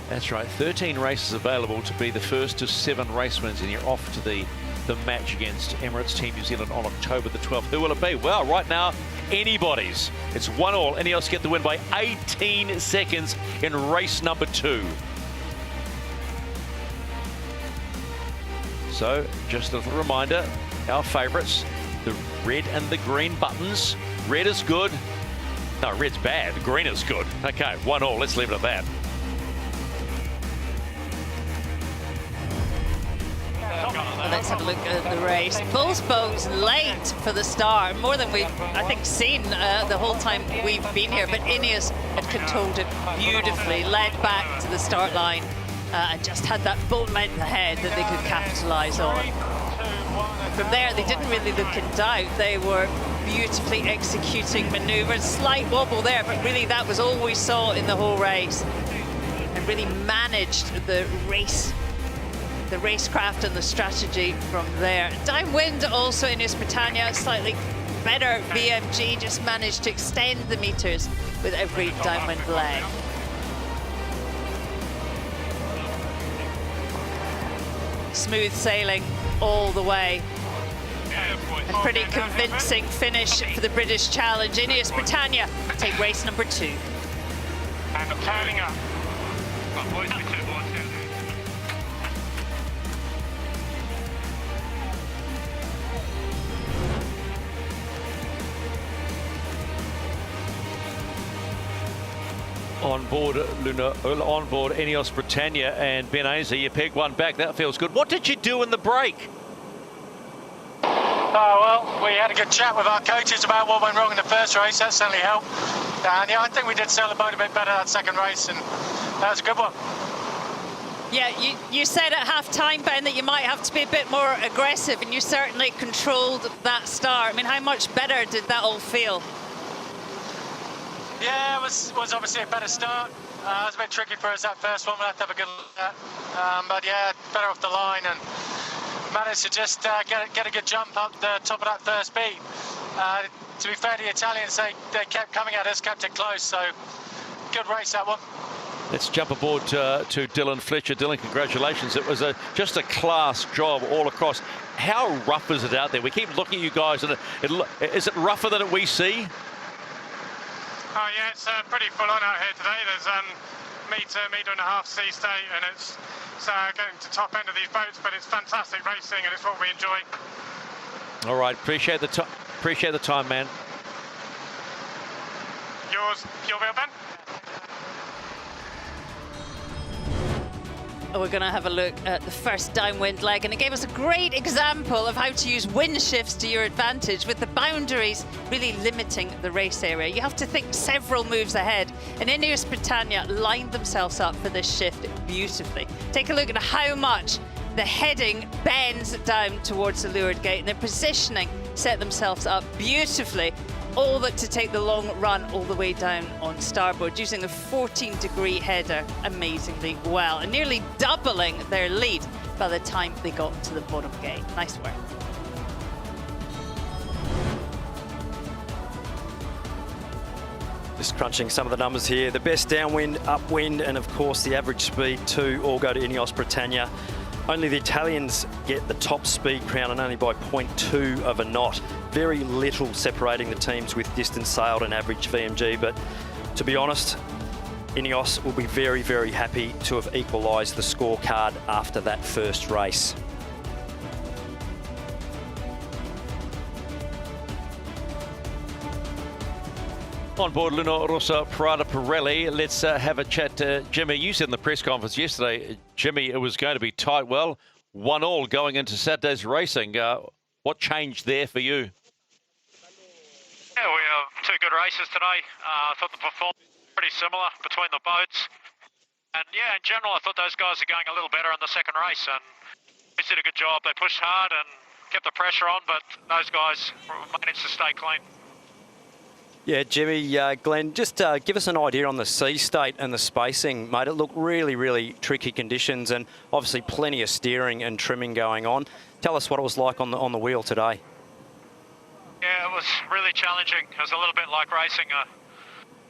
That's right. 13 races available to be the first to 7 race wins, and you're off to the match against Emirates Team New Zealand on October the 12th. Who will it be? Well, right now, anybody's. It's 1-all. Ineos get the win by 18 seconds in race number 2. So, just a little reminder, our favourites, the red and the green buttons. Red is good. No, red's bad. Green is good. Okay, 1-all. Let's leave it at that.
Well, let's have a look at the race. Both boats late for the start, more than we've, I think, seen the whole time we've been here. But Ineos had controlled it beautifully, led back to the start line, and just had that boat length ahead that they could capitalise on. From there, they didn't really look in doubt. They were beautifully executing manoeuvres. Slight wobble there, but really that was all we saw in the whole race, and really managed the racecraft and the strategy from there. Downwind also in Ineos Britannia, slightly better VMG, just managed to extend the meters with every downwind leg. Smooth sailing all the way. A pretty convincing finish for the British Challenge. Ineos Britannia take race number 2.
And turning up. Got boys with 2 boards down there.
On board Ineos Britannia and Ben Ainslie, you pegged one back. That feels good. What did you do in the break?
Well, we had a good chat with our coaches about what went wrong in the first race. That certainly helped. And yeah, I think we did sail the boat a bit better that second race, and that was a good one.
Yeah, you said at half-time, Ben, that you might have to be a bit more aggressive, and you certainly controlled that start. I mean, how much better did that all feel?
Yeah, it was obviously a better start. It was a bit tricky for us that first one. We'll have to have a good look at that. But yeah, better off the line and managed to just get a good jump up the top of that first beat. To be fair to the Italians, they kept coming at us, kept it close. So good race, that one.
Let's jump aboard to Dylan Fletcher. Dylan, congratulations. It was just a class job all across. How rough is it out there? We keep looking at you guys, and is it rougher than we see?
Oh yeah, it's pretty full on out here today. There's meter and a half sea state, and it's getting to top end of these boats, but it's fantastic racing, and it's what we enjoy.
All right, appreciate the time, man.
Your wheel, Ben?
We're going to have a look at the first downwind leg, and it gave us a great example of how to use wind shifts to your advantage, with the boundaries really limiting the race area. You have to think several moves ahead, and Ineos Britannia lined themselves up for this shift beautifully. Take a look at how much the heading bends down towards the leeward gate, and their positioning set themselves up beautifully, all that to take the long run all the way down on starboard, using a 14-degree header amazingly well, and nearly doubling their lead by the time they got to the bottom gate. Nice work.
Just crunching some of the numbers here. The best downwind, upwind, and of course the average speed too all go to Ineos Britannia. Only the Italians get the top speed crown, and only by 0.2 of a knot. Very little separating the teams with distance sailed and average VMG, but to be honest, Ineos will be very, very happy to have equalised the scorecard after that first race.
On board Luna Rossa Prada Pirelli, let's have a chat to Jimmy. You said in the press conference yesterday, Jimmy, it was going to be tight. Well, 1-1 going into Saturday's racing. What changed there for you?
Yeah, we have two good races today. I thought the performance was pretty similar between the boats. And yeah, in general, I thought those guys are going a little better in the second race, and they did a good job. They pushed hard and kept the pressure on, but those guys managed to stay clean.
Yeah, Jimmy, Glenn, just give us an idea on the sea state and the spacing, mate. It looked really, really tricky conditions, and obviously plenty of steering and trimming going on. Tell us what it was like on the wheel today.
Yeah, it was really challenging. It was a little bit like racing a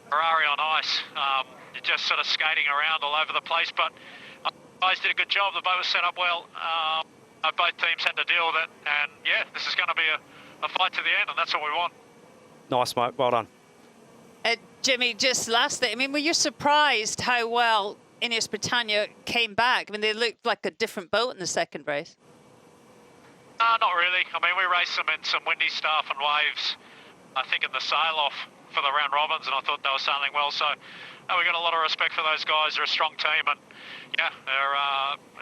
Ferrari on ice. You're just sort of skating around all over the place, but guys did a good job. The boat was set up well. Both teams had to deal with it, and yeah, this is going to be a fight to the end, and that's what we want.
Nice, mate. Well done.
Jimmy, just lastly, I mean, were you surprised how well Ineos Britannia came back? I mean, they looked like a different boat in the second race.
Not really. I mean, we raced them in some windy stuff and waves, I think in the sail-off for the round robins, and I thought they were sailing well. So we got a lot of respect for those guys. They're a strong team, and yeah,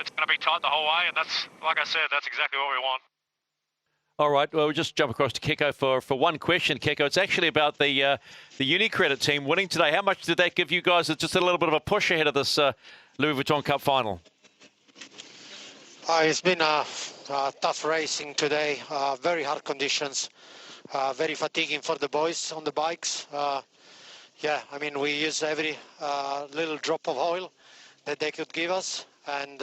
it's going to be tight the whole way, and that's, like I said, that's exactly what we want.
All right, well, we'll just jump across to Keko for one question, Keko. It's actually about the UniCredit team winning today. How much did that give you guys? It's just a little bit of a push ahead of this Louis Vuitton Cup final.
It's been a tough racing today, very hard conditions, very fatiguing for the boys on the bikes. Yeah, I mean, we use every little drop of oil that they could give us, and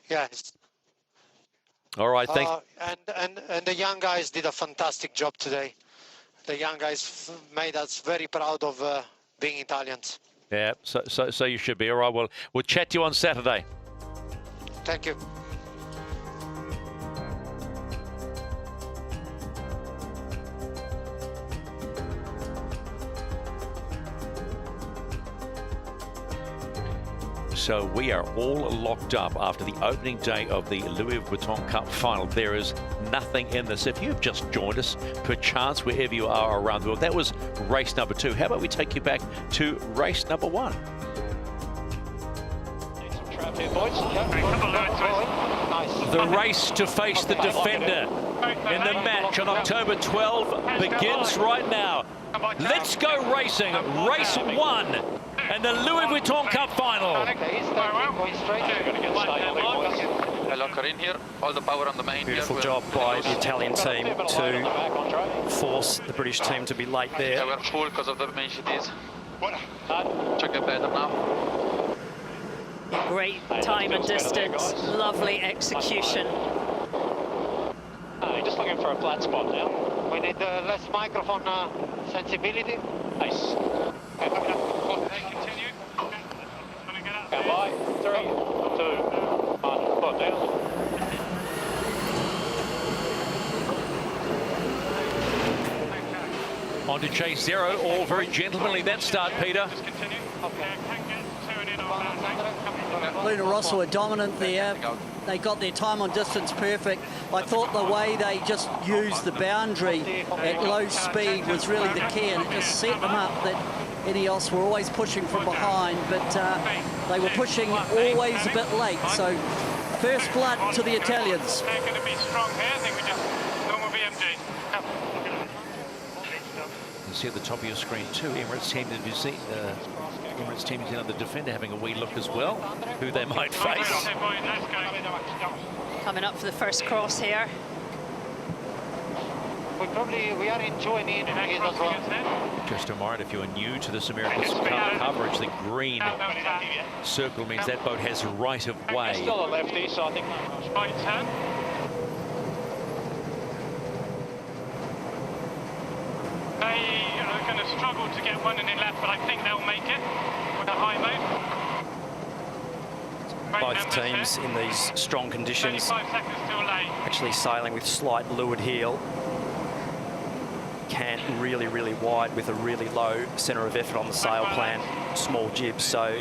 yeah.
All right, thanks.
And the young guys did a fantastic job today. The young guys made us very proud of being Italians.
Yeah, so you should be. All right, well, we'll chat to you on Saturday.
Thank you.
So we are all locked up after the opening day of the Louis Vuitton Cup final. There is nothing in this. If you've just joined us, perchance wherever you are around the world, that was race number 2. How about we take you back to race number 1? The race to face the defender in the match on October 12 begins right now. Let's go racing, race 1 and the Louis Vuitton Cup final.
I lock her in here, all the power on the main.
Beautiful job by the Italian team to force the British team to be late there.
Yeah, we're full because of the main sheets. Check the better now.
Great time and distance, lovely execution.
Just looking for a flat spot now.
We need less microphone sensibility.
Nice. Continue. Stand by. 3, 2, 1. Foot down.
On to chase 0, all very gentlemanly that start, Peter.
Luna Rosso are dominant there. They got their time on distance perfect. I thought the way they just used the boundary at low speed was really the key, and it just set them up that Ineos were always pushing from behind, but they were pushing always a bit late. So first blood to the Italians.
They're going to be strong here. I think we just normal BMG.
You see at the top of your screen too, Emirates Team New Zealand. Emirates Team New Zealand, the defender, having a wee look as well, who they might face.
Coming up for the first cross here.
We are enjoying it as well.
Just a reminder, if you're new to this Emirates Cup coverage, the green circle means that boat has right of way.
Still a lefty, so I think
Right turn. They are going to struggle to get one in the left, but I think they'll make it with a high mode.
Both teams in these strong conditions
35 seconds too late.
actually sailing with slight leeward heel. Cant really, really wide with a really low centre of effort on the sail plan. Small jib, so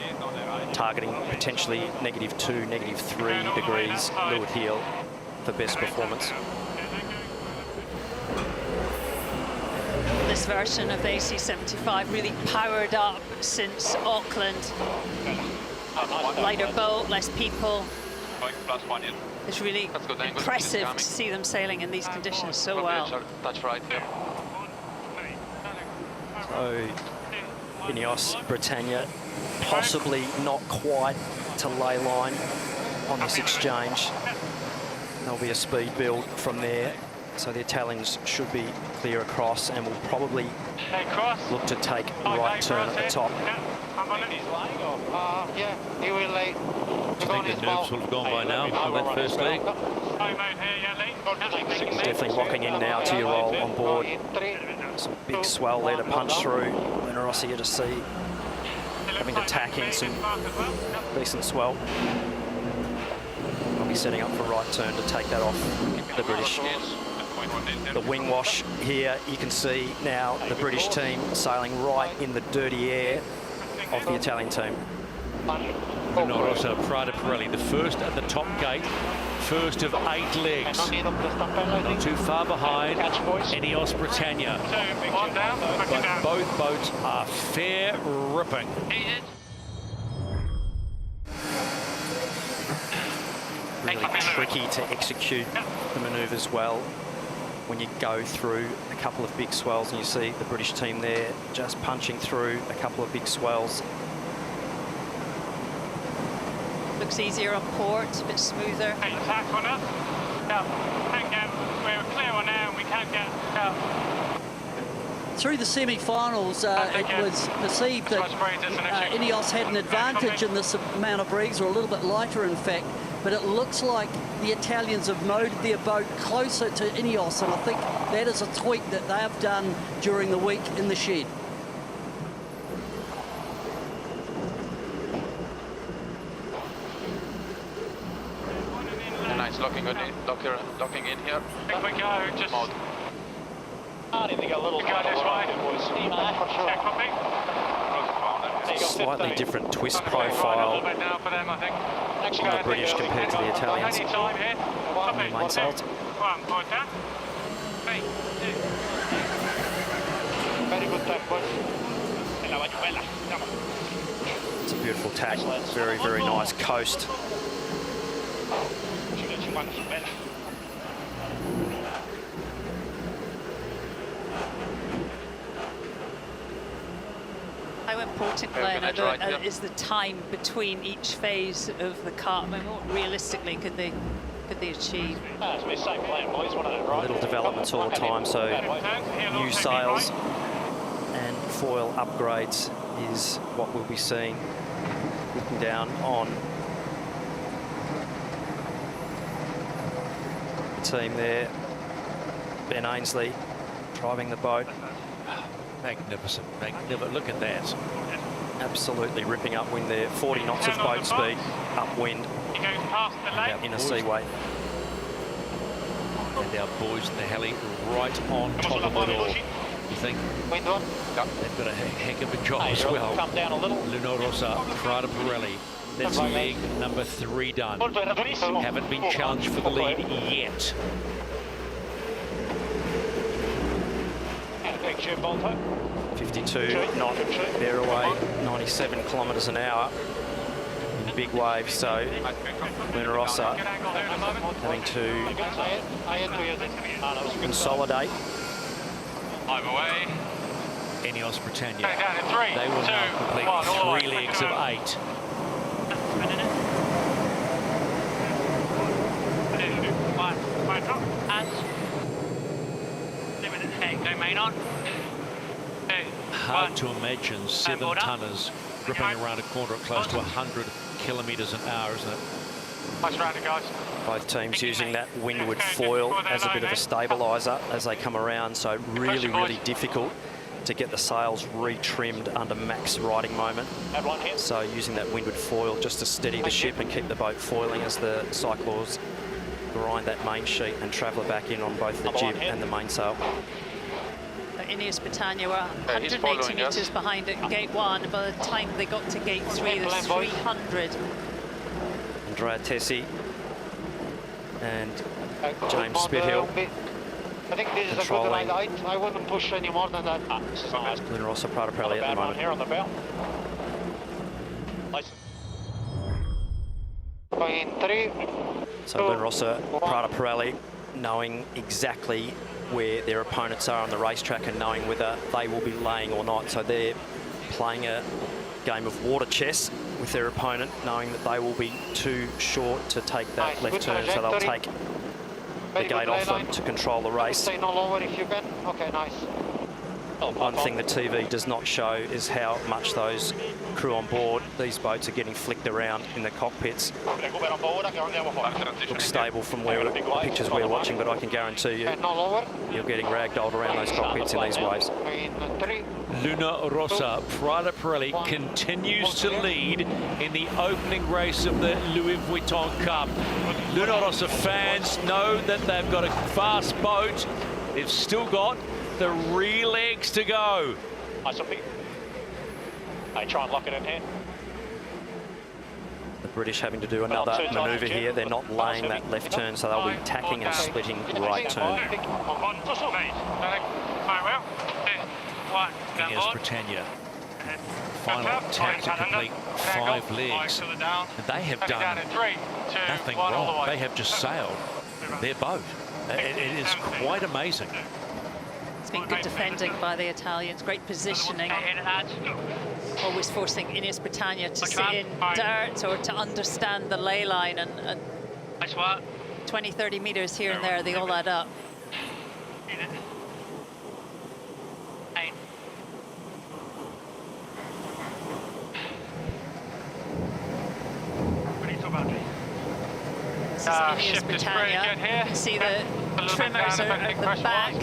targeting potentially -2, -3 degrees leeward heel for best performance.
This version of the AC75 really powered up since Auckland. Lighter boat, less people. It's really impressive to see them sailing in these conditions so well.
Touch right here.
So Ineos, Britannia, possibly not quite to ley line on this exchange. There'll be a speed build from there. So the Italians should be clear across and will probably look to take right turn at the top.
Yeah, he will lay.
Do you think the nerves will have gone by now on that first leg?
Definitely locking in now to your roll on board. Some big swell there to punch through. Luna Rossi here to see, having to tack in some decent swell. I'll be setting up for right turn to take that off the British. The wing wash here, you can see now the British team sailing right in the dirty air of the Italian team.
Bruno Rosso, Prada Pirelli, the first at the top gate, first of 8 legs. Not too far behind, Ineos Britannia. But both boats are fair ripping.
Really tricky to execute the manoeuvres well when you go through a couple of big swells, and you see the British team there just punching through a couple of big swells.
Looks easier on port, a bit smoother.
Attack on us. We're clear on air and we can't get out.
Through the semi-finals, it was perceived that Ineos had an advantage in this amount of breaks, or a little bit lighter in fact, but it looks like the Italians have moded their boat closer to Ineos, and I think that is a tweak that they have done during the week in the shed.
Nice locking in here.
I think we go, just...
Mode.
I think a little
go this way.
It was
Check copy.
Slightly different twist profile on the British compared to the Italians. Main salt.
Very good tack, boys.
It's a beautiful tack. Very, very nice coast.
How important, Glenn, is the time between each phase of the Cup? I mean, what realistically could they achieve?
A little developments all the time, so new sails and foil upgrades is what we'll be seeing. Looking down on the team there. Ben Ainsley driving the boat.
Magnificent, magnificent. Look at that.
Absolutely ripping upwind there. 40 knots of boat speed, upwind, inner seaway.
And our boys in the heli right on top of it all. You think they've got a heck of a job as well.
Come down a little.
Luna Rossa, Prada Pirelli. That's leg number 3 done. Haven't been challenged for the lead yet.
52 knot bear away, 97 kilometres an hour in big waves, so Luna Rossa having to consolidate.
Overway. Ineos Britannia. They will now complete 3 legs of 8. Hard to imagine 7-tonners ripping around a corner at close to 100 kilometres an hour, isn't it?
Nice round, guys.
Both teams using that windward foil as a bit of a stabiliser as they come around, so really, really difficult to get the sails retrimmed under max riding moment. So using that windward foil just to steady the ship and keep the boat foiling as the cyclors grind that main sheet and travel it back in on both the jib and the mainsail.
Ineos Britannia were 180 metres behind at gate 1. By the time they got to gate 3, there's 300.
Andrea Tessi and James Spithill.
I think this is a good ride height. I wouldn't push any more than that.
Luna Rossa, Prada Pirelli at the moment.
Here on the bell. Going 3.
So Luna Rossa, Prada Pirelli, knowing exactly where their opponents are on the racetrack and knowing whether they will be laying or not. So they're playing a game of water chess with their opponent, knowing that they will be too short to take that left turn, so they'll take the gate off them to control the race.
Stay no lower if you can. Okay, nice.
One thing the TV does not show is how much those crew on board these boats are getting flicked around in the cockpits. Looks stable from where pictures we're watching, but I can guarantee you you're getting ragdolled around those cockpits in these waves.
Luna Rossa, Prada Pirelli continues to lead in the opening race of the Louis Vuitton Cup. Luna Rossa fans know that they've got a fast boat. They've still got 3 legs to go.
They try and lock it in here.
The British having to do another manoeuvre here. They're not laying that left turn, so they'll be tacking and splitting right turn.
Ineos Britannia. Final tack to complete 5 legs. And they have done nothing wrong. They have just sailed their boat. It is quite amazing.
It's been good defending by the Italians, great positioning. Always forcing Ineos Britannia to sit in dirt or to understand the ley line, and 20, 30 metres here and there, they all add up. This is Ineos Britannia. You can see the trimmers are at the back.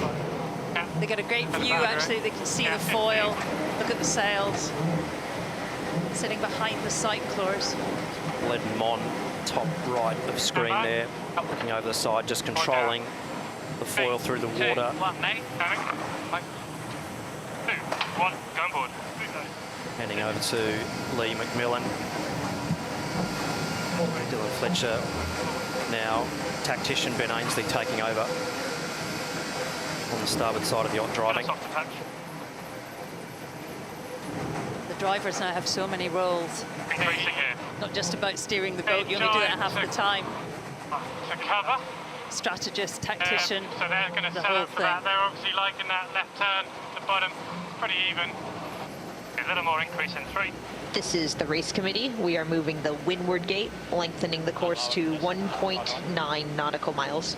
They get a great view, actually. They can see the foil. Look at the sails. Sitting behind the cyclors.
Leaden Mon, top right of screen there. Looking over the side, just controlling the foil through the water. Handing over to Lee McMillan. Dylan Fletcher now. Tactician Ben Ainsley taking over on the starboard side of the yacht driving.
The drivers now have so many roles. Not just about steering the boat, you only do that half the time.
To cover.
Strategist, tactician,
So they're going to
the
set
whole
up for
thing.
that. They're obviously liking that left turn to the bottom. Pretty even. A little more increase in 3.
This is the race committee. We are moving the windward gate, lengthening the course to 1.9 nautical miles.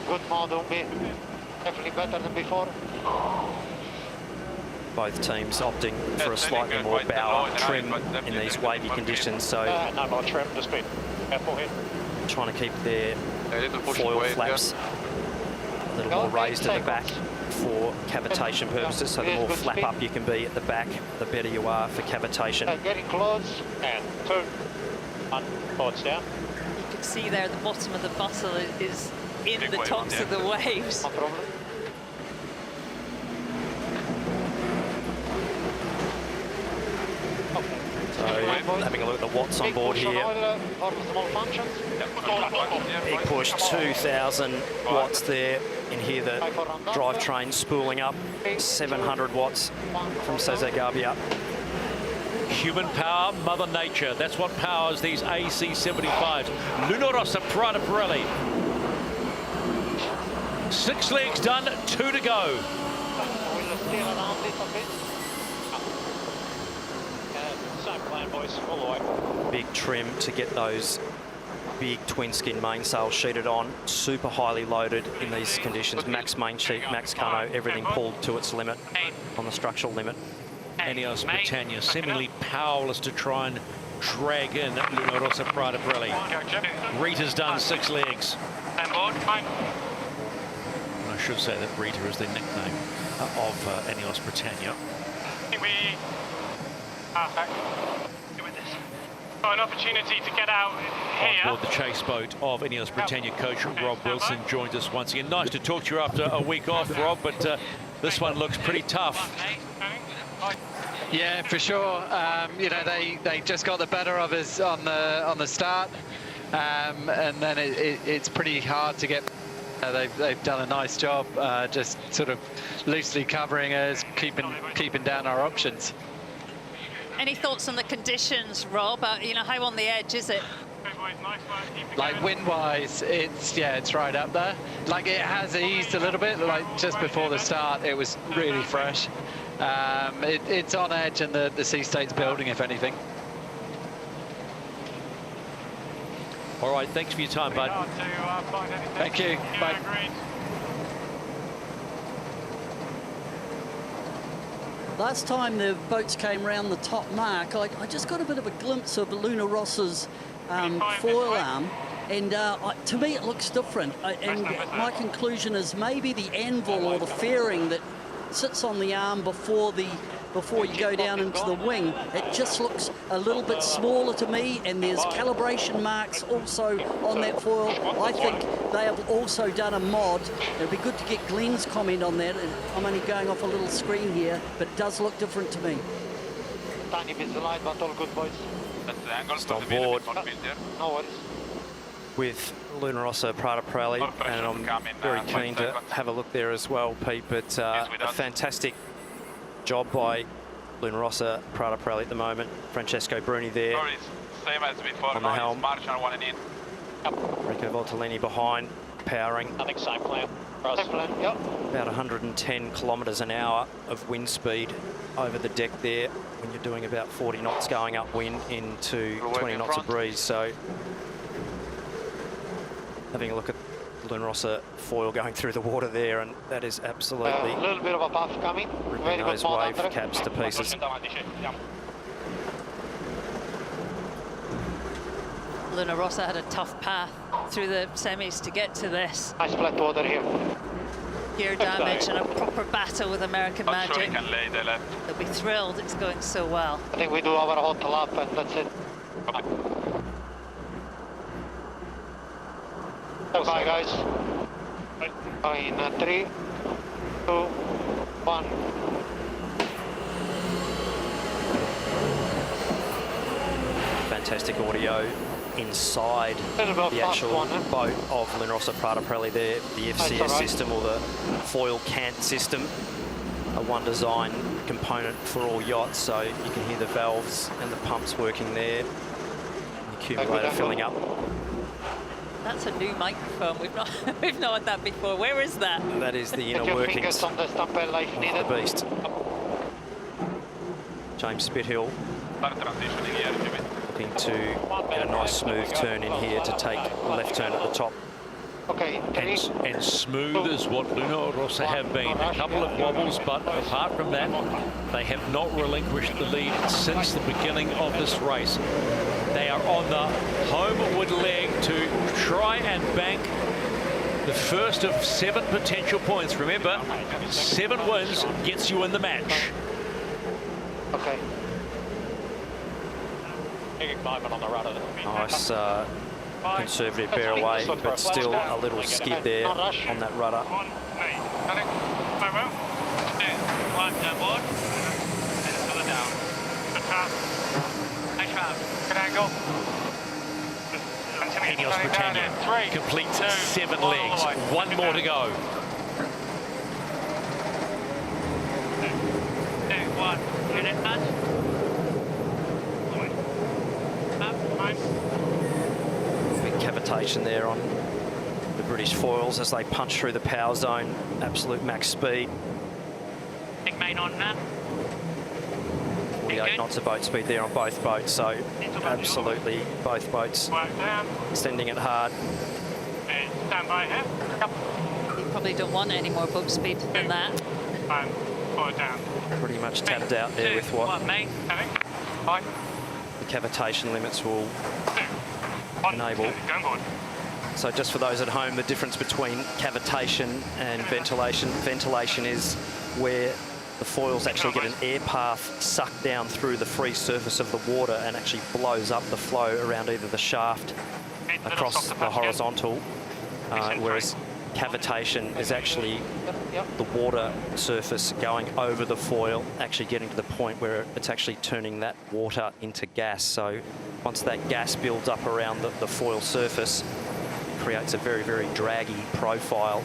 Good model, definitely better than before.
Both teams opting for a slightly more bow trim in these wavy conditions, so
No more trim, just be careful here.
trying to keep their foil flaps a little more raised at the back for cavitation purposes, so the more flap up you can be at the back, the better you are for cavitation.
Getting close. And 2. 1. Boards down.
You can see there the bottom of the bustle is in the tops of the waves.
No problem.
So having a look at the watts on board here. Big push, 2,000 watts there. In here the drivetrain spooling up, 700 watts from Cesar Garbia.
Human power, Mother Nature. That's what powers these AC-75s. Luna Rossa Prada Pirelli. 6 legs done, 2 to go.
Same plan, boys, all the way.
Big trim to get those big twin skin mainsails sheeted on, super highly loaded in these conditions. Max main sheet, max camo, everything pulled to its limit on the structural limit.
Ineos Britannia seemingly powerless to try and drag in Luna Rossa Prada Pirelli. Rita's done 6 legs.
And board, fine.
I should say that Rita is the nickname of Ineos Britannia.
We perfect. With this. Got an opportunity to get out here.
On board the chase boat of Ineos Britannia coach Rob Wilson joins us once again. Nice to talk to you after a week off, Rob, but this one looks pretty tough.
Yeah, for sure. You know, they just got the better of us on the start, and then it's pretty hard to get. They've done a nice job, just sort of loosely covering us, keeping down our options.
Any thoughts on the conditions, Rob? You know, how on the edge is it?
Like wind-wise, it's right up there. Like it has eased a little bit. Like just before the start, it was really fresh. It's on edge, and the sea state's building, if anything.
All right, thanks for your time, bud.
Thank you. Bye.
Last time the boats came round the top mark, I just got a bit of a glimpse of Luna Rossa's foil arm, and to me it looks different. And my conclusion is maybe the anvil or the fairing that sits on the arm before you go down into the wing, it just looks a little bit smaller to me, and there's calibration marks also on that foil. I think they have also done a mod. It'd be good to get Glenn's comment on that. I'm only going off a little screen here, but it does look different to me.
Tiny bit light, but all good, boys.
Just on board
No worries.
with Luna Rossa Prada Pirelli, and I'm very keen to have a look there as well, Pete. But a fantastic job by Luna Rossa Prada Pirelli at the moment. Francesco Bruni there on the helm. Rico Voltolini behind, powering.
I think same plan.
Yep.
About 110 kilometres an hour of wind speed over the deck there when you're doing about 40 knots going upwind into 20 knots of breeze. So having a look at Luna Rossa foil going through the water there, and that is absolutely
A little bit of a puff coming.
ripping those wave caps to pieces.
Luna Rossa had a tough path through the semis to get to this.
Nice flat water here.
Gear damage and a proper battle with American Magic. They'll be thrilled it's going so well.
I think we do our hot lap and that's it. Bye, guys. In 3, 2, 1.
fantastic audio inside the actual boat of Luna Rossa Prada Pirelli there, the FCS system or the foil cant system, a one design component for all yachts, so you can hear the valves and the pumps working there, the accumulator filling up.
That's a new microphone. We've not had that before. Where is that?
That is the inner workings of the beast. James Spithill looking to get a nice smooth turn in here to take a left turn at the top.
And smooth as what Luna Rossa have been. A couple of wobbles, but apart from that, they have not relinquished the lead since the beginning of this race. They are on the homeward leg to try and bank the first of 7 potential points. Remember, 7 wins gets you in the match.
Okay.
Nice conservative bear away, but still a little skid there on that rudder.
Ineos Britannia completes 7 legs. 1 more to go.
2, 1. Unit nudge.
Cavitation there on the British foils as they punch through the power zone, absolute max speed.
Big main on now.
48 knots of boat speed there on both boats, so absolutely both boats extending it hard.
Stand by here.
You probably don't want any more boat speed than that.
And forward down.
Pretty much tapped out there with what the cavitation limits will enable. So just for those at home, the difference between cavitation and ventilation. Ventilation is where the foils actually get an air path sucked down through the free surface of the water and actually blows up the flow around either the shaft across the horizontal, whereas cavitation is actually the water surface going over the foil, actually getting to the point where it's actually turning that water into gas. So once that gas builds up around the foil surface, it creates a very, very draggy profile,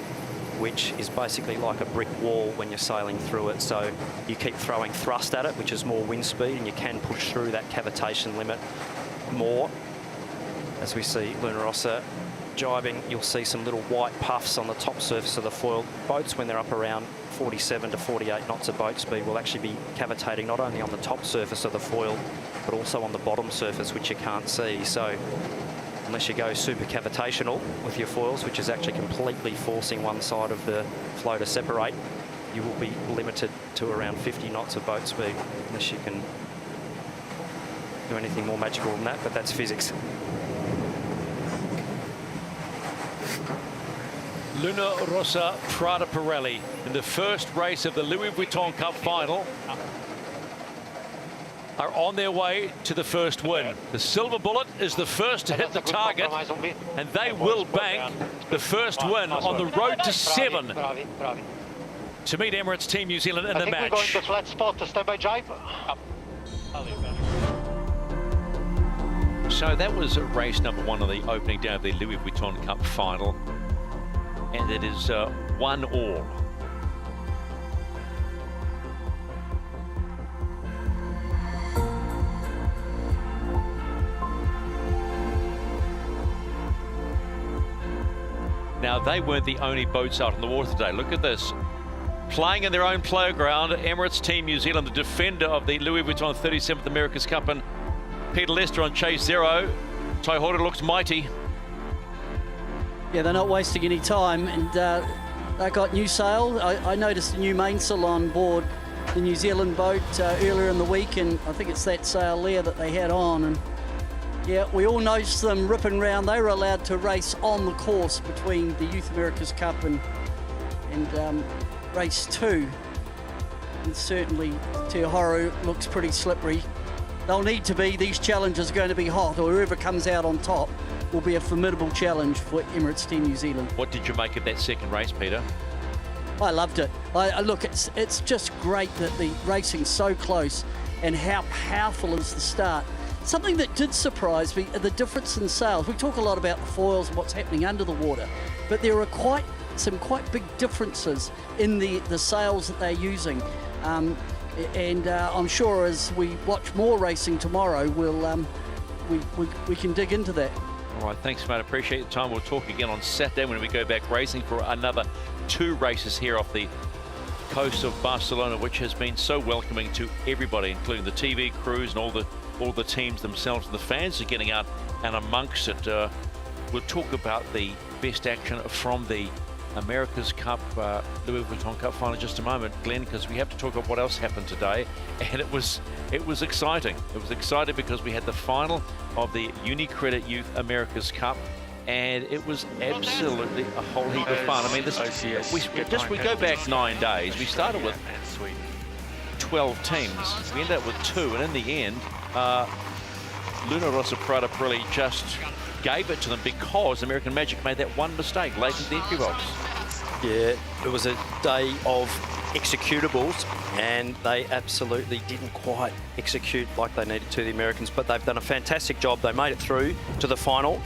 which is basically like a brick wall when you're sailing through it. So you keep throwing thrust at it, which is more wind speed, and you can push through that cavitation limit more. As we see Luna Rossa jibing, you'll see some little white puffs on the top surface of the foil. Boats, when they're up around 47 to 48 knots of boat speed, will actually be cavitating not only on the top surface of the foil, but also on the bottom surface, which you can't see. So unless you go super cavitational with your foils, which is actually completely forcing one side of the flow to separate, you will be limited to around 50 knots of boat speed, unless you can do anything more magical than that, but that's physics.
Luna Rossa Prada Pirelli in the first race of the Louis Vuitton Cup final are on their way to the first win. The Silver Bullet is the first to hit the target, and they will bank the first win on the road to 7 to meet Emirates Team New Zealand in the match.
We're going to flat spot to stand by jibe.
So that was race number 1 of the opening day of the Louis Vuitton Cup final. And it is 1-1. Now, they weren't the only boats out on the water today. Look at this. Playing in their own playground, Emirates Team New Zealand, the defender of the Louis Vuitton 37th America's Cup, and Peter Lester on Chase 0. Toyota looks mighty.
Yeah, they're not wasting any time, and they got new sail. I noticed a new mainsail on board the New Zealand boat earlier in the week, and I think it's that sail there that they had on. And yeah, we all noticed them ripping around. They were allowed to race on the course between the Youth America's Cup and race 2. And certainly Te Horu looks pretty slippery. They'll need to be, these challenges are going to be hot, or whoever comes out on top will be a formidable challenge for Emirates Team New Zealand.
What did you make of that second race, Peter?
I loved it. Look, it's just great that the racing's so close, and how powerful is the start. something that did surprise me, the difference in sails. We talk a lot about the foils and what's happening under the water, but there are some quite big differences in the sails that they're using. And I'm sure as we watch more racing tomorrow, we can dig into that.
All right, thanks, mate. Appreciate your time. We'll talk again on Saturday when we go back racing for another 2 races here off the coast of Barcelona, which has been so welcoming to everybody, including the TV crews and all the teams themselves. And the fans are getting out and amongst it. We'll talk about the best action from the America's Cup, Louis Vuitton Cup final in just a moment, Glenn, because we have to talk about what else happened today. And it was exciting. It was exciting because we had the final of the UniCredit Youth America's Cup, and it was absolutely a whole heap of fun. I mean, we go back 9 days. We started with 12 teams. We ended up with 2, and in the end, Luna Rossa Prada Pirelli just gave it to them because American Magic made that one mistake late in the entry box.
Yeah, it was a day of executables, and they absolutely didn't quite execute like they needed to, the Americans, but they've done a fantastic job. They made it through to the final,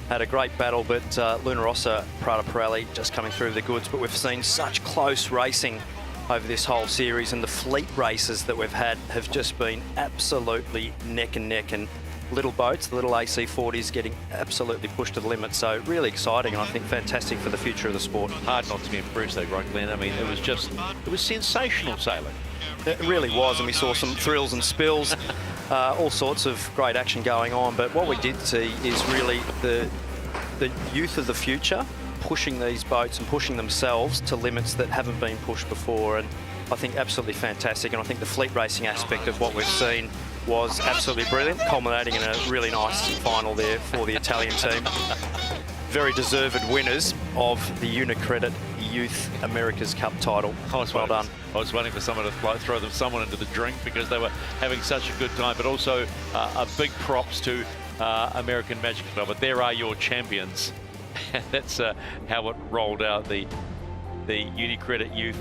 had a great battle, but Luna Rossa Prada Pirelli just coming through the goods. But we've seen such close racing over this whole series, and the fleet races that we've had have just been absolutely neck and neck, and little boats, the little AC40s getting absolutely pushed to the limit. So really exciting, and I think fantastic for the future of the sport.
Hard not to be impressed though, right, Glenn? I mean, it was sensational sailing.
It really was, and we saw some thrills and spills, all sorts of great action going on. But what we did see is really the youth of the future pushing these boats and pushing themselves to limits that haven't been pushed before, and I think absolutely fantastic. And I think the fleet racing aspect of what we've seen was absolutely brilliant, culminating in a really nice final there for the Italian team. Very deserved winners of the UniCredit Youth America's Cup title. Well done.
I was waiting for someone to throw someone into the drink because they were having such a good time, but also a big props to American Magic Club. But there are your champions. That's how it rolled out, the UniCredit Youth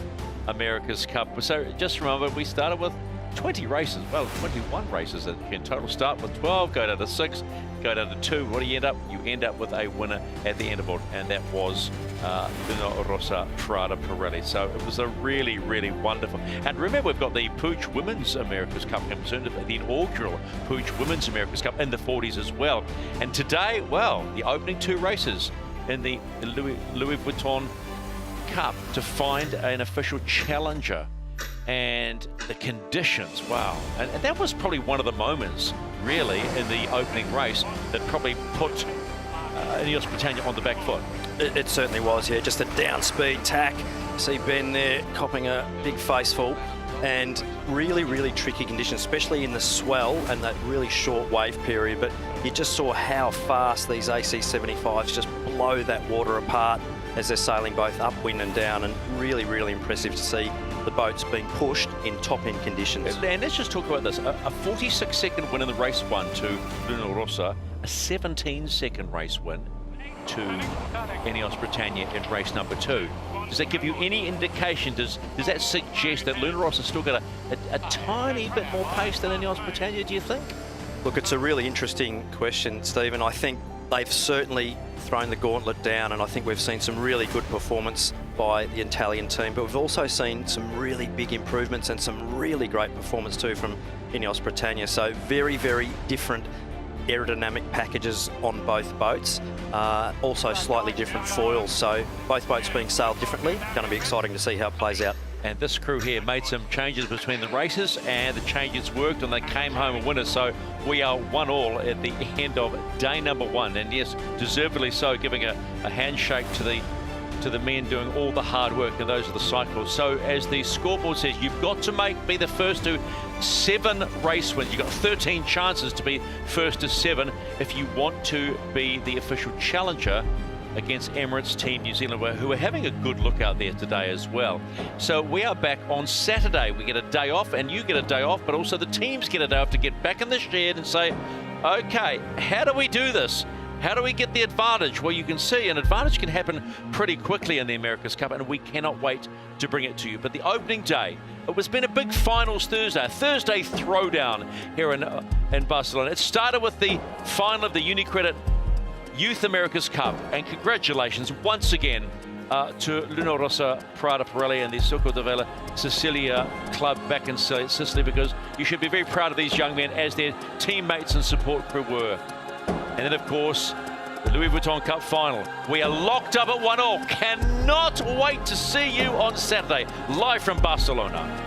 America's Cup. So just remember, we started with 20 races, well, 21 races in total. Start with 12, go down to 6, go down to 2. What do you end up? You end up with a winner at the end of it, and that was Luna Rossa Prada Pirelli. So it was a really, really wonderful. And remember, we've got the Pooch Women's America's Cup coming soon, the inaugural Pooch Women's America's Cup in the 40s as well. And today, well, the opening 2 races in the Louis Vuitton Cup to find an official challenger. And the conditions, wow. And that was probably one of the moments, really, in the opening race that probably put Ineos Britannia on the back foot.
It certainly was, yeah. Just a down-speed tack. See Ben there copping a big faceful. And really, really tricky conditions, especially in the swell and that really short wave period. But you just saw how fast these AC75s just blow that water apart as they're sailing both upwind and down, and really, really impressive to see the boats being pushed in top-end conditions.
And let's just talk about this. A 46-second win in the race 1 to Luna Rossa, a 17-second race win to Ineos Britannia in race number 2. Does that give you any indication? Does that suggest that Luna Rossa still got a tiny bit more pace than Ineos Britannia, do you think?
Look, it's a really interesting question, Stephen. I think they've certainly thrown the gauntlet down, and I think we've seen some really good performance by the Italian team, but we've also seen some really big improvements and some really great performance too from Ineos Britannia. So very, very different aerodynamic packages on both boats, also slightly different foils, so both boats being sailed differently. Going to be exciting to see how it plays out.
And this crew here made some changes between the races, and the changes worked, and they came home a winner. So we are 1-1 at the end of day number 1, and yes, deservedly so, giving a handshake to the men doing all the hard work, and those are the cyclists. So as the scoreboard says, you've got to be the first to 7 race wins. You've got 13 chances to be first to 7 if you want to be the official challenger against Emirates Team New Zealand, who are having a good look out there today as well. So we are back on Saturday. We get a day off, and you get a day off, but also the teams get a day off to get back in the shed and say, okay, how do we do this? How do we get the advantage? Well, you can see an advantage can happen pretty quickly in the America's Cup, and we cannot wait to bring it to you. But the opening day, it was been a big finals Thursday, a Thursday throwdown here in Barcelona. It started with the final of the UniCredit Youth America's Cup, and congratulations once again to Luna Rossa Prada Pirelli and the Circo de Vela Sicilia club back in Sicily, because you should be very proud of these young men, as their teammates and support crew were. And then, of course, the Louis Vuitton Cup final. We are locked up at 1-1. Cannot wait to see you on Saturday, live from Barcelona.